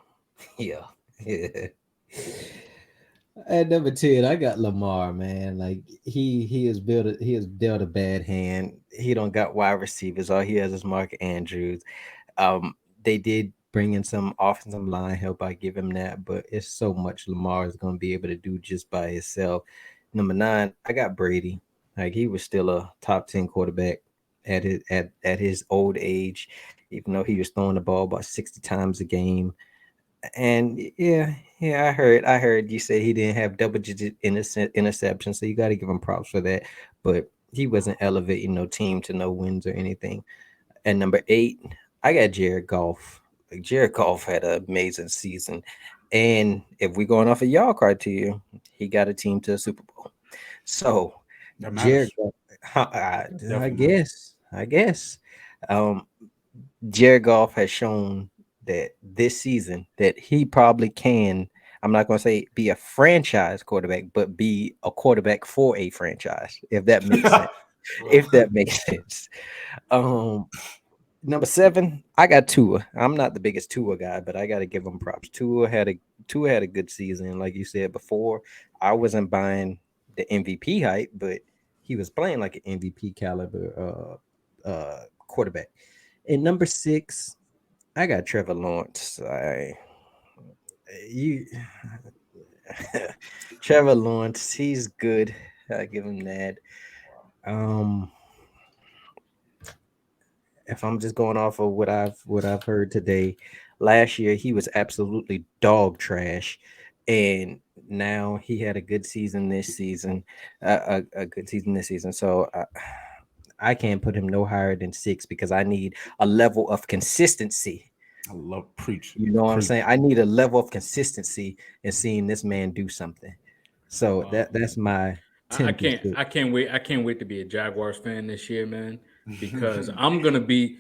At number 10, I got Lamar, man. Like he has dealt a bad hand. He don't got wide receivers. All he has is Mark Andrews. They did bring in some offensive line help. I give him that, but it's so much Lamar is going to be able to do just by himself. Number 9, I got Brady. Like he was still a top 10 quarterback at his old age, even though he was throwing the ball about 60 times a game. And yeah, I heard you say he didn't have double-digit interceptions, so you got to give him props for that. But he wasn't elevating no team to no wins or anything. And number 8, I got Jared Goff. Like Jared Goff had an amazing season, and if we're going off of y'all criteria, he got a team to a Super Bowl. So Jared Goff, I guess. Jared Goff has shown that this season that he probably can, I'm not going to say be a franchise quarterback, but be a quarterback for a franchise, if that makes sense. If that makes sense. Number 7, I got Tua. I'm not the biggest Tua guy, but I got to give him props. Tua had a good season, like you said before. I wasn't buying the MVP hype, but he was playing like an MVP caliber quarterback. And number 6, I got Trevor Lawrence. You Trevor Lawrence, he's good. I give him that. Um, if I'm just going off of what I've heard today, last year he was absolutely dog trash, and now he had a good season this season, a good season this season. So I can't put him no higher than 6 because I need a level of consistency. I love preach. You know what I'm Preach. saying? I need a level of consistency in seeing this man do something. So that's my I 10 through can't 6. I can't wait. I can't wait to be a Jaguars fan this year, man. Because I'm gonna be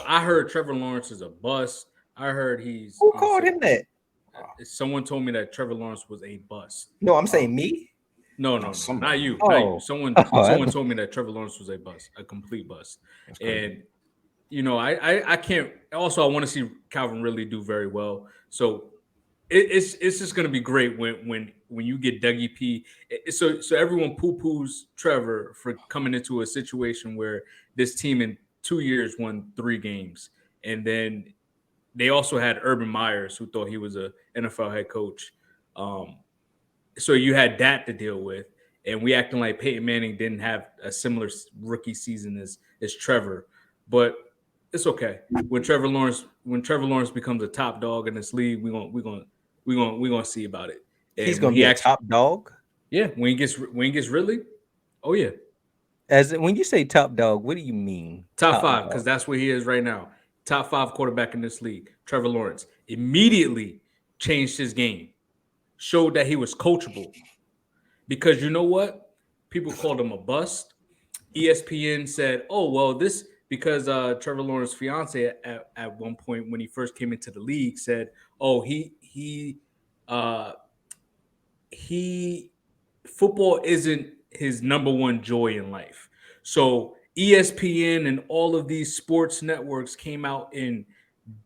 I heard Trevor Lawrence is a bust. I heard Who called him that? someone told me that Trevor Lawrence was a bust. No, I'm saying me. No, No, no, somebody. not you. Oh. Not you. Someone Oh, someone told me that Trevor Lawrence was a bust, a complete bust. That's crazy. And I can't. Also, I want to see Calvin really do very well. So it's just gonna be great when you get Dougie P. So everyone poo poos Trevor for coming into a situation where this team in 2 years won 3 games, and then they also had Urban Myers who thought he was a NFL head coach. Um, so you had that to deal with, and we acting like Peyton Manning didn't have a similar rookie season as Trevor, but it's okay. When Trevor Lawrence becomes a top dog in this league, we gonna see about it. He's And when gonna he be a actually, top dog. yeah, when he gets really, oh yeah, When you say top dog, what do you mean? top Top five, because dog. that's where he is right now. Top five quarterback in this league. Trevor Lawrence immediately changed his game, showed that he was coachable. Because you know what? People called him a bust. ESPN said, "Oh well, this because Trevor Lawrence's fiance at one point when he first came into the league said, oh uh, he football isn't his number one joy in life." So ESPN and all of these sports networks came out and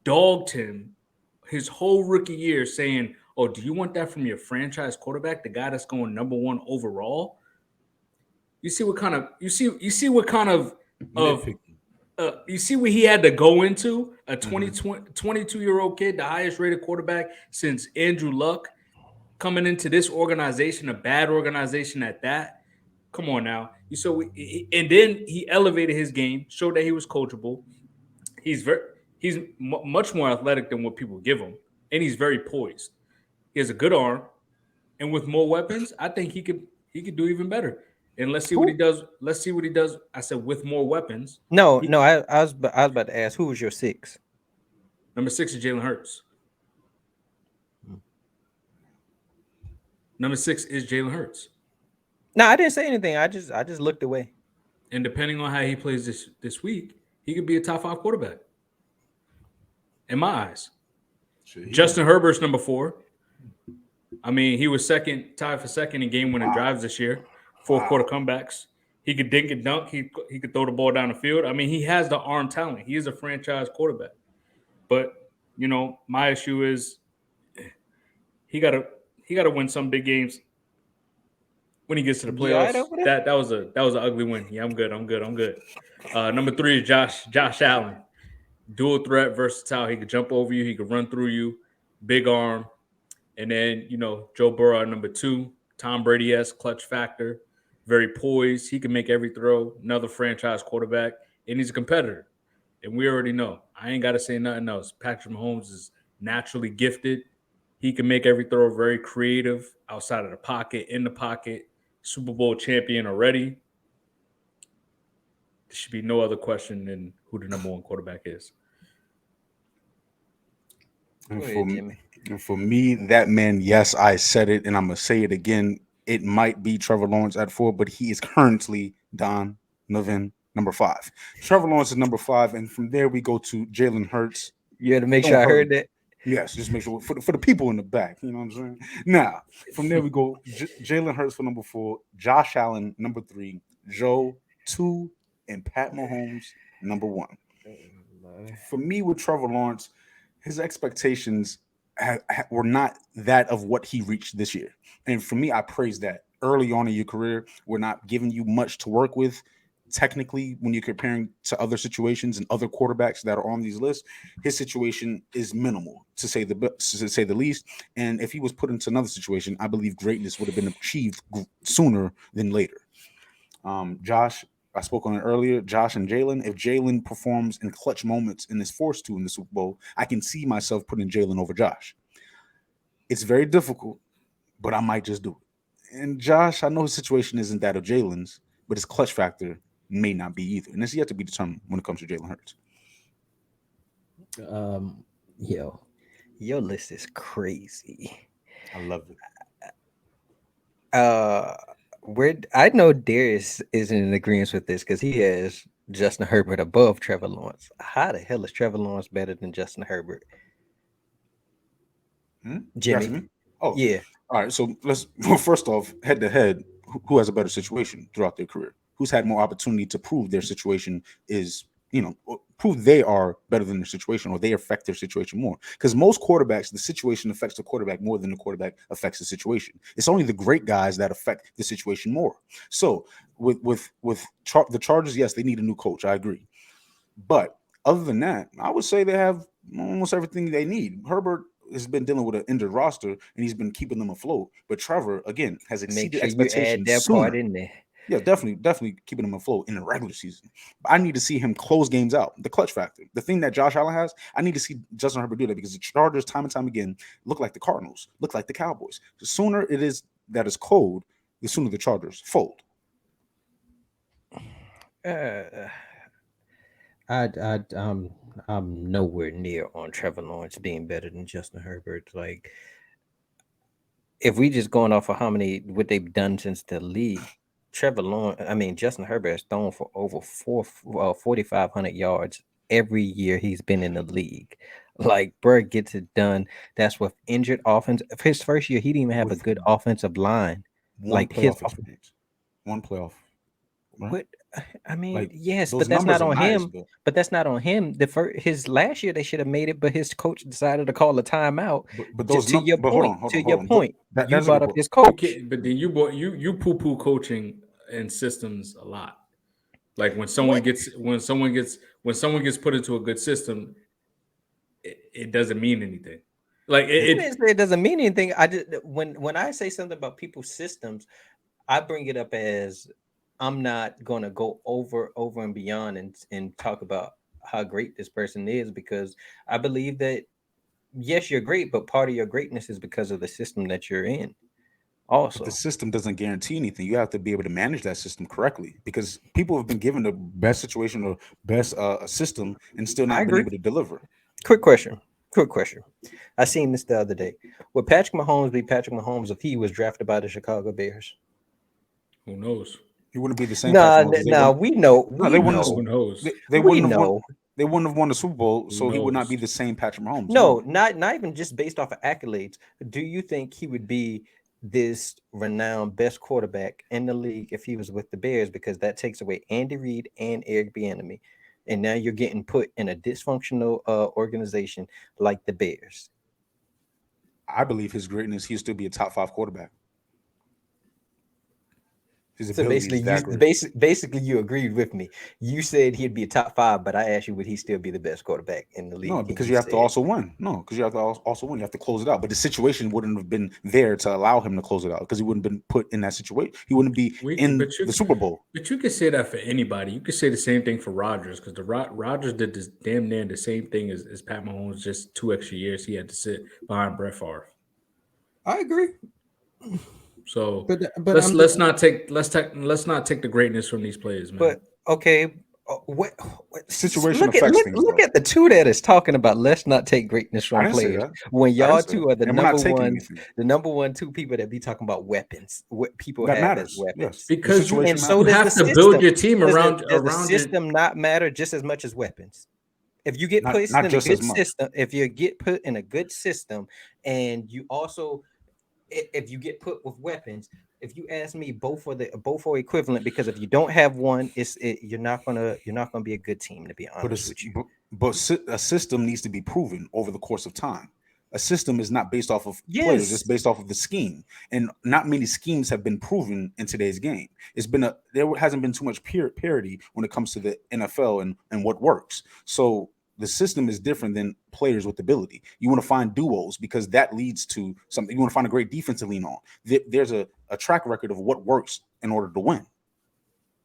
dogged him his whole rookie year, saying, "Oh, do you want that from your franchise quarterback, the guy that's going number one overall?" You see what kind of Nitpicky. you see what he had to go into a Mhm. 22-year-old kid, the highest rated quarterback since Andrew Luck, coming into this organization, a bad organization at that. Come on now. And then he elevated his game, showed that he was coachable. He's very much more athletic than what people give him, and he's very poised. He has a good arm, and with more weapons, I think he could do even better. And let's see what he Who? does. Let's see what he does. I said with more weapons. No, He, no. I was about to ask who was your 6. number 6 is Jalen Hurts. Number 6 is Jalen Hurts. No, I didn't say anything. I just looked away. And depending on how he plays this week, he could be a top 5 quarterback in my eyes. Shit, Justin Herbert's number 4. I mean, he was tied for second in game-winning drives this year. Fourth quarter comebacks. He could dink and dunk. He could throw the ball down the field. I mean, he has the arm talent. He is a franchise quarterback. But my issue is he gotta win some big games when he gets to the You all right playoffs. over there? That was an ugly win. Yeah, I'm good. Number 3 is Josh Allen. Dual threat, versatile. He could jump over you. He could run through you. Big arm. And then, Joe Burrow at number 2. Tom Brady-esque clutch factor. Very poised. He can make every throw. Another franchise quarterback. And he's a competitor. And we already know. I ain't got to say nothing else. Patrick Mahomes is naturally gifted. He can make every throw, very creative, outside of the pocket, in the pocket. Super Bowl champion already. There should be no other question than who the number 1 quarterback is. And Go for ahead, Jimmy. and for me, that man, yes, I said it, and I'm gonna say it again. It might be Trevor Lawrence at 4, but he is currently Don Nevin number 5. Trevor Lawrence is number 5, and from there we go to Jalen Hurts. You had to make sure Don't I hurt heard him. that. Yes, just make sure for the people in the back. You know what I'm saying? Now, from there we go Jalen Hurts for number 4, Josh Allen number 3, Joe 2, and Pat Mahomes number 1. For me, with Trevor Lawrence, his expectations were not that of what he reached this year. And for me, I praise that. Early on in your career, we're not giving you much to work with. Technically, when you're comparing to other situations and other quarterbacks that are on these lists, his situation is minimal to say the least. And if he was put into another situation, I believe greatness would have been achieved sooner than later. Josh, I spoke on it earlier. Josh and Jalen. If Jalen performs in clutch moments and is forced to in the Super Bowl, I can see myself putting Jalen over Josh. It's very difficult, but I might just do it. And Josh, I know his situation isn't that of Jalen's, but his clutch factor may not be either. And it's yet to be determined when it comes to Jalen Hurts. Yo, your list is crazy. I love it. Where I know Darius isn't in agreement with this because he has Justin Herbert above Trevor Lawrence. How the hell is Trevor Lawrence better than Justin Herbert? Jimmy. Me? Oh, yeah. All right. So first off, head to head, who has a better situation throughout their career? Who's had more opportunity to prove their situation is, prove they are better than their situation or they affect their situation more? Because most quarterbacks, the situation affects the quarterback more than the quarterback affects the situation. It's only the great guys that affect the situation more. So with the Chargers, yes, they need a new coach. I agree. But other than that, I would say they have almost everything they need. Herbert has been dealing with an injured roster, and he's been keeping them afloat. But Trevor, again, has Make exceeded sure you add expectations that sooner. part in there. Yeah, definitely keeping them afloat in the regular season. But I need to see him close games out. The clutch factor, the thing that Josh Allen has, I need to see Justin Herbert do that because the Chargers, time and time again, look like the Cardinals, look like the Cowboys. The sooner it is that is cold, the sooner the Chargers fold. I'm nowhere near on Trevor Lawrence being better than Justin Herbert. Like, if we just going off of what they've done since the league, Justin Herbert has thrown for over 4,500 yards every year he's been in the league. Like, bro gets it done. That's with injured offense. His first year, he didn't even have a good offensive line. One playoff experience. One playoff. Right? But Like, yes, those but that's not numbers are on nice, him. But that's not on him. His last year they should have made it, but his coach decided to call a timeout. But those to your but point, hold to on, your point, That- you that's a brought good up point. his coach. But then you poo-poo coaching and systems a lot. Like when someone gets put into a good system, it doesn't mean anything. Like It doesn't mean anything. I just when I say something about people's systems, I bring it up as I'm not gonna go over and beyond and talk about how great this person is, because I believe that yes, you're great, but part of your greatness is because of the system that you're in. Also, But the system doesn't guarantee anything. You have to be able to manage that system correctly because people have been given the best situation or best system and still I not been agree. able to deliver. Quick question. I seen this the other day. Would Patrick Mahomes be Patrick Mahomes if he was drafted by the Chicago Bears? who knows? He wouldn't be the same. Nah, Patrick Mahomes. we know. No, they wouldn't. Who knows? They We wouldn't have won. know. They wouldn't have won the Super Bowl, so he would not knows? be the same Patrick Mahomes. No, not even just based off of accolades. Do you think he would be this renowned best quarterback in the league if he was with the Bears? Because that takes away Andy Reid and Eric Bieniemy, and now you're getting put in a dysfunctional organization like the Bears. I believe his greatness, he'll still be a top 5 quarterback. His So ability is that great. basically, you agreed with me. You said he'd be a top 5, but I asked you, would he still be the best quarterback in the league? No, because you have to also win. No, because you have to also win. You have to close it out. But the situation wouldn't have been there to allow him to close it out because he wouldn't have been put in that situation. He wouldn't be in the Super Bowl. But you could say that for anybody. You could say the same thing for Rodgers because Rodgers did this damn near the same thing as Pat Mahomes, just 2 extra years he had to sit behind Brett Favre. I agree. So But let's not take the greatness from these players, man. But okay, what Situation look affects at things, look though. at the two that is talking about let's not take greatness I from didn't say players that. when I y'all didn't say two that. are the And we're not number taking one, anything. the number 1, 2 people that be talking about weapons, what people That have matters, as weapons. yes. Because The situation And so you does have the to build system. your team Does around the system not matter just as much as weapons? If you get Not- placed not in a just as good much. system, if you get put in a good system, and you also, if you get put with weapons, if you ask me, both are equivalent, because if you don't have one, you're not gonna be a good team, to be honest with you. But a system needs to be proven over the course of time. A system is not based off of players; it's Yes, based off of the scheme, and not many schemes have been proven in today's game. There hasn't been too much parity when it comes to the NFL and what works. So the system is different than players with ability. You want to find duos because that leads to something. You want to find a great defense to lean on. There's a track record of what works in order to win.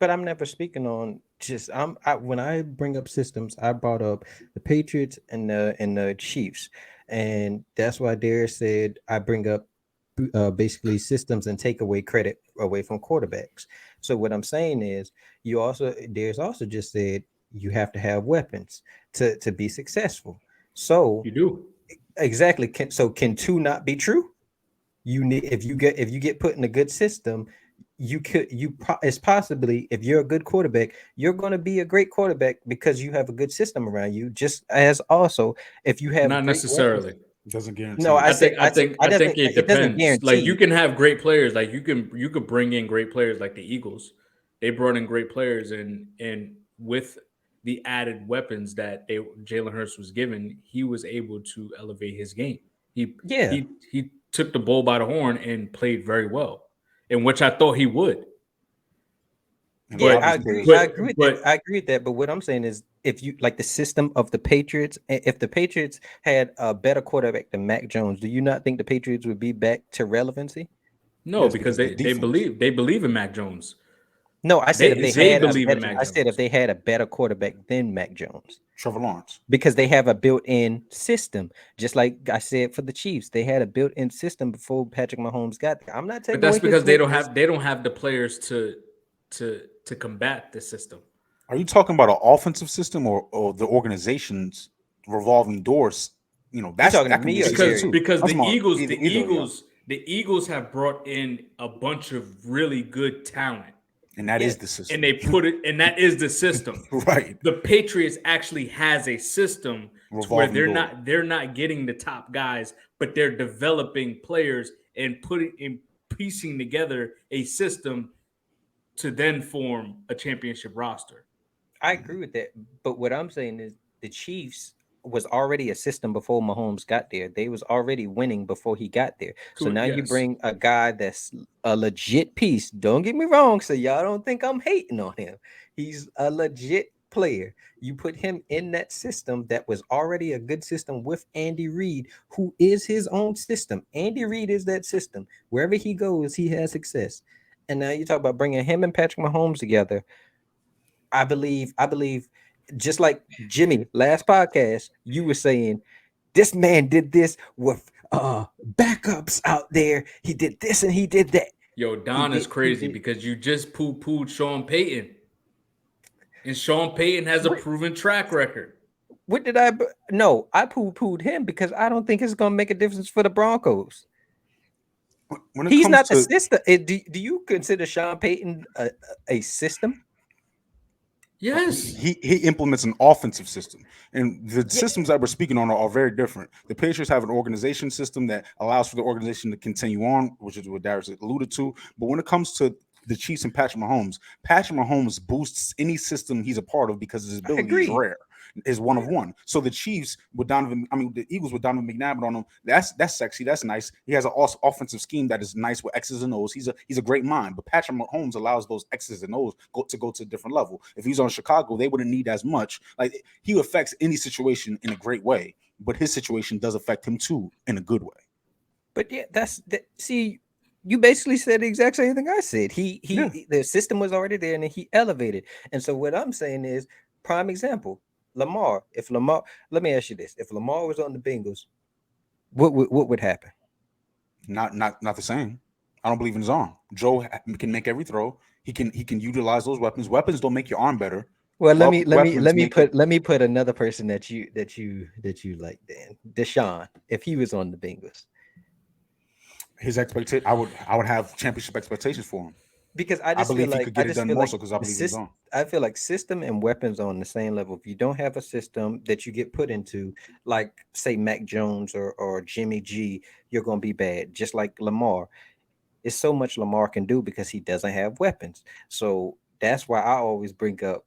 but I'm never speaking on just when I bring up systems, I brought up the Patriots and the Chiefs, and that's why Darius said I bring up basically systems and take away credit away from quarterbacks. So what I'm saying is, Darius also just said you have to have weapons to be successful. So You do. exactly, can two not be true? You need if you get put in a good system, it's possibly, if you're a good quarterback, you're going to be a great quarterback because you have a good system around you, just as also if you have Not great weapons. necessarily. It doesn't guarantee No, it. I think it it doesn't depends. Like you guarantee. can have great players. Like you could bring in great players like the Eagles. They brought in great players and with the added weapons that Jalen Hurts was given, he was able to elevate his game. He Yeah, he took the bull by the horn and played very well, in which I thought he would. And a yeah, lot of But these I players agree. I but agree with that. but I agree with that. But what I'm saying is, if you like the system of the Patriots, if the Patriots had a better quarterback than Mac Jones, do you not think the Patriots would be back to relevancy? no, yes, because because the defense. they believe in Mac Jones. No, I said if they They had a believe in better, Mac I said if Jones. they had a better quarterback than Mac Jones, Trevor Lawrence. because they have a built-in system. Just like I said for the Chiefs, they had a built-in system before Patrick Mahomes got there. I'm not But taking that's away his because greatness. they don't have the players to combat the system. Are you talking about an offensive system or the organization's revolving doors? You talking to That can be me a or system Because Darius? too. because I'm talking about either of y'all, The Eagles have brought in a bunch of really good talent and that Yeah, is the and system, they put it and that is the system. right? The Patriots actually has a system to where Revolving door. they're not getting the top guys, but they're developing players and putting and piecing together a system to then form a championship roster. I agree with that. But what I'm saying is the Chiefs was already a system before Mahomes got there. They was already winning before he got there. So now you Yes. bring a guy that's a legit piece. Don't get me wrong. So y'all don't think I'm hating on him. He's a legit player. You put him in that system that was already a good system with Andy Reid, who is his own system. Andy Reid is that system. Wherever he goes, he has success. And now you talk about bringing him and Patrick Mahomes together. I believe, just like Jimmy last podcast, you were saying this man did this with backups out there. He did this and he did that. Yo, He Don is did. He crazy did. because you just poo-pooed Sean Payton. And Sean Payton has a What? proven track record. What did I? No, I poo-pooed him because I don't think it's gonna make a difference for the Broncos. When it He's comes not the to system. Do you consider Sean Payton a system? Yes. he implements an offensive system, and the Yeah, systems that we're speaking on are very different. The Patriots have an organization system that allows for the organization to continue on, which is what Darius alluded to. But when it comes to the Chiefs and Patrick Mahomes boosts any system he's a part of because his I ability is agree. rare, is one of one. So the Chiefs with the Eagles with Donovan McNabb on them, that's sexy, that's nice. He has an offensive scheme that is nice with X's and O's. He's a great mind, but Patrick Mahomes allows those X's and O's go to a different level. If he's on Chicago, they wouldn't need as much. Like he affects any situation in a great way, but his situation does affect him too in a good way. But yeah, that's that. See, you basically said the exact same thing I said. Yeah. The system was already there, and then he elevated. And so what I'm saying is, prime example, Lamar. If Lamar, let me ask you this: if Lamar was on the Bengals, what would happen? Not the same. I don't believe in his arm. Joe can make every throw. He can utilize those weapons. Weapons don't make your arm better. Well, Weapons make it. let me put another person that you like, Dan Deshaun. If he was on the Bengals, His expectation. I would have championship expectations for him. because I believe he could get it done more so because I the believe in his system. arm. I feel like system and weapons are on the same level. If you don't have a system that you get put into, like say Mac Jones or Jimmy G, you're gonna be bad. Just like Lamar, it's so much Lamar can do because he doesn't have weapons. So that's why I always bring up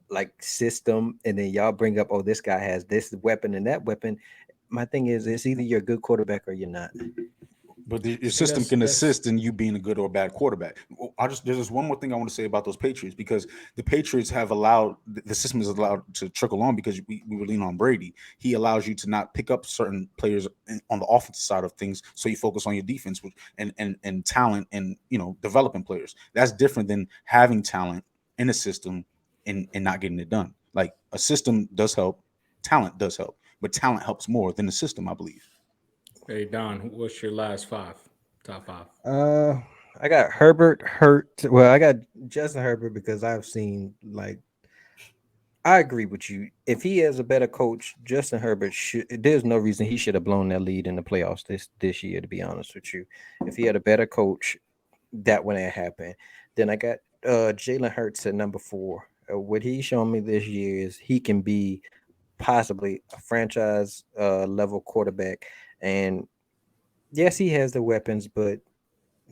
like system, and then y'all bring up, oh, this guy has this weapon and that weapon. My thing is, it's either you're a good quarterback or you're not. But your See, system can that's assist in you being a good or bad quarterback. There's just one more thing I want to say about those Patriots, because the Patriots have allowed the system is allowed to trickle on, because we were leaning on Brady. He allows you to not pick up certain players on the offensive side of things, so you focus on your defense and talent, and developing players. That's different than having talent in a system and not getting it done. Like, a system does help, talent does help, but talent helps more than the system, I believe. Hey Don, what's your last five? Top five. Uh, I got Herbert hurt. Well, I got Justin Herbert because I've seen like I agree with you. If he has a better coach, Justin Herbert should. There's no reason he should have blown that lead in the playoffs this year. To be honest with you, if he had a better coach, that wouldn't happen. Then I got Jalen Hurts at number 4. What he's shown me this year is he can be possibly a franchise level quarterback. And yes, he has the weapons, but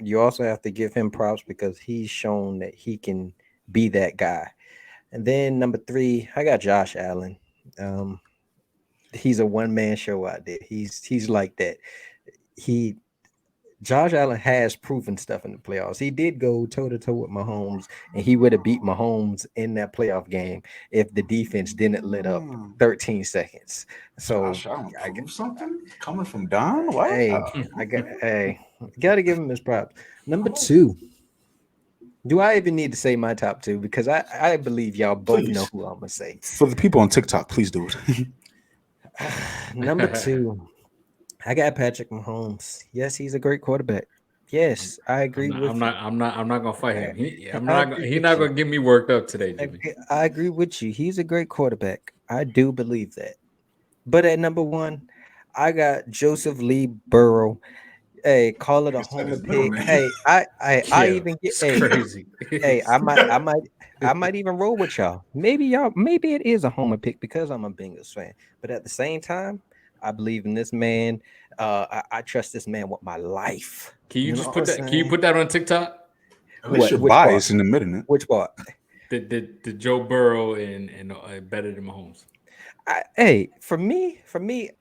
you also have to give him props because he's shown that he can be that guy. And then number 3, I got Josh Allen. Um, he's a one man show out there. He's like that. He Josh Allen has proven stuff in the playoffs. He did go toe to toe with Mahomes, and he would have beat Mahomes in that playoff game if the defense didn't let up Mm. 13 seconds. So Josh Allen I, prove something coming from Don. What? hey, gotta give him his props. Number 2. Do I even need to say my top 2? Because I believe y'all both know Please, who I'm gonna say. for the people on TikTok, please do it. Number 2, I got Patrick Mahomes. Yes, he's a great quarterback. Yes, I agree with you. I'm not gonna fight him. I agree He's with not you. gonna get me worked up today, Jimmy. I agree with you. He's a great quarterback. I do believe that. But at number 1, I got Joseph Lee Burrow. Hey, call it a You said homer his middle pick. name. I Yeah, even get it's hey, crazy. hey, I might even roll with y'all. Maybe it is a homer pick because I'm a Bengals fan. But at the same time, I believe in this man. I trust this man with my life. Can you You know just what I'm put that? Can you saying? put that on TikTok? At least you're Which part? biased in admitting it. Which part? The Joe Burrow and better than Mahomes. Hey, for me,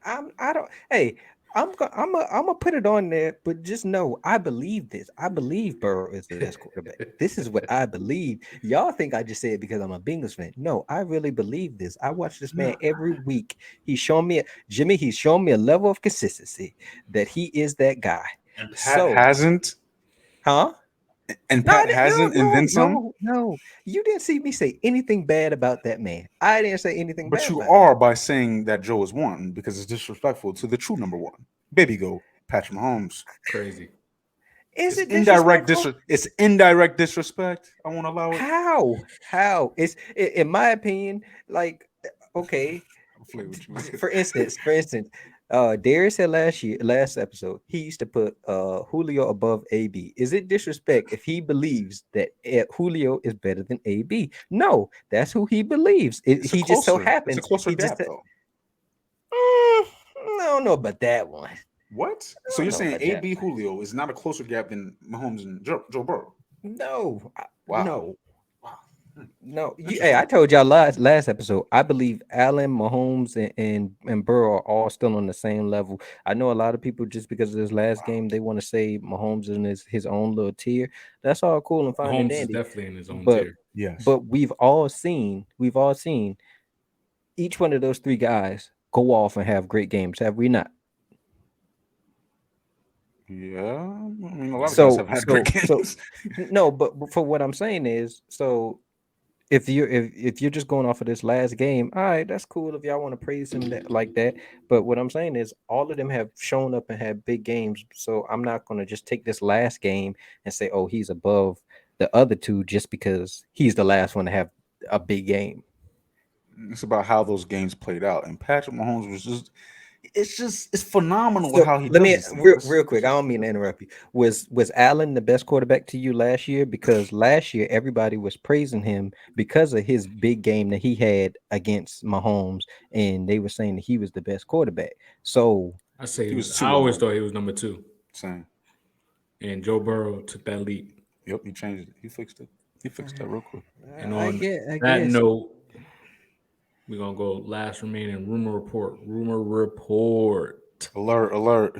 I don't. Hey, I'm gonna put it on there, but just know I believe this. I believe Burrow is the best quarterback. This is what I believe. Y'all think I just said it because I'm a Bengals fan. No, I really believe this. I watch this man No. every week. He's shown me, Jimmy. He's shown me a level of consistency that he is that guy. And Pat So, hasn't, huh? and No, I Pat didn't, no, hasn't, and no, then some. no, no. You didn't see me say anything bad about that man. I didn't say anything But bad you about him. are by saying that Joe is one, because it's disrespectful to the true number one. Baby go, Patrick Mahomes. Crazy. Is It's it indirect disrespectful? it's indirect disrespect. I won't allow it. How? How? In my opinion, like okay. I'll play with you. For instance, Darius said last episode, he used to put Julio above AB. Is it disrespect if he believes that Julio is better than AB? No, that's who he believes. He just so It's a happens closer he just. gap though. Mm, I don't know about that one. What? I So don't you're know saying about that AB one. Julio is not a closer gap than Mahomes and Joe Burrow? No, Wow. no. Wow. No, hey, I Interesting. told y'all last episode. I believe Allen, Mahomes, and Burrow are all still on the same level. I know a lot of people just because of this last Wow. game they want to say Mahomes is in his own little tier. That's all cool and fine and Mahomes is dandy. definitely in his own But tier. Yes. but we've all seen each one of those 3 guys go off and have great games. Have we not? Yeah. I mean, a lot of guys So have had great so so games. no, but for what I'm saying is so if you're just going off of this last game, all right, that's cool if y'all want to praise him like that. But what I'm saying is all of them have shown up and had big games. So I'm not gonna just take this last game and say, oh, he's above the other 2 just because he's the last one to have a big game. It's about how those games played out. And Patrick Mahomes was it's phenomenal So how he let does me these things. real quick. I don't mean to interrupt you. Was Allen the best quarterback to you last year? Because last year everybody was praising him because of his big game that he had against Mahomes, and they were saying that he was the best quarterback. So I say He was I two always already. thought he was number 2, Same. and Joe Burrow took that leap. Yep, he changed it. He fixed it. He fixed that real quick. And I on get, I that guess. note, We're gonna go last remaining rumor report. Rumor report. Alert, alert.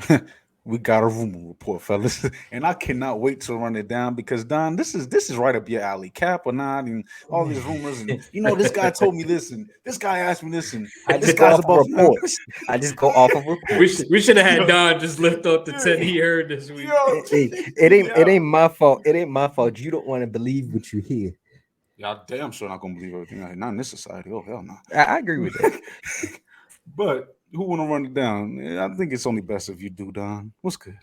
We got a rumor report, fellas. And I cannot wait to run it down because Don, this is right up your alley. Cap or not, and all these rumors, and this guy told me this, and this guy asked me this, and I this just go guy's off of above reports. I just go off of We reports. we should have had Yo. Don just lift up the 10 he heard this week. Yo, It ain't my fault. It ain't my fault. You don't want to believe what you hear. y'all damn sure not gonna believe everything. Not in this society. Oh hell no. I agree with that. But who wanna run it down? I think it's only best if you do, Don. What's good?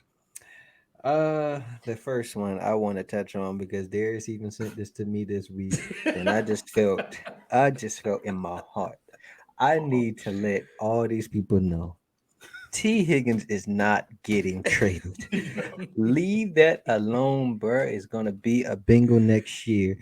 The first one I want to touch on because Darius even sent this to me this week, and I just felt in my heart. I need to let all these people know T. Higgins is not getting traded. Leave that alone, bro. Is gonna be a Bengal next year.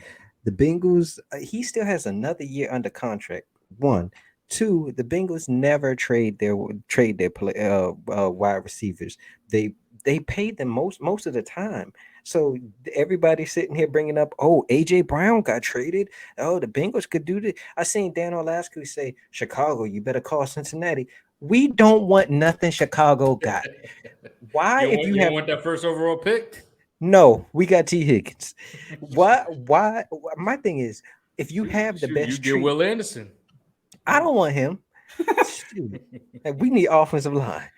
The Bengals, he still has another year under contract. One, two. The Bengals never trade their wide receivers. They paid them most of the time. So everybody's sitting here bringing up, oh, AJ Brown got traded. Oh, the Bengals could do this. I seen Dan Orlovsky say, Chicago, you better call Cincinnati. We don't want nothing Chicago got. Why, You if want, you you have want that first overall pick? no, we got T. Higgins. Why? My thing is, if you have the Shoot, best you get tree, Will Anderson. I don't want him. Shoot. Like, we need offensive line.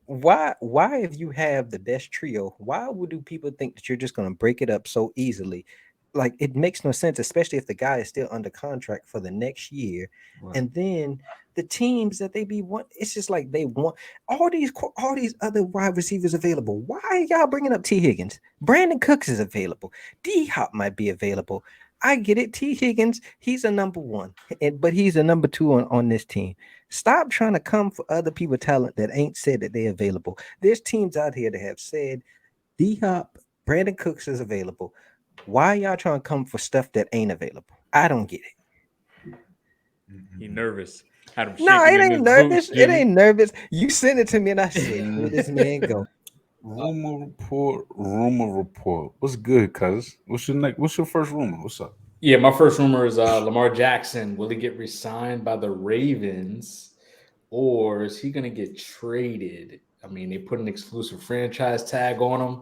Why if you have the best trio, why do people think that you're just going to break it up so easily? Like, it makes no sense, especially if the guy is still under contract for the next year. Right. And then the teams that they be want, it's just like they want all these other wide receivers available. Why are y'all bringing up T. Higgins? Brandon Cooks is available. D Hop might be available. I get it. T. Higgins, he's a number one, but he's a number two on this team. Stop trying to come for other people talent that ain't said that they're available. There's teams out here that have said D Hop, Brandon Cooks is available. Why y'all trying to come for stuff that ain't available? I don't get it. He nervous. Had him No, shaking it in ain't his nervous. boots, It Jimmy. ain't nervous. You sent it to me and I said, where this man go? Rumor report, rumor report. What's good, cuz? What's your first rumor? What's up? Yeah, my first rumor is Lamar Jackson. Will he get re-signed by the Ravens, or is he going to get traded? I mean, they put an exclusive franchise tag on him,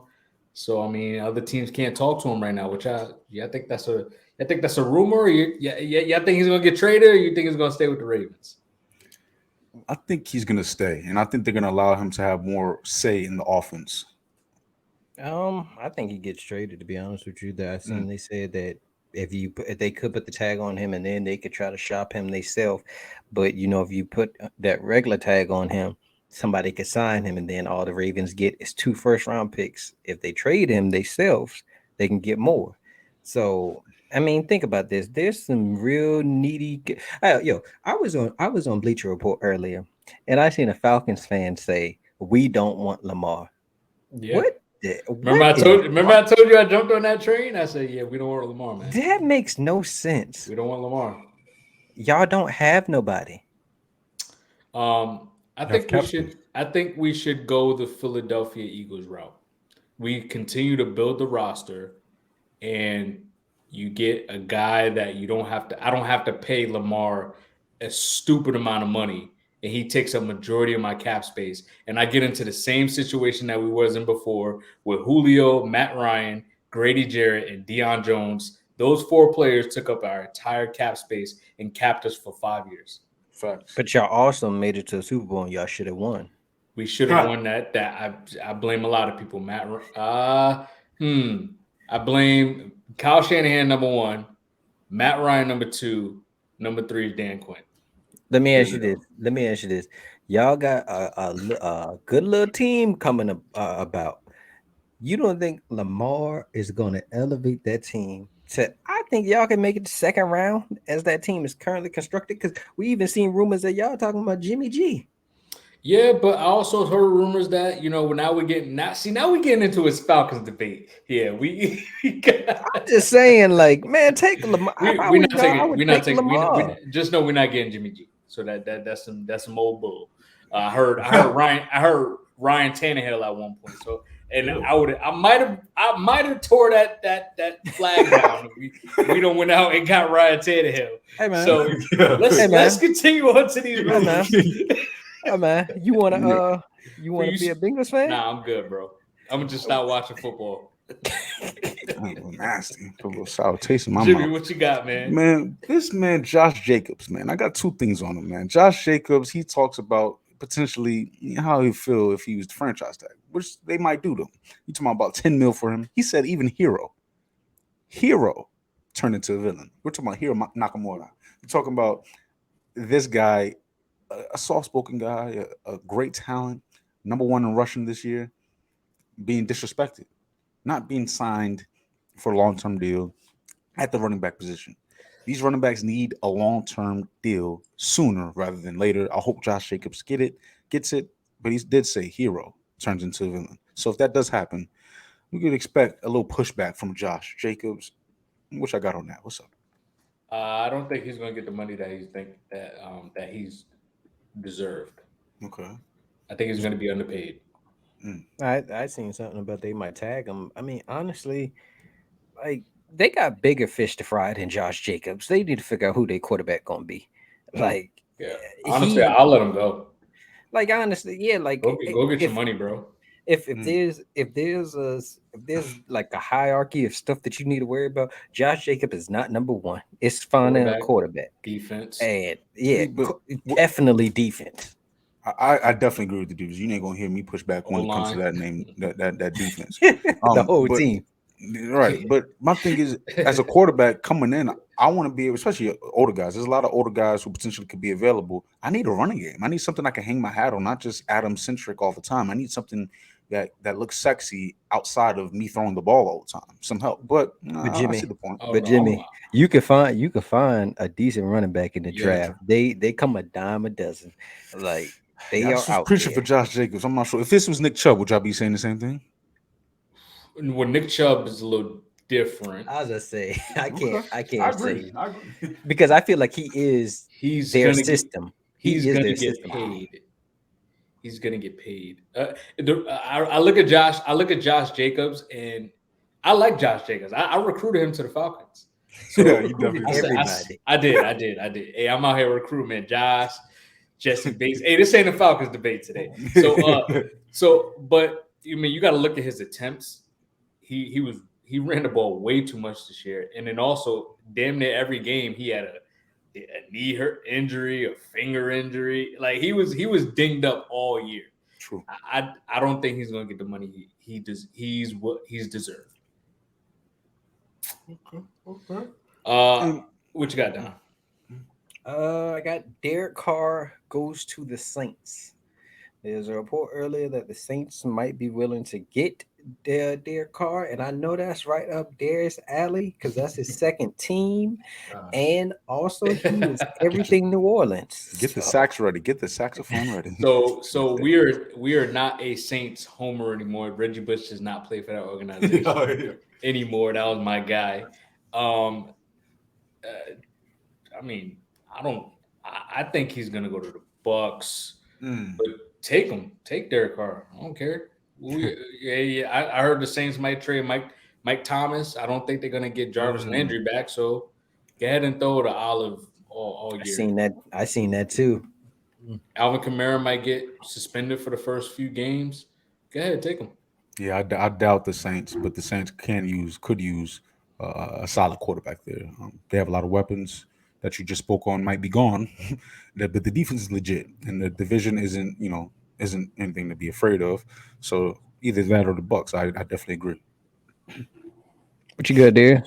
so I mean, other teams can't talk to him right now. I think that's a rumor. Or I think he's going to get traded, or you think he's going to stay with the Ravens? I think he's gonna stay, and I think they're gonna allow him to have more say in the offense. I think he gets traded. To be honest with you, that I seen they said that if they could put the tag on him and then they could try to shop him themselves, but if you put that regular tag on him, somebody could sign him, and then all the Ravens get is 2 first-round picks. If they trade him themselves, they can get more. So I mean, think about this. There's some real needy. I was on Bleacher Report earlier, and I seen a Falcons fan say, "We don't want Lamar." Yeah. What? Remember I told you I jumped on that train? I said, yeah, we don't want Lamar, man. That makes no sense. We don't want Lamar. Y'all don't have nobody. I think we should go the Philadelphia Eagles route. We continue to build the roster, and you get a guy that I don't have to pay Lamar a stupid amount of money, and he takes a majority of my cap space. And I get into the same situation that we was in before with Julio, Matt Ryan, Grady Jarrett, and Deion Jones. Those 4 players took up our entire cap space and capped us for 5 years. Facts. But y'all also made it to the Super Bowl, and y'all should have won. We should have won that. I blame a lot of people. I blame Kyle Shanahan, number 1, Matt Ryan, number 2, number 3 is Dan Quinn. Let me ask you this. Y'all got a good little team coming about. You don't think Lamar is going to elevate that team to? I think y'all can make it the second round as that team is currently constructed. Because we even seen rumors that y'all talking about Jimmy G. Yeah, but I also heard rumors that now we're getting into a Falcons debate. Yeah, I'm just saying, like, man, take Lamar. Just know we're not getting Jimmy G. So that's some old bull. I heard Ryan Tannehill at one point. So, and I might have tore that flag down. We don't went out and got Ryan Tannehill. Hey man, So let's continue on to these Hey, man. rumors. Hey man, you wanna be a Bengals fan? Nah, I'm good, bro. I'm gonna just stop watching football. Nasty. Put a little sour taste in my Jimmy, mouth. what you got, man? Man, this man, Josh Jacobs, man. I got two things on him, man. Josh Jacobs, he talks about potentially how he'd feel if he was the franchise tag, which they might do to him. You talking about 10 mil for him? He said even Hero turned into a villain. We're talking about Hero Nakamura. We're talking about this guy, a soft-spoken guy, a great talent, number one in rushing this year, being disrespected, not being signed for a long-term deal at the running back position. These running backs need a long-term deal sooner rather than later. I hope Josh Jacobs gets it, but he did say Hero turns into a villain. So if that does happen, we could expect a little pushback from Josh Jacobs. Which I got on that. What's up? I don't think he's going to get the money that that he's deserved. Okay. I think he's going to be underpaid. I seen something about they might tag him. I mean, honestly, like they got bigger fish to fry than Josh Jacobs. They need to figure out who their quarterback gonna be. Like, yeah, honestly, I'll let him go. Like, honestly, yeah, like go get your money, bro. If there's like a hierarchy of stuff that you need to worry about, Josh Jacobs is not number one. It's finding a quarterback, defense, and definitely defense. I definitely agree with the dudes. You ain't gonna hear me push back when it comes to that name, that defense. The whole team. Right. But my thing is, as a quarterback coming in, I want to be able, especially older guys. There's a lot of older guys who potentially could be available. I need a running game. I need something I can hang my hat on, not just Adam centric all the time. I need something that looks sexy outside of me throwing the ball all the time. Some help. But Jimmy, I see the point. Jimmy, you can find a decent running back in the draft. They come a dime a dozen. Like they are out preaching there. for Josh Jacobs. I'm not sure. If this was Nick Chubb, would y'all be saying the same thing? Well, Nick Chubb is a little different. I was gonna say I can't say because I feel like he's their system. He's gonna get paid. He's gonna get paid. I look at Josh Jacobs, and I like Josh Jacobs. I recruited him to the Falcons. So yeah, you definitely everybody. I did. Hey, I'm out here recruiting, man. Josh, Jesse Bates. Hey, this ain't a Falcons debate today. So, but I mean, you got to look at his attempts. He ran the ball way too much this year, and then also damn near every game he had a knee hurt injury, a finger injury. Like he was dinged up all year. True. I don't think he's gonna get the money he does. He's what he's deserved. Okay. What you got, Don? I got Derek Carr goes to the Saints. There's a report earlier that the Saints might be willing to get Derek Carr, and I know that's right up Derek's alley because that's his second team, and also he was everything New Orleans. Get the sax ready. Get the saxophone ready. So we are not a Saints homer anymore. Reggie Bush does not play for that organization anymore. That was my guy. I mean, I think he's gonna go to the Bucks, but take Derek Carr. I don't care. I heard the Saints might trade Mike Thomas. I don't think they're gonna get Jarvis Landry back. So go ahead and throw the olive all year. I seen that too. Alvin Kamara might get suspended for the first few games. Go ahead, take him. Yeah, I doubt the Saints, but the Saints could use a solid quarterback there. They have a lot of weapons that you just spoke on might be gone, but the defense is legit, and the division isn't anything to be afraid of. So either that or the Bucks. I definitely agree. What you got there?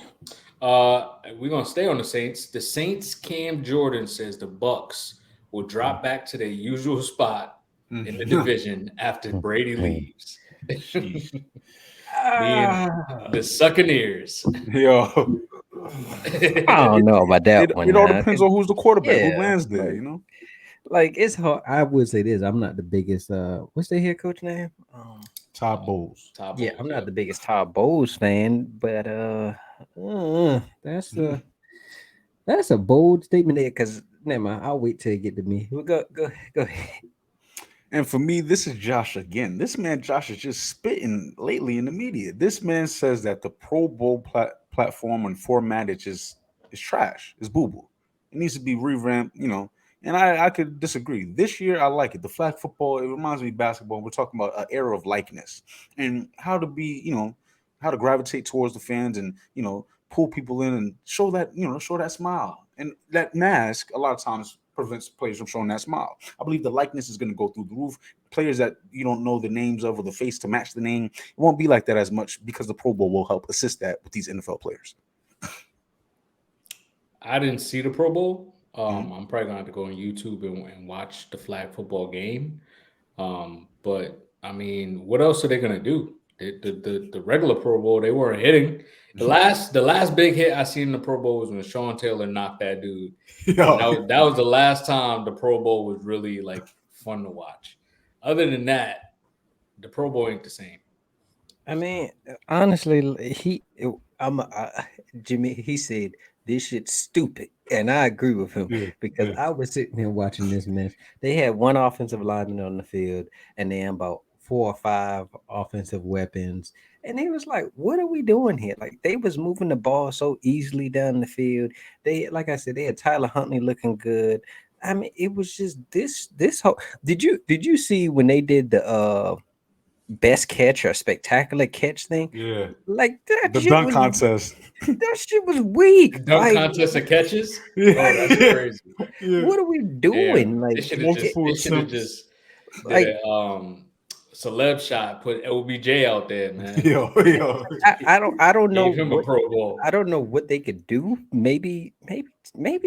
We're gonna stay on the Saints. The Saints Cam Jordan says the Bucks will drop back to their usual spot in the division after Brady leaves. Being the Succaneers. Yo. I don't know about that one. It all depends on who's the quarterback, who lands there, you know. Like it's hard. I would say this. I'm not the biggest. What's their head coach name? Todd Bowles. Yeah, I'm not the biggest Todd Bowles fan, but that's a bold statement there. Because never mind. I'll wait till you get to me. Go ahead. And for me, this is Josh again. This man, Josh, is just spitting lately in the media. This man says that the Pro Bowl platform and format is trash. It's boo boo. It needs to be revamped. And I could disagree. This year, I like it. The flag football, it reminds me of basketball. We're talking about an era of likeness and how to be, how to gravitate towards the fans and pull people in and show that smile. And that mask a lot of times prevents players from showing that smile. I believe the likeness is going to go through the roof. Players that you don't know the names of or the face to match the name, it won't be like that as much because the Pro Bowl will help assist that with these NFL players. I didn't see the Pro Bowl. Mhm. I'm probably gonna have to go on YouTube and watch the flag football game. But I mean, what else are they gonna do? The regular Pro Bowl, they weren't hitting. The last big hit I seen in the Pro Bowl was when Sean Taylor knocked that dude. That was the last time the Pro Bowl was really like fun to watch. Other than that, the Pro Bowl ain't the same. I mean, honestly, Jimmy. He said this shit's stupid, and I agree with him Yeah, because yeah. I was sitting here watching this mess. They had one offensive lineman on the field, and then about 4 or 5 offensive weapons, and they was like, "What are we doing here?" Like they was moving the ball so easily down the field. They, like I said, they had Tyler Huntley looking good. I mean, it was just this whole. Did you see when they did the best catch or spectacular catch thing? Yeah. Like The dunk contest. that shit was weak. Dunk Like, contest of catches. Yeah. Oh, that's crazy. Yeah. what are we doing? Damn, Like, they should have just Multiple they should have attempts. just did like a celeb shot, put LBJ out there, man. Yo. I don't know Gave him a what Pro Bowl. I don't know what they could do. Maybe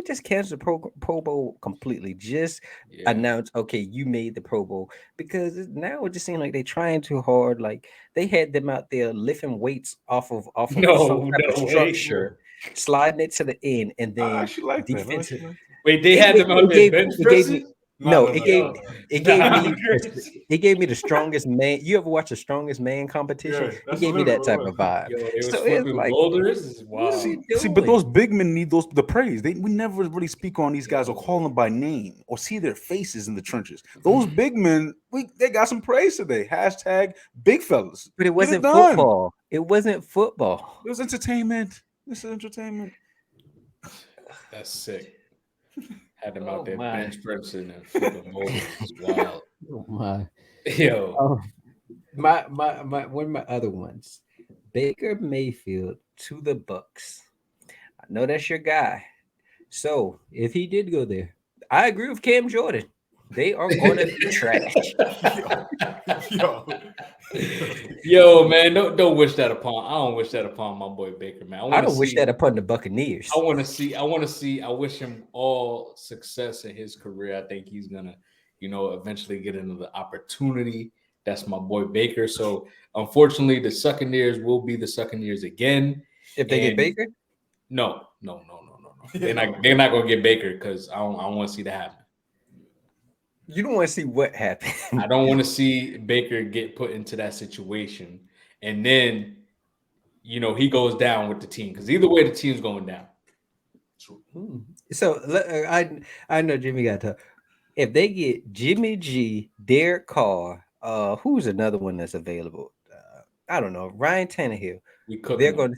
just cancel the Pro Bowl completely. Just Yeah. announce, okay, you made the Pro Bowl, because now it just seems like they're trying too hard. Like they had them out there lifting weights off of some No, type of no way. structure, sliding it to the end, and I then actually like that. I defensive. actually like Wait, they had them out there bench It gave me pressing? no, No, it no, gave Yo, it gave nah, me crazy. it gave me the strongest man. You ever watch the strongest man competition? Yeah, It that's gave me that literally type what of it was. vibe. Yo, they was So it's flipping like, boulders. This is what are we wild. See, but doing? those big men need the praise. We never really speak on these guys or call them by name or see their faces in the trenches. Those big men, they got some praise today. Hashtag big fellas. But it Get it wasn't done. football. It wasn't football. It was entertainment. This is entertainment. That's sick. Had them out Oh there my. bench pressing and flipping boulders. It's wild. Oh my. Yo, Oh, my one of my other ones. Baker Mayfield to the Bucks. I know that's your guy. So if he did go there, I agree with Cam Jordan. They are gonna be trash. Yo. yo, man, don't wish that upon. I don't wish that upon my boy Baker, man. I don't wish that upon the Buccaneers. I want to see. I want to see. I wish him all success in his career. I think he's gonna, eventually get another opportunity. That's my boy Baker. So unfortunately, the Succaneers will be the Succaneers again. If they get And Baker, no. They're not gonna get Baker because I don't want to see that happen. you don't want to see what happened. I don't want to see Baker get put into that situation, and then he goes down with the team because either way the team's going down. So I know Jimmy got to. If they get Jimmy G, Derek Carr, who's another one that's available? I don't know. Ryan Tannehill. We cooking. They're them. going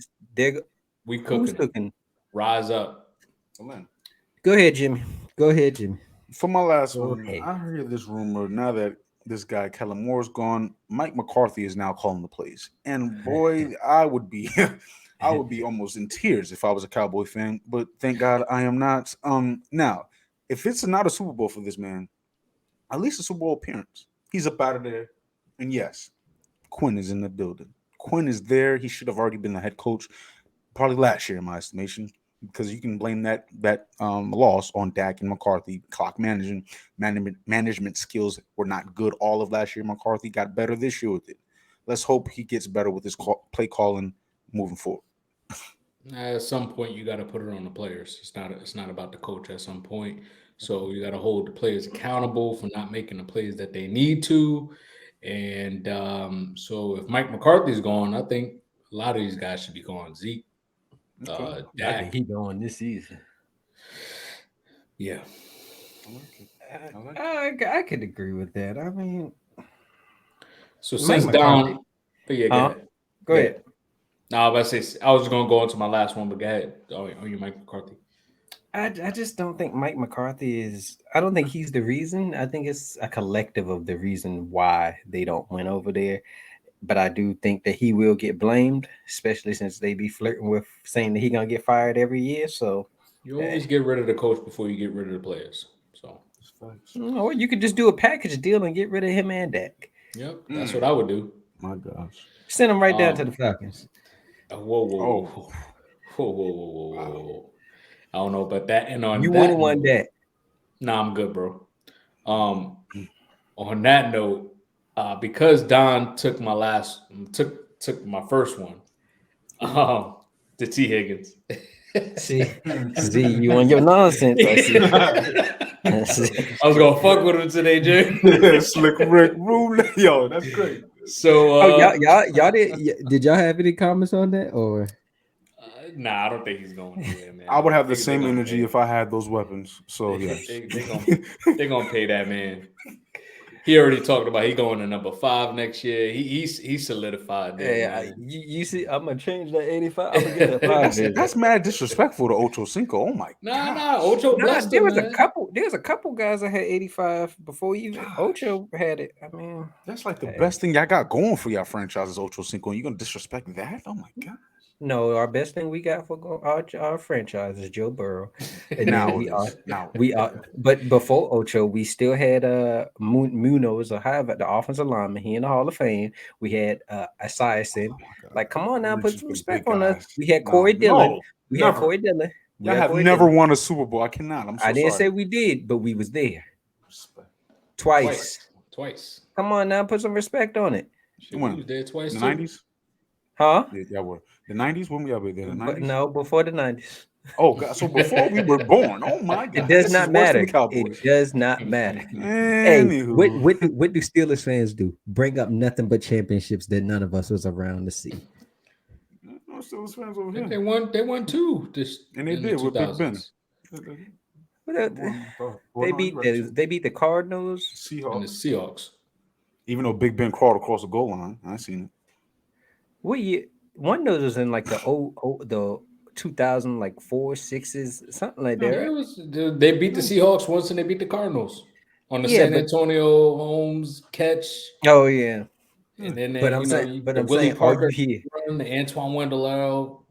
to. We Who's cooking. them. cooking? Rise up. Oh, man. Go ahead, Jimmy. Go ahead, Jimmy. For my last Go one, ahead. I heard this rumor now that this guy Kellen Moore's gone. Mike McCarthy is now calling the plays, and boy, I would be almost in tears if I was a Cowboy fan. But thank God I am not. Now, if it's not a Super Bowl for this man, at least a Super Bowl appearance. He's up out of there, and yes, Quinn is in the building. Quinn is there. He should have already been the head coach, probably last year in my estimation, because you can blame that loss on Dak and McCarthy. Clock management skills were not good all of last year. McCarthy got better this year with it. Let's hope he gets better with his play calling moving forward. At some point, you got to put it on the players. It's not about the coach. At some point, so you got to hold the players accountable for not making the plays that they need to. And so if Mike McCarthy's gone, I think a lot of these guys should be gone. Zeke, I Dak. think he going this season. Yeah. I could agree with that. I mean, So Mike since McCarthy. Don, but yeah, go Huh? ahead. Go ahead. No, I was about to say I was going to go into my last one, but go ahead. Oh, you Mike McCarthy. I just don't think Mike McCarthy is. I don't think he's the reason. I think it's a collective of the reason why they don't win over there. But I do think that he will get blamed, especially since they be flirting with saying that he gonna get fired every year. So, You always get rid of the coach before you get rid of the players. So, or you could just do a package deal and get rid of him and Dak. yep, that's what I would do. My gosh. Send him right down to the Falcons. Whoa, whoa, Oh. whoa, whoa, whoa, whoa, whoa, whoa. I don't know about that. And on You that wouldn't want note, that. nah, I'm good, bro. On that note, because Don took my took my first one, the T Higgins. See, you on your nonsense. I see. I was gonna fuck with him today, Jay. Slick Rick rule. Yo, that's great. So, y'all did y'all have any comments on that or? Nah, I don't think he's going anywhere, man. I would have the They same gonna energy pay. if I had those weapons. So yes. They're gonna pay that man. He already talked about he going to number 5 next year. He's solidified there. Hey, you see, I'm gonna change that 85. I'm gonna get that 5. That's mad disrespectful to Ocho Cinco. Oh my god. Nah, Ocho blessed There him, was man. a couple guys that had 85 before even Ocho had it. I mean, That's like the best thing y'all got going for y'all franchises, Ocho Cinco. And you're gonna disrespect that? Oh my god. no, our best thing we got for our franchise is Joe Burrow. And Now then it is. Now we are, but before Ocho, we still had Munoz, or however, the offensive lineman. He in the Hall of Fame. We had Esiason. Like, come on now, put some respect on us. We had Corey Dillon. Had Corey Dillon. Y'all have never won a Super Bowl. I cannot. I'm so I didn't sorry. say we did, but we was there Respect. twice. Come on now, put some respect on it. Shit, we was there twice in too. the 90s? Huh? Yeah, y'all were. The 90s? When we y'all be there? The 90s? No, before the 90s. Oh god, so before we were born. Oh my god. It does not matter. It does not matter. Hey, what do Steelers fans do? Bring up nothing but championships that none of us was around to see. No Steelers fans over here. They won 2 this And they in did the with Big 2000s. Ben. They beat the Cardinals And the Seahawks. Even though Big Ben crawled across the goal line, I seen it. What year? One of those was in like the 2000 like 4, 6s, something like that. Right? They beat the Seahawks once and they beat the Cardinals on the San Antonio Holmes catch. Oh yeah. And then but I'm saying Willie Parker all you hear, run, the Antoine Wendell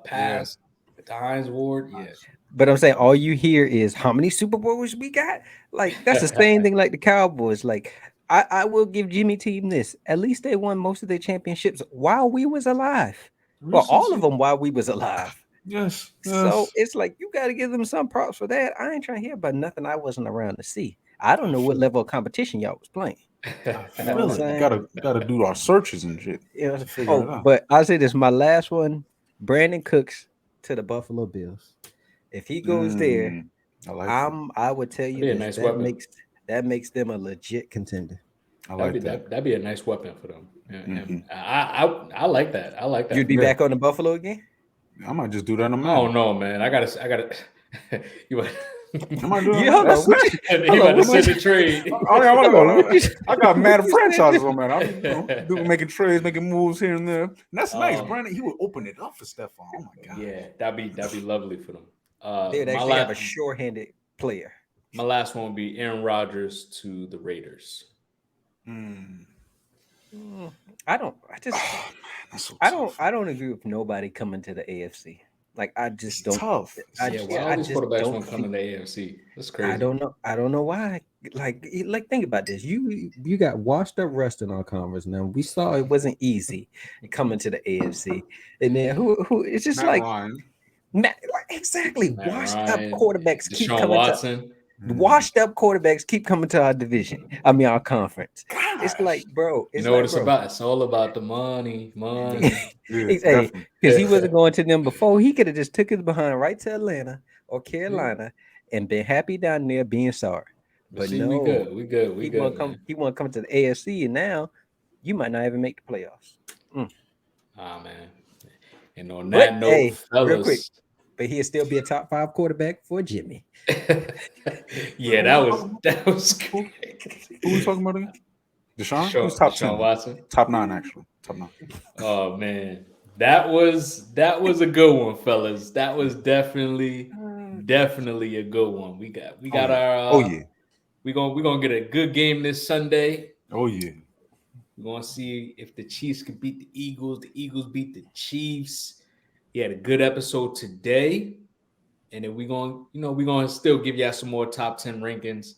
pass, the Hines Ward. Yeah. But I'm saying all you hear is how many Super Bowls we got. Like that's the same thing like the Cowboys. Like I will give Jimmy Team this. At least they won most of their championships while we was alive. Well, all of them while we was alive. Yes. So it's like you got to give them some props for that. I ain't trying to hear about nothing I wasn't around to see. I don't know what level of competition y'all was playing. Gotta do our searches and shit. Yeah. But I'll say this: my last one, Brandon Cooks to the Buffalo Bills. If he goes there, I would tell you this, that makes them a legit contender. That'd be a nice weapon for them. And I like that. I like that. You'd be back on the Buffalo again? I might just do that in a minute. Oh no, man! I gotta. You. I might do that. You about to send a trade. I got mad franchises on that. I'm making trades, making moves here and there. And that's nice, Brandon. He would open it up for Stephon. Oh my god. Yeah, that'd be lovely for them. They'd actually have a sure-handed player. My last one would be Aaron Rodgers to the Raiders. I don't agree with nobody coming to the AFC. Like I just don't. Tough. Why all these quarterbacks want to come to the AFC? That's crazy. I don't know why. Like think about this. You got washed up rust in our conference. Now we saw it wasn't easy coming to the AFC, and then who? It's just Matt like Ryan. Matt, exactly. Washed up quarterbacks keep Deshaun coming Watson. Washed up quarterbacks keep coming to our division. I mean, our conference. Gosh. It's like, bro. You know what it's about? It's all about the money. Because he wasn't going to them before. He could have just took his behind right to Atlanta or Carolina and been happy down there being sorry. But see, no, we good. He want to come to the AFC, and now you might not even make the playoffs. Man. And on that note, fellas. Real quick, but he'll still be a top 5 quarterback for Jimmy. Yeah, that was great. Who we talking about again? Deshaun? Who's Deshaun top 10? Watson. Top 9, actually. Top 9. Oh man, that was a good one, fellas. That was definitely a good one. We got our. yeah. We're gonna get a good game this Sunday. Oh yeah. We're gonna see if the Chiefs can beat the Eagles. The Eagles beat the Chiefs. He had a good episode today, and then we're gonna still give y'all some more top 10 rankings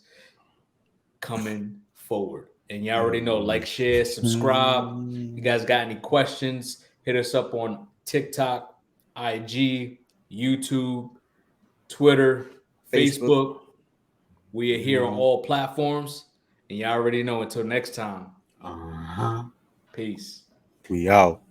coming forward. And y'all already know, like, share, subscribe. You guys got any questions? Hit us up on TikTok, IG, YouTube, Twitter, Facebook. We are here on all platforms. And y'all already know, until next time. Uh-huh. Peace. We out.